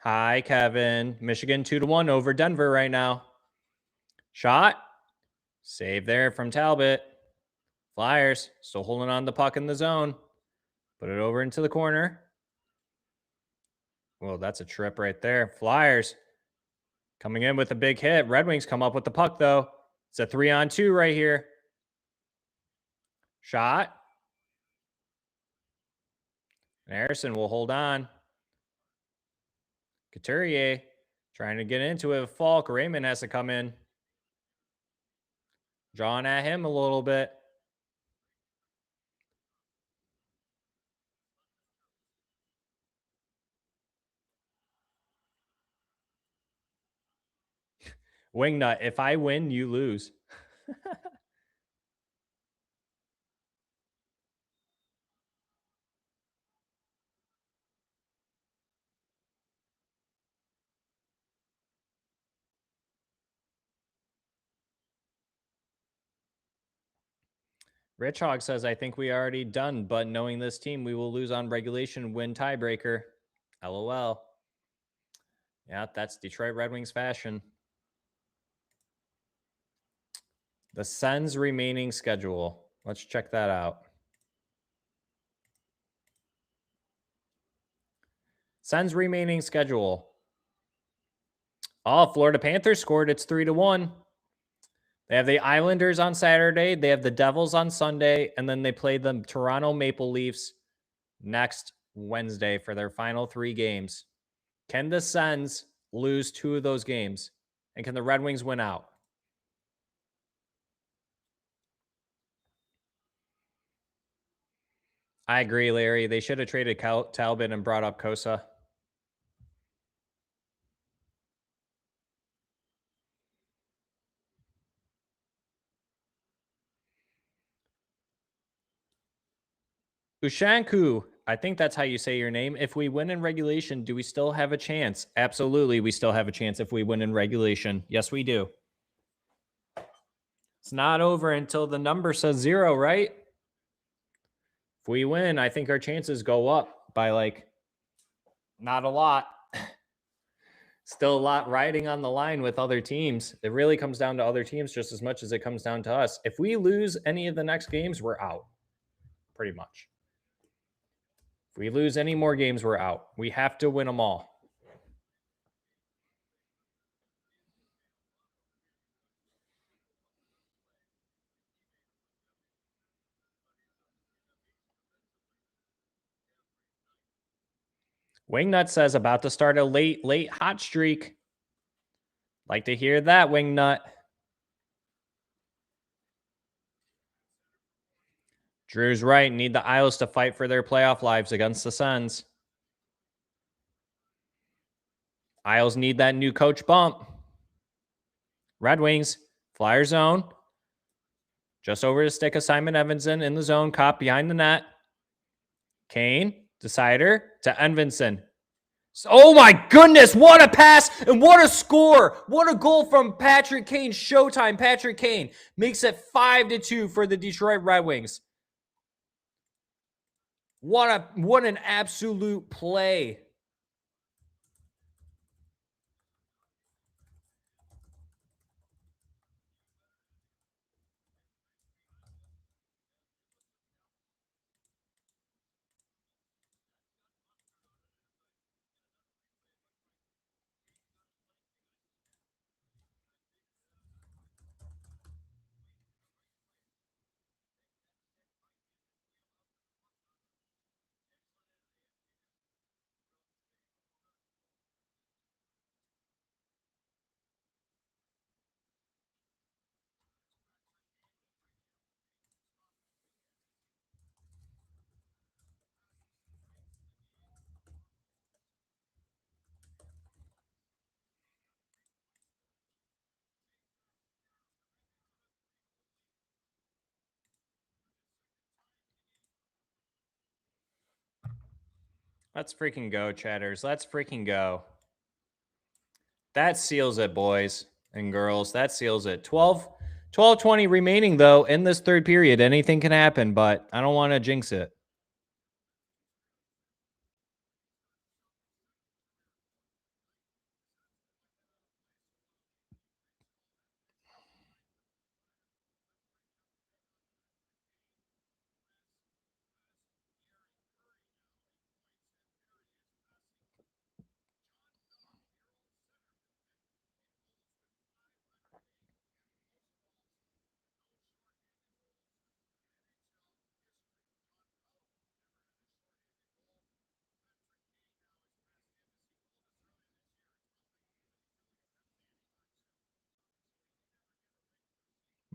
Hi, Kevin. Michigan 2-1 over Denver right now. Shot. Save there from Talbot. Flyers still holding on the puck in the zone. Put it over into the corner. Well, that's a trip right there. Flyers coming in with a big hit. Red Wings come up with the puck, though. It's a 3-on-2 right here. Shot. And Harrison will hold on. Couturier trying to get into it. Falk. Raymond has to come in. Drawing at him a little bit. Wingnut, if I win, you lose. Rich Hog says, I think we already done, but knowing this team, we will lose on regulation, win tiebreaker. LOL. Yeah, that's Detroit Red Wings fashion. The Sens' remaining schedule. Let's check that out. Sens' remaining schedule. Oh, Florida Panthers scored. It's 3-1. They have the Islanders on Saturday. They have the Devils on Sunday. And then they play the Toronto Maple Leafs next Wednesday for their final 3 games. Can the Sens lose 2 of those games? And can the Red Wings win out? I agree, Larry. They should have traded Talbot and brought up Kosa. Ushanku, I think that's how you say your name. If we win in regulation, do we still have a chance? Absolutely, we still have a chance if we win in regulation. Yes, we do. It's not over until the number says 0, right? If we win, I think our chances go up by like not a lot. Still a lot riding on the line with other teams. It really comes down to other teams just as much as it comes down to us. If we lose any of the next games, we're out. Pretty much. If we lose any more games, we're out. We have to win them all. Wingnut says about to start a late hot streak. Like to hear that, Wingnut. Drew's right. Need the Isles to fight for their playoff lives against the Sens. Isles need that new coach bump. Red Wings, Flyer zone. Just over the stick of Simon Evanson in the zone. Cop behind the net. Kane, decider to Edvinson. Oh my goodness, what a pass and what a score. What a goal from Patrick Kane. Showtime. Patrick Kane makes it 5-2 for the Detroit Red Wings. What an absolute play. Let's freaking go, chatters. Let's freaking go. That seals it, boys and girls. That seals it. 12-20 remaining, though, in this third period. Anything can happen, but I don't want to jinx it.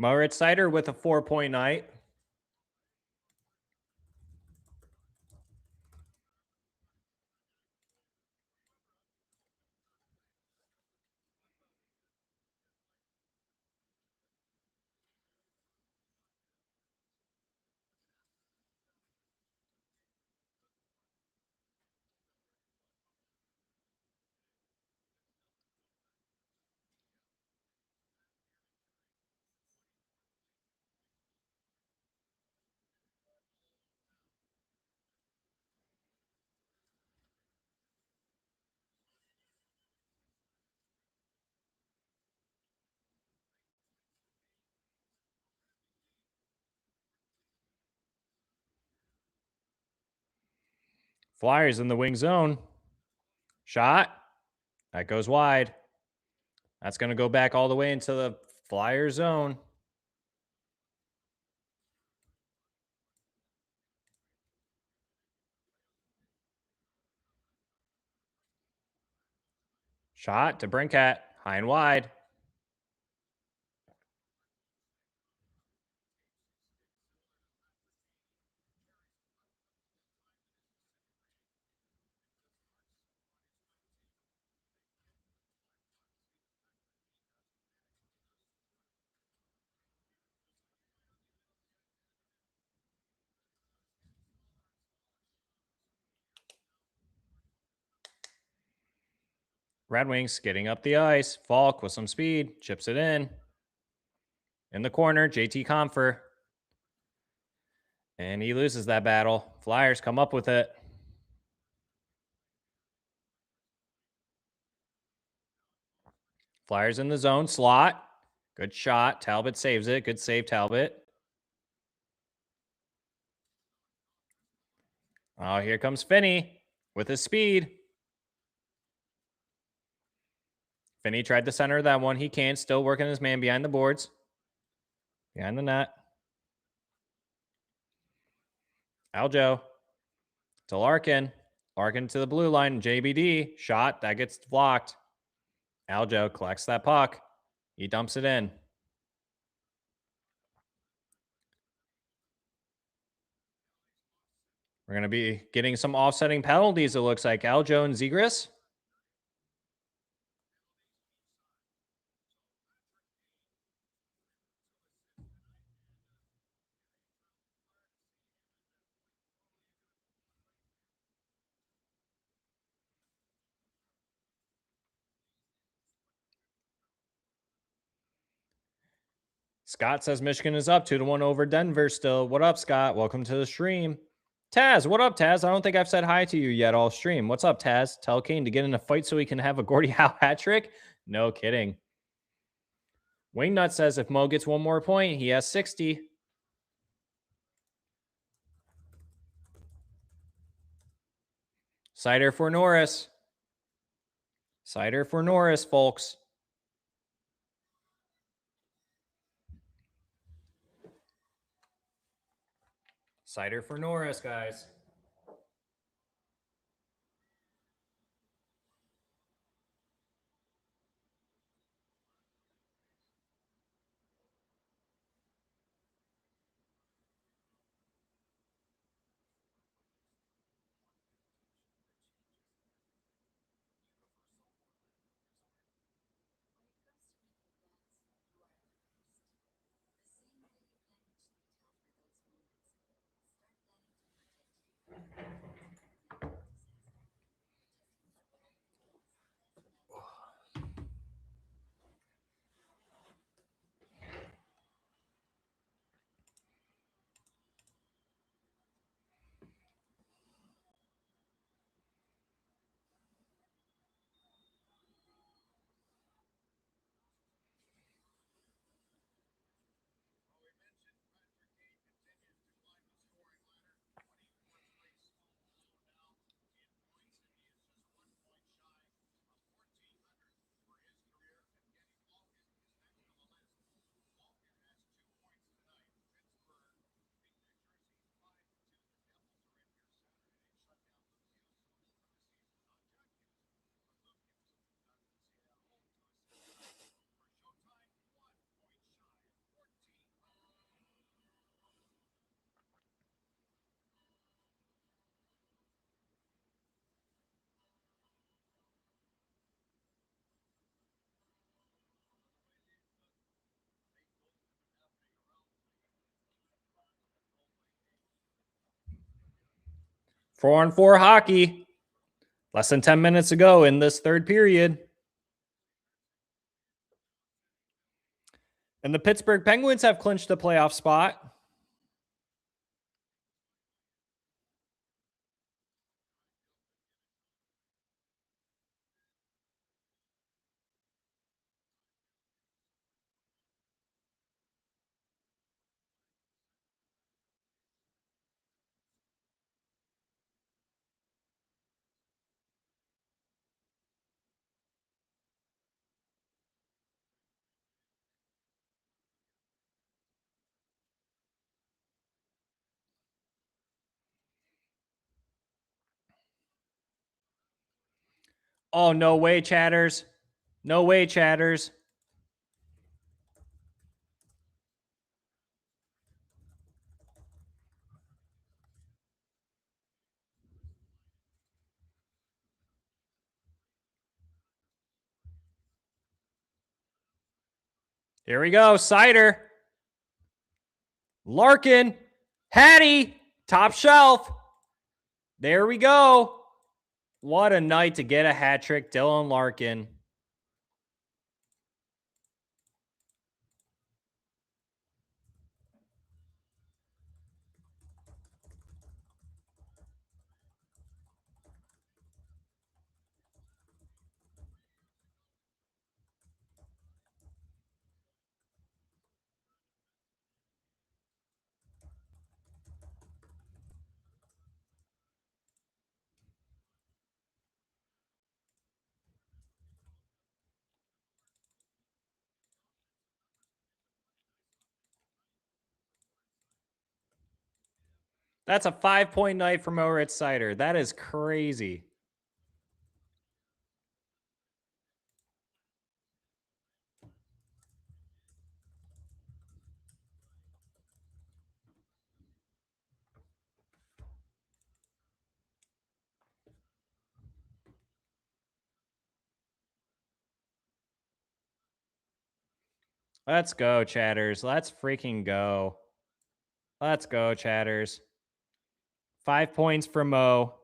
Moritz Seider with a 4-point night. Flyers in the wing zone. Shot. That goes wide. That's going to go back all the way into the Flyer zone. Shot to Brinkat. High and wide. Red Wings getting up the ice. Falk with some speed. Chips it in. In the corner, JT Compher. And he loses that battle. Flyers come up with it. Flyers in the zone. Slot. Good shot. Talbot saves it. Good save, Talbot. Oh, here comes Finney with his speed. Finney tried to center that one. He can't. Still working his man behind the boards. Behind the net. Aljo to Larkin. Larkin to the blue line. JBD. Shot. That gets blocked. Aljo collects that puck. He dumps it in. We're going to be getting some offsetting penalties, it looks like. Aljo and Zegras. Scott says Michigan is up 2-1 over Denver still. What up, Scott? Welcome to the stream. Taz, what up, Taz? I don't think I've said hi to you yet all stream. What's up, Taz? Tell Kane to get in a fight so he can have a Gordie Howe hat trick? No kidding. Wingnut says if Mo gets one more point, he has 60. Cider for Norris. Cider for Norris, folks. Cider for Norris, guys. Four on four hockey. Less than 10 minutes ago in this third period. And the Pittsburgh Penguins have clinched a playoff spot. Oh, no way, chatters. No way, chatters. Here we go. Cider. Larkin. Hattie. Top shelf. There we go. What a night to get a hat trick, Dylan Larkin. That's a 5-point night from over at Cider. That is crazy. Let's go, chatters. Let's freaking go. Let's go, chatters. 5 points for Mo.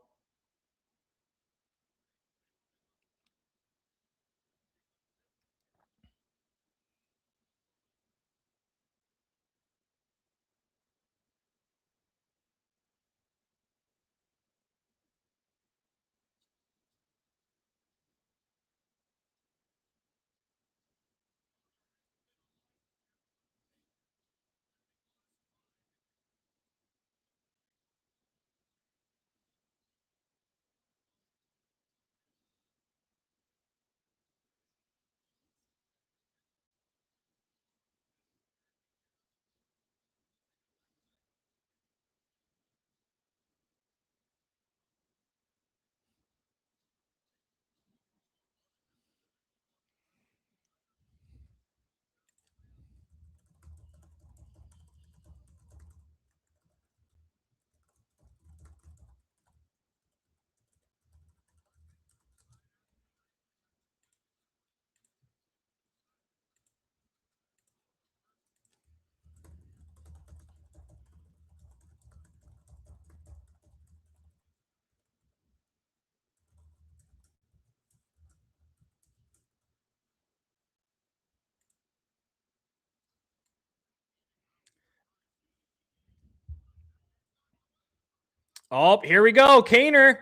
Oh, here we go. Kaner.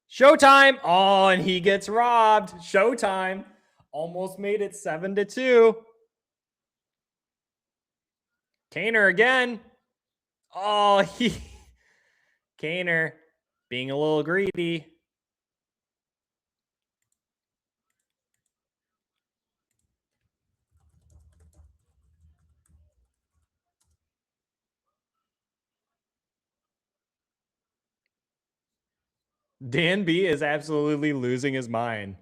Showtime. Oh, and he gets robbed. Showtime. Almost made it 7-2. Kaner again. Oh, Kaner being a little greedy. Dan B is absolutely losing his mind.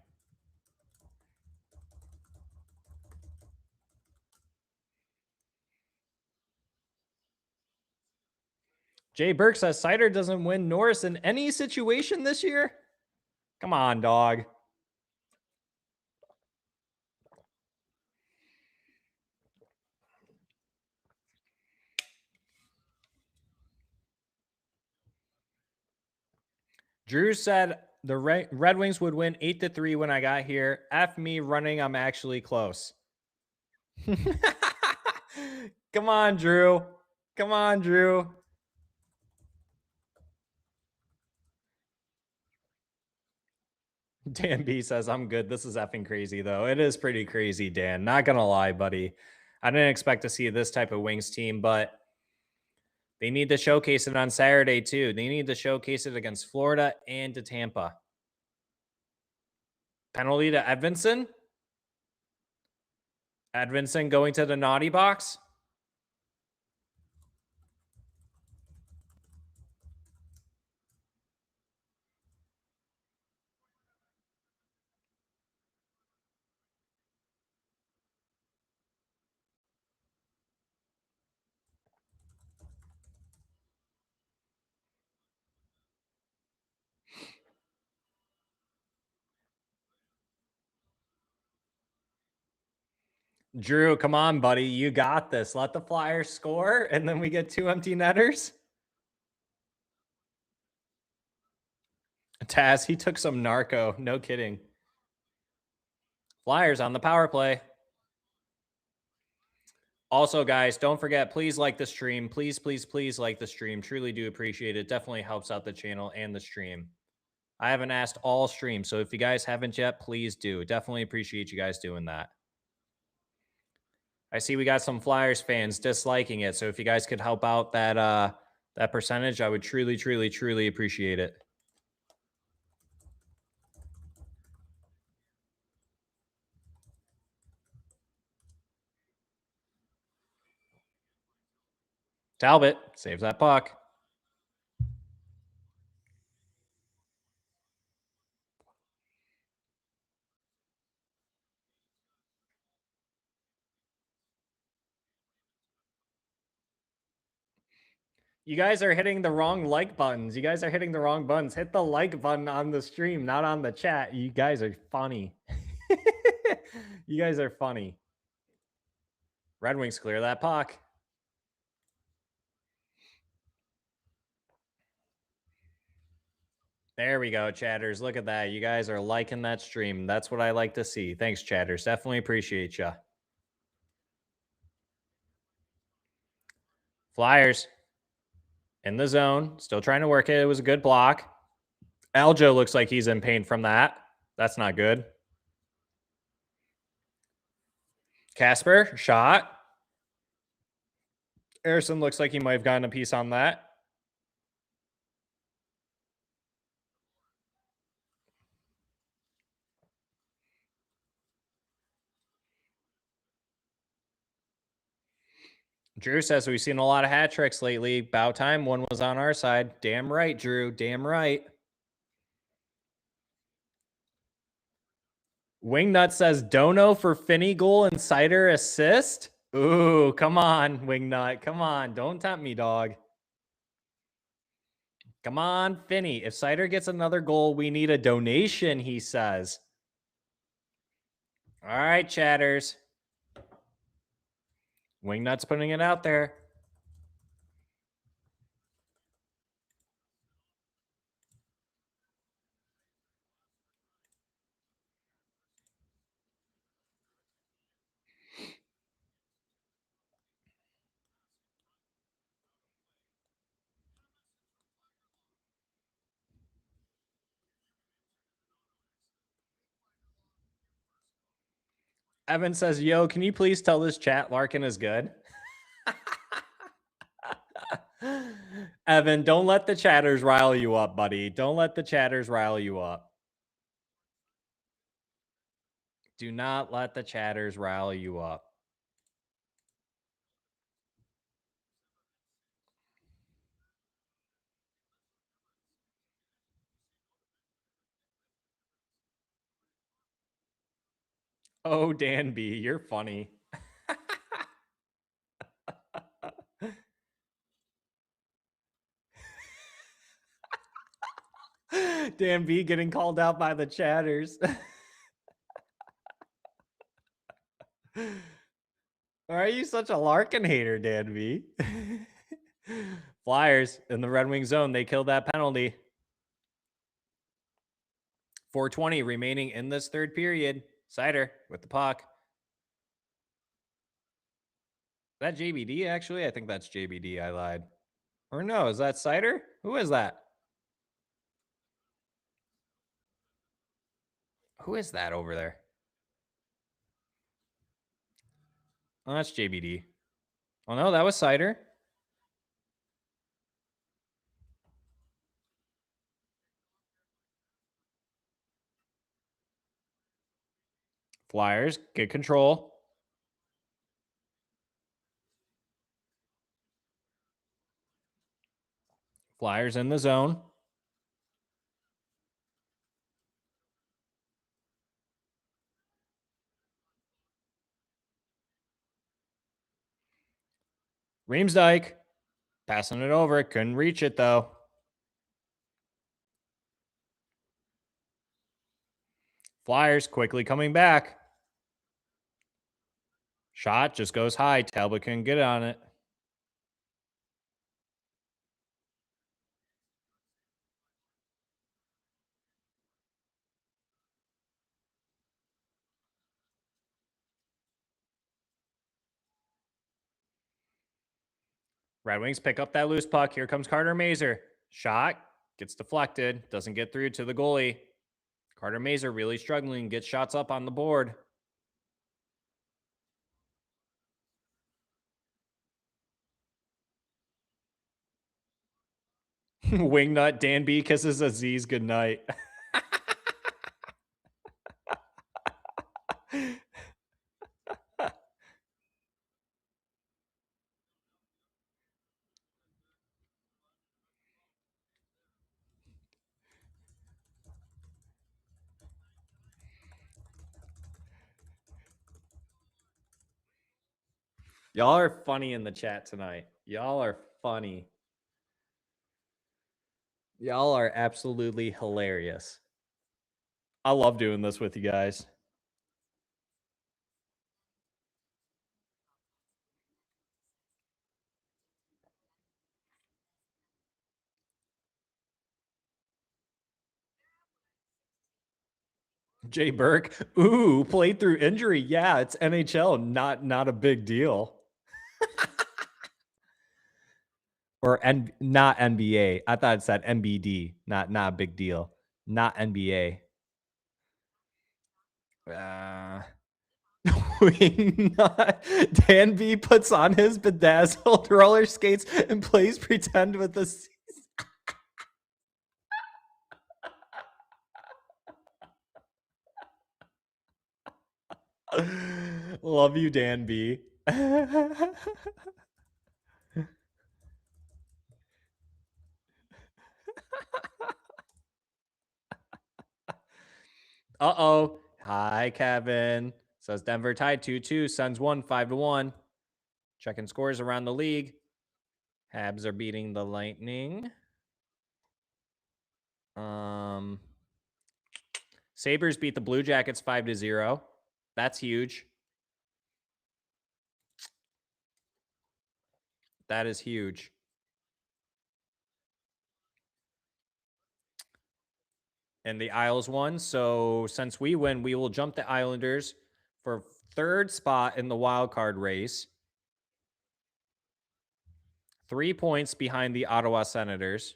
Jay Burke says Cider doesn't win Norris in any situation this year. Come on, dog. Drew said the Red Wings would win 8-3 when I got here. F me running. I'm actually close. Come on, Drew. Come on, Drew. Dan B says, I'm good. This is effing crazy, though. It is pretty crazy, Dan. Not going to lie, buddy. I didn't expect to see this type of Wings team, but they need to showcase it on Saturday, too. They need to showcase it against Florida and to Tampa. Penalty to Edvinsson. Edvinsson going to the naughty box. Drew, come on, buddy. You got this. Let the Flyers score, and then we get 2 empty netters. Taz, he took some narco. No kidding. Flyers on the power play. Also, guys, don't forget, please like the stream. Please, please, please like the stream. Truly do appreciate it. Definitely helps out the channel and the stream. I haven't asked all streams, so if you guys haven't yet, please do. Definitely appreciate you guys doing that. I see we got some Flyers fans disliking it, so if you guys could help out that percentage, I would truly, truly, truly appreciate it. Talbot saves that puck. You guys are hitting the wrong like buttons. You guys are hitting the wrong buttons. Hit the like button on the stream, not on the chat. You guys are funny. You guys are funny. Red Wings clear that puck. There we go, chatters. Look at that. You guys are liking that stream. That's what I like to see. Thanks, chatters. Definitely appreciate you. Flyers in the zone. Still trying to work it. It was a good block. Aljo looks like he's in pain from that. That's not good. Casper, shot. Harrison looks like he might have gotten a piece on that. Drew says we've seen a lot of hat tricks lately. About time one was on our side. Damn right, Drew. Damn right. Wingnut says Dono for Finney goal and Cider assist. Ooh, come on, Wingnut. Come on. Don't tempt me, dog. Come on, Finney. If Cider gets another goal, we need a donation, he says. All right, chatters. Wingnut's putting it out there. Evan says, yo, can you please tell this chat Larkin is good? Evan, don't let the chatters rile you up, buddy. Don't let the chatters rile you up. Do not let the chatters rile you up. Oh, Dan B, you're funny. Dan B getting called out by the chatters. Why are you such a Larkin hater, Dan B? Flyers in the Red Wing zone. They killed that penalty. 4:20 remaining in this third period. Cider with the puck. Is that JBD, actually? I think that's JBD. I lied. Or no, is that Cider? Who is that? Who is that over there? Oh, that's JBD. Oh, no, that was Cider. Flyers, get control. Flyers in the zone. Reamsdyke passing it over. Couldn't reach it, though. Flyers quickly coming back. Shot just goes high. Talbot couldn't get on it. Red Wings pick up that loose puck. Here comes Carter Mazer. Shot gets deflected. Doesn't get through to the goalie. Carter Mazer really struggling. Gets shots up on the board. Wingnut Dan B kisses Aziz goodnight. Y'all are funny in the chat tonight. Y'all are funny. Y'all are absolutely hilarious. I love doing this with you guys. Jay Burke, ooh, played through injury. Yeah, it's NHL, not a big deal. Or not NBA. I thought it said NBD, not a big deal. Not NBA. Dan B puts on his bedazzled roller skates and plays pretend with the Love you, Dan B. Uh-oh. Hi, Kevin. Says Denver tied 2-2. Suns won 5-1. Checking scores around the league. Habs are beating the Lightning. Sabres beat the Blue Jackets 5-0. That's huge. That is huge. And the Isles won. So since we win, we will jump the Islanders for third spot in the wild card race. 3 points behind the Ottawa Senators.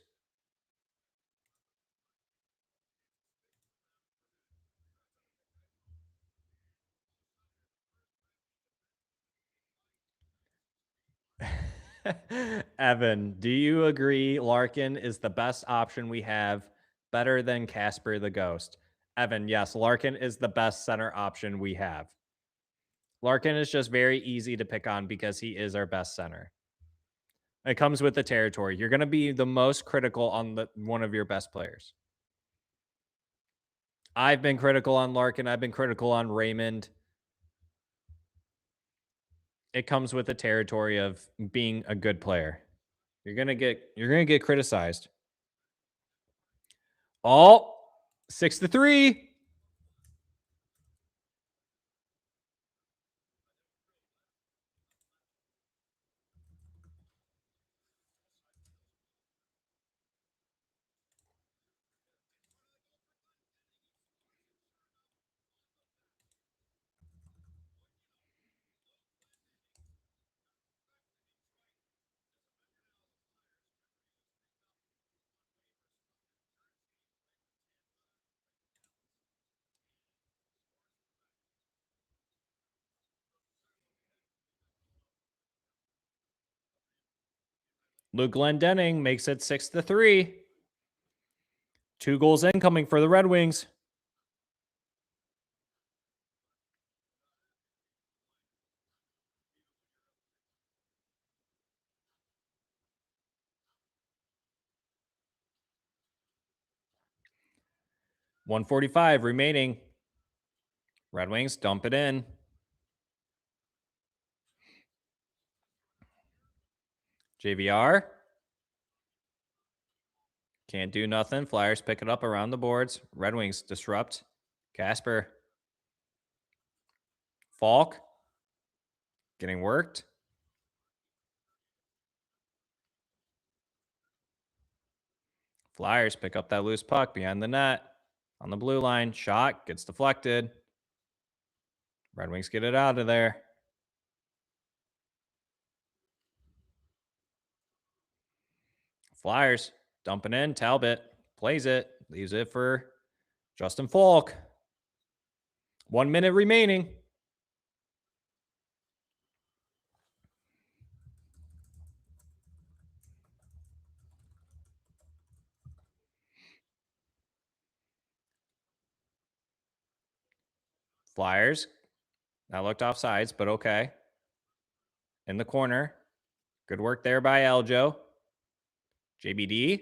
Evan, do you agree Larkin is the best option we have, better than Casper the Ghost? Evan, yes, Larkin is the best center option we have. Larkin is just very easy to pick on because he is our best center. It comes with the territory. You're going to be the most critical on one of your best players. I've been critical on Larkin. I've been critical on Raymond. It comes with the territory of being a good player. You're gonna get criticized. Oh, 6-3. Luke Glendening makes it 6-3. 2 goals incoming for the Red Wings. .145 remaining. Red Wings dump it in. JVR. Can't do nothing. Flyers pick it up around the boards. Red Wings disrupt. Casper. Falk. Getting worked. Flyers pick up that loose puck behind the net. On the blue line. Shot. Gets deflected. Red Wings get it out of there. Flyers dumping in. Talbot plays it. Leaves it for Justin Falk. 1 minute remaining. Flyers. That looked offsides, but okay. In the corner. Good work there by Aljo. JBD.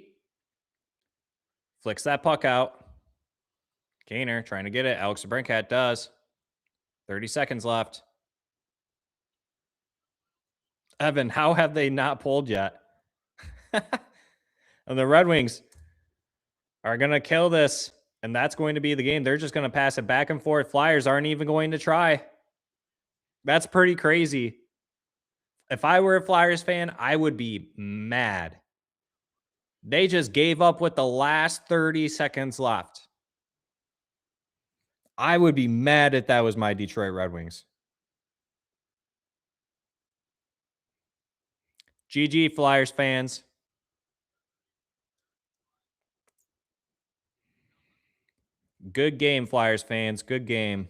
Flicks that puck out. Kaner trying to get it. Alex Brinkat does. 30 seconds left. Evan, how have they not pulled yet? And the Red Wings are going to kill this, and that's going to be the game. They're just going to pass it back and forth. Flyers aren't even going to try. That's pretty crazy. If I were a Flyers fan, I would be mad. They just gave up with the last 30 seconds left. I would be mad if that was my Detroit Red Wings. GG, Flyers fans. Good game, Flyers fans. Good game.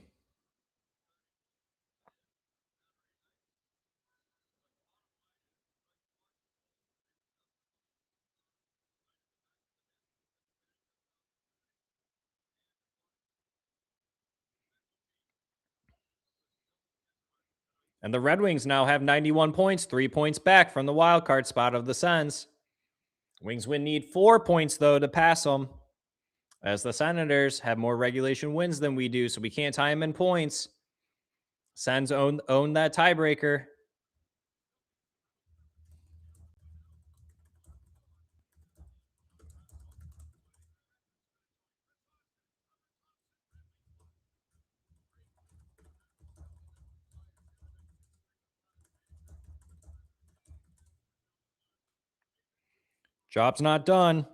And the Red Wings now have 91 points, 3 points back from the wild card spot of the Sens. Wings would need 4 points, though, to pass them, as the Senators have more regulation wins than we do, so we can't tie them in points. Sens own that tiebreaker. Job's not done.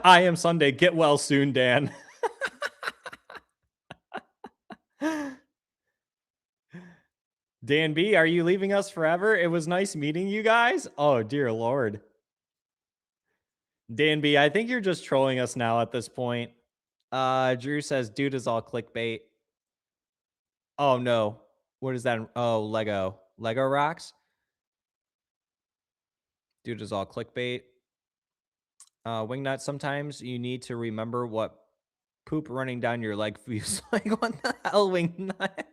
I am Sunday. Get well soon, Dan. Dan B, are you leaving us forever? It was nice meeting you guys. Oh, dear Lord. Dan B, I think you're just trolling us now at this point. Drew says, dude is all clickbait. Oh, no. What is that? Oh, Lego. Lego rocks? Dude is all clickbait. Wingnut, sometimes you need to remember what poop running down your leg feels like. What the hell, Wingnut?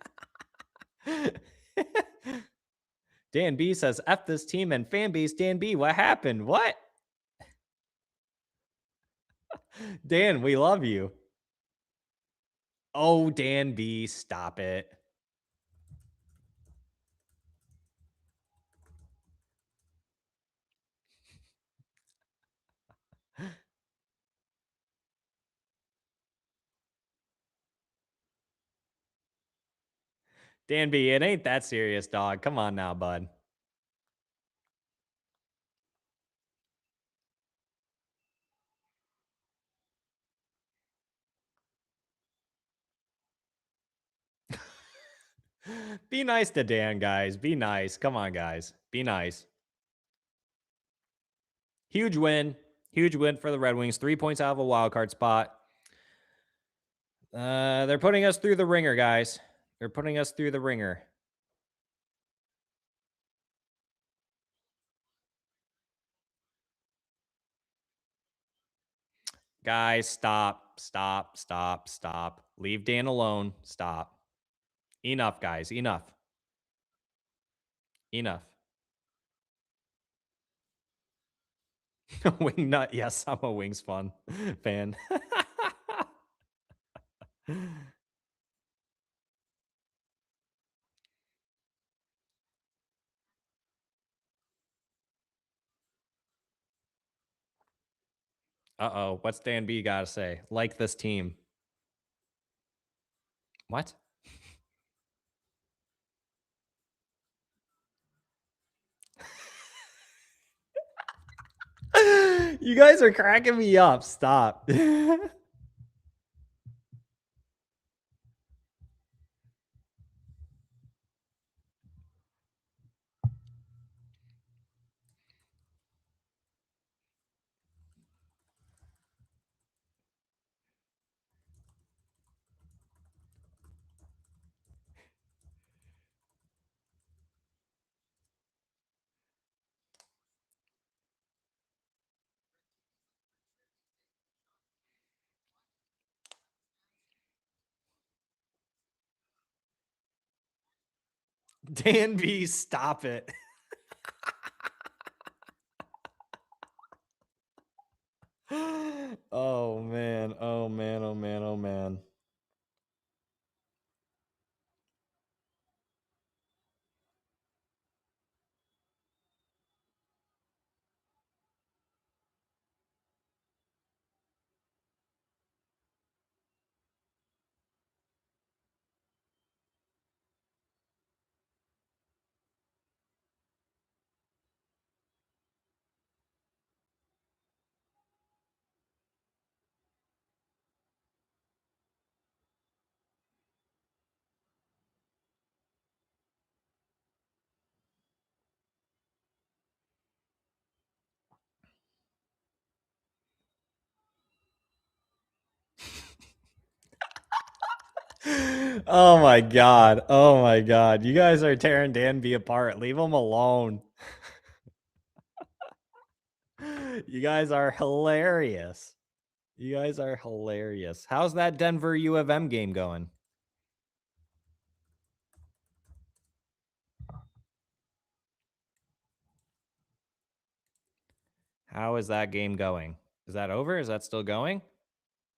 Dan B says, F this team and fan base. Dan B, what happened? What? Dan, we love you. Oh, Dan B, stop it. Dan B, it ain't that serious, dog. Come on now, bud. Be nice to Dan, guys. Be nice. Come on, guys. Be nice. Huge win. Huge win for the Red Wings. 3 points out of a wild card spot. They're putting us through the ringer, guys. They're putting us through the ringer. Guys, stop. Stop. Stop. Stop. Leave Dan alone. Stop. Enough, guys. Enough. Enough. Wingnut. Yes, I'm a Wings fan. Uh-oh. What's Dan B got to say? Like this team. What? You guys are cracking me up. Stop. Dan B, stop it. Oh man. Oh man. Oh man. Oh man. Oh my god. Oh my god. You guys are tearing Dan B apart. Leave him alone. You guys are hilarious. You guys are hilarious. How's that Denver U of M game going? How is that game going? Is that over? Is that still going?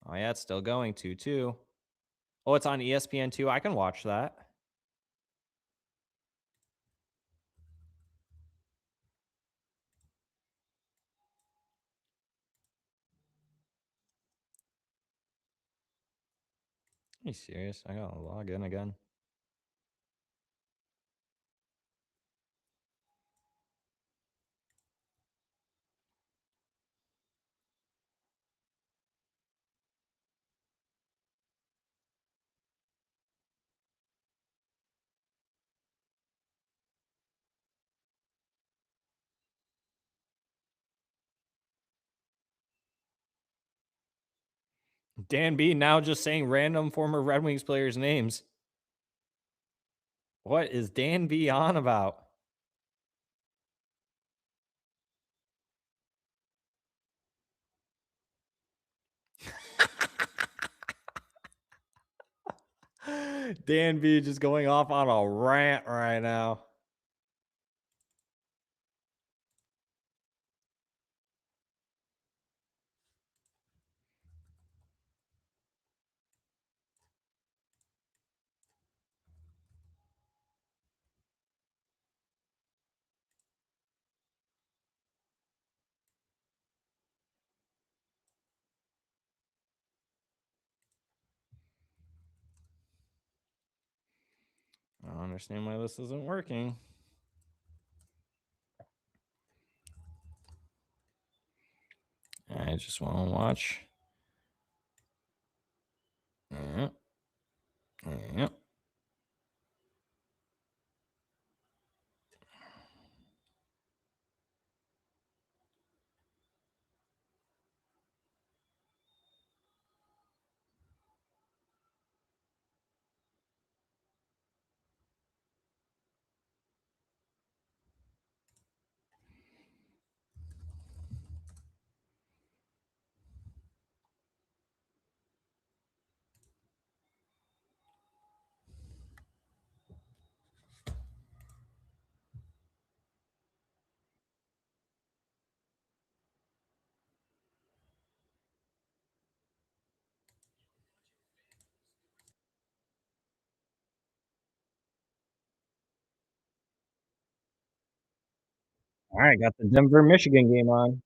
Oh yeah, it's still going. 2-2. Oh, it's on ESPN2. I can watch that. Are you serious? I gotta log in again. Dan B now just saying random former Red Wings players' names. What is Dan B on about? Dan B just going off on a rant right now. I don't understand why this isn't working. I just want to watch. Yep. All right, got the Denver, Michigan game on.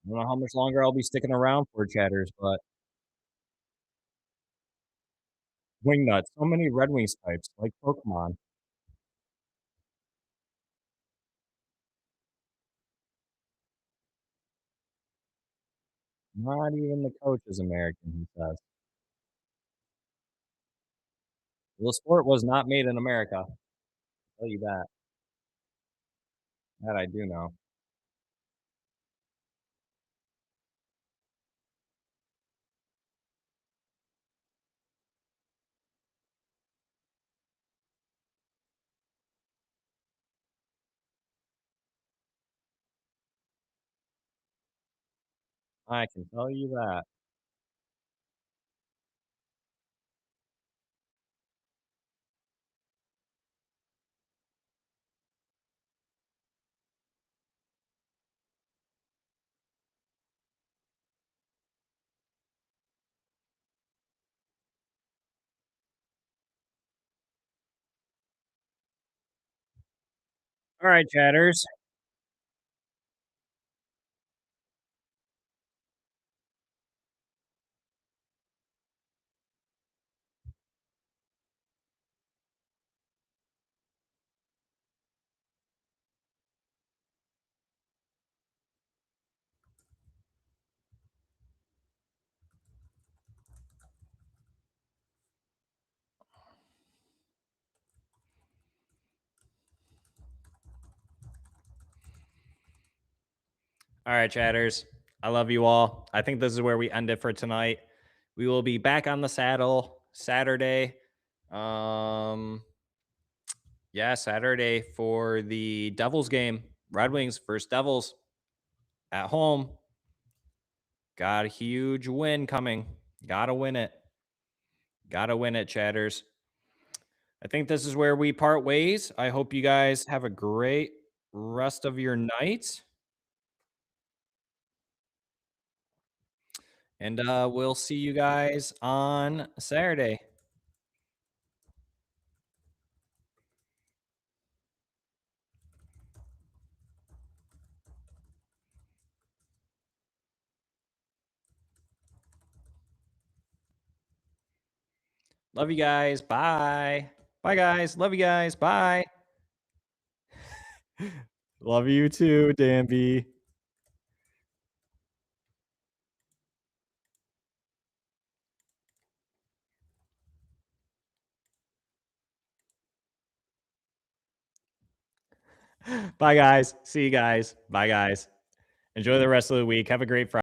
I don't know how much longer I'll be sticking around for chatters, but Wingnut, so many Red Wings types, like Pokemon. Not even the coach is American, he says. The sport was not made in America. I'll tell you that. That I do know. I can tell you that. All right, chatters. All right, chatters. I love you all. I think this is where we end it for tonight. We will be back on the saddle Saturday. Yeah, Saturday for the Devils game. Red Wings versus Devils at home. Got a huge win coming. Gotta win it. Gotta win it, chatters. I think this is where we part ways. I hope you guys have a great rest of your night. And we'll see you guys on Saturday. Love you guys. Bye. Bye, guys. Love you guys. Bye. Love you too, Danby. Bye, guys. See you guys. Bye, guys. Enjoy the rest of the week. Have a great Friday.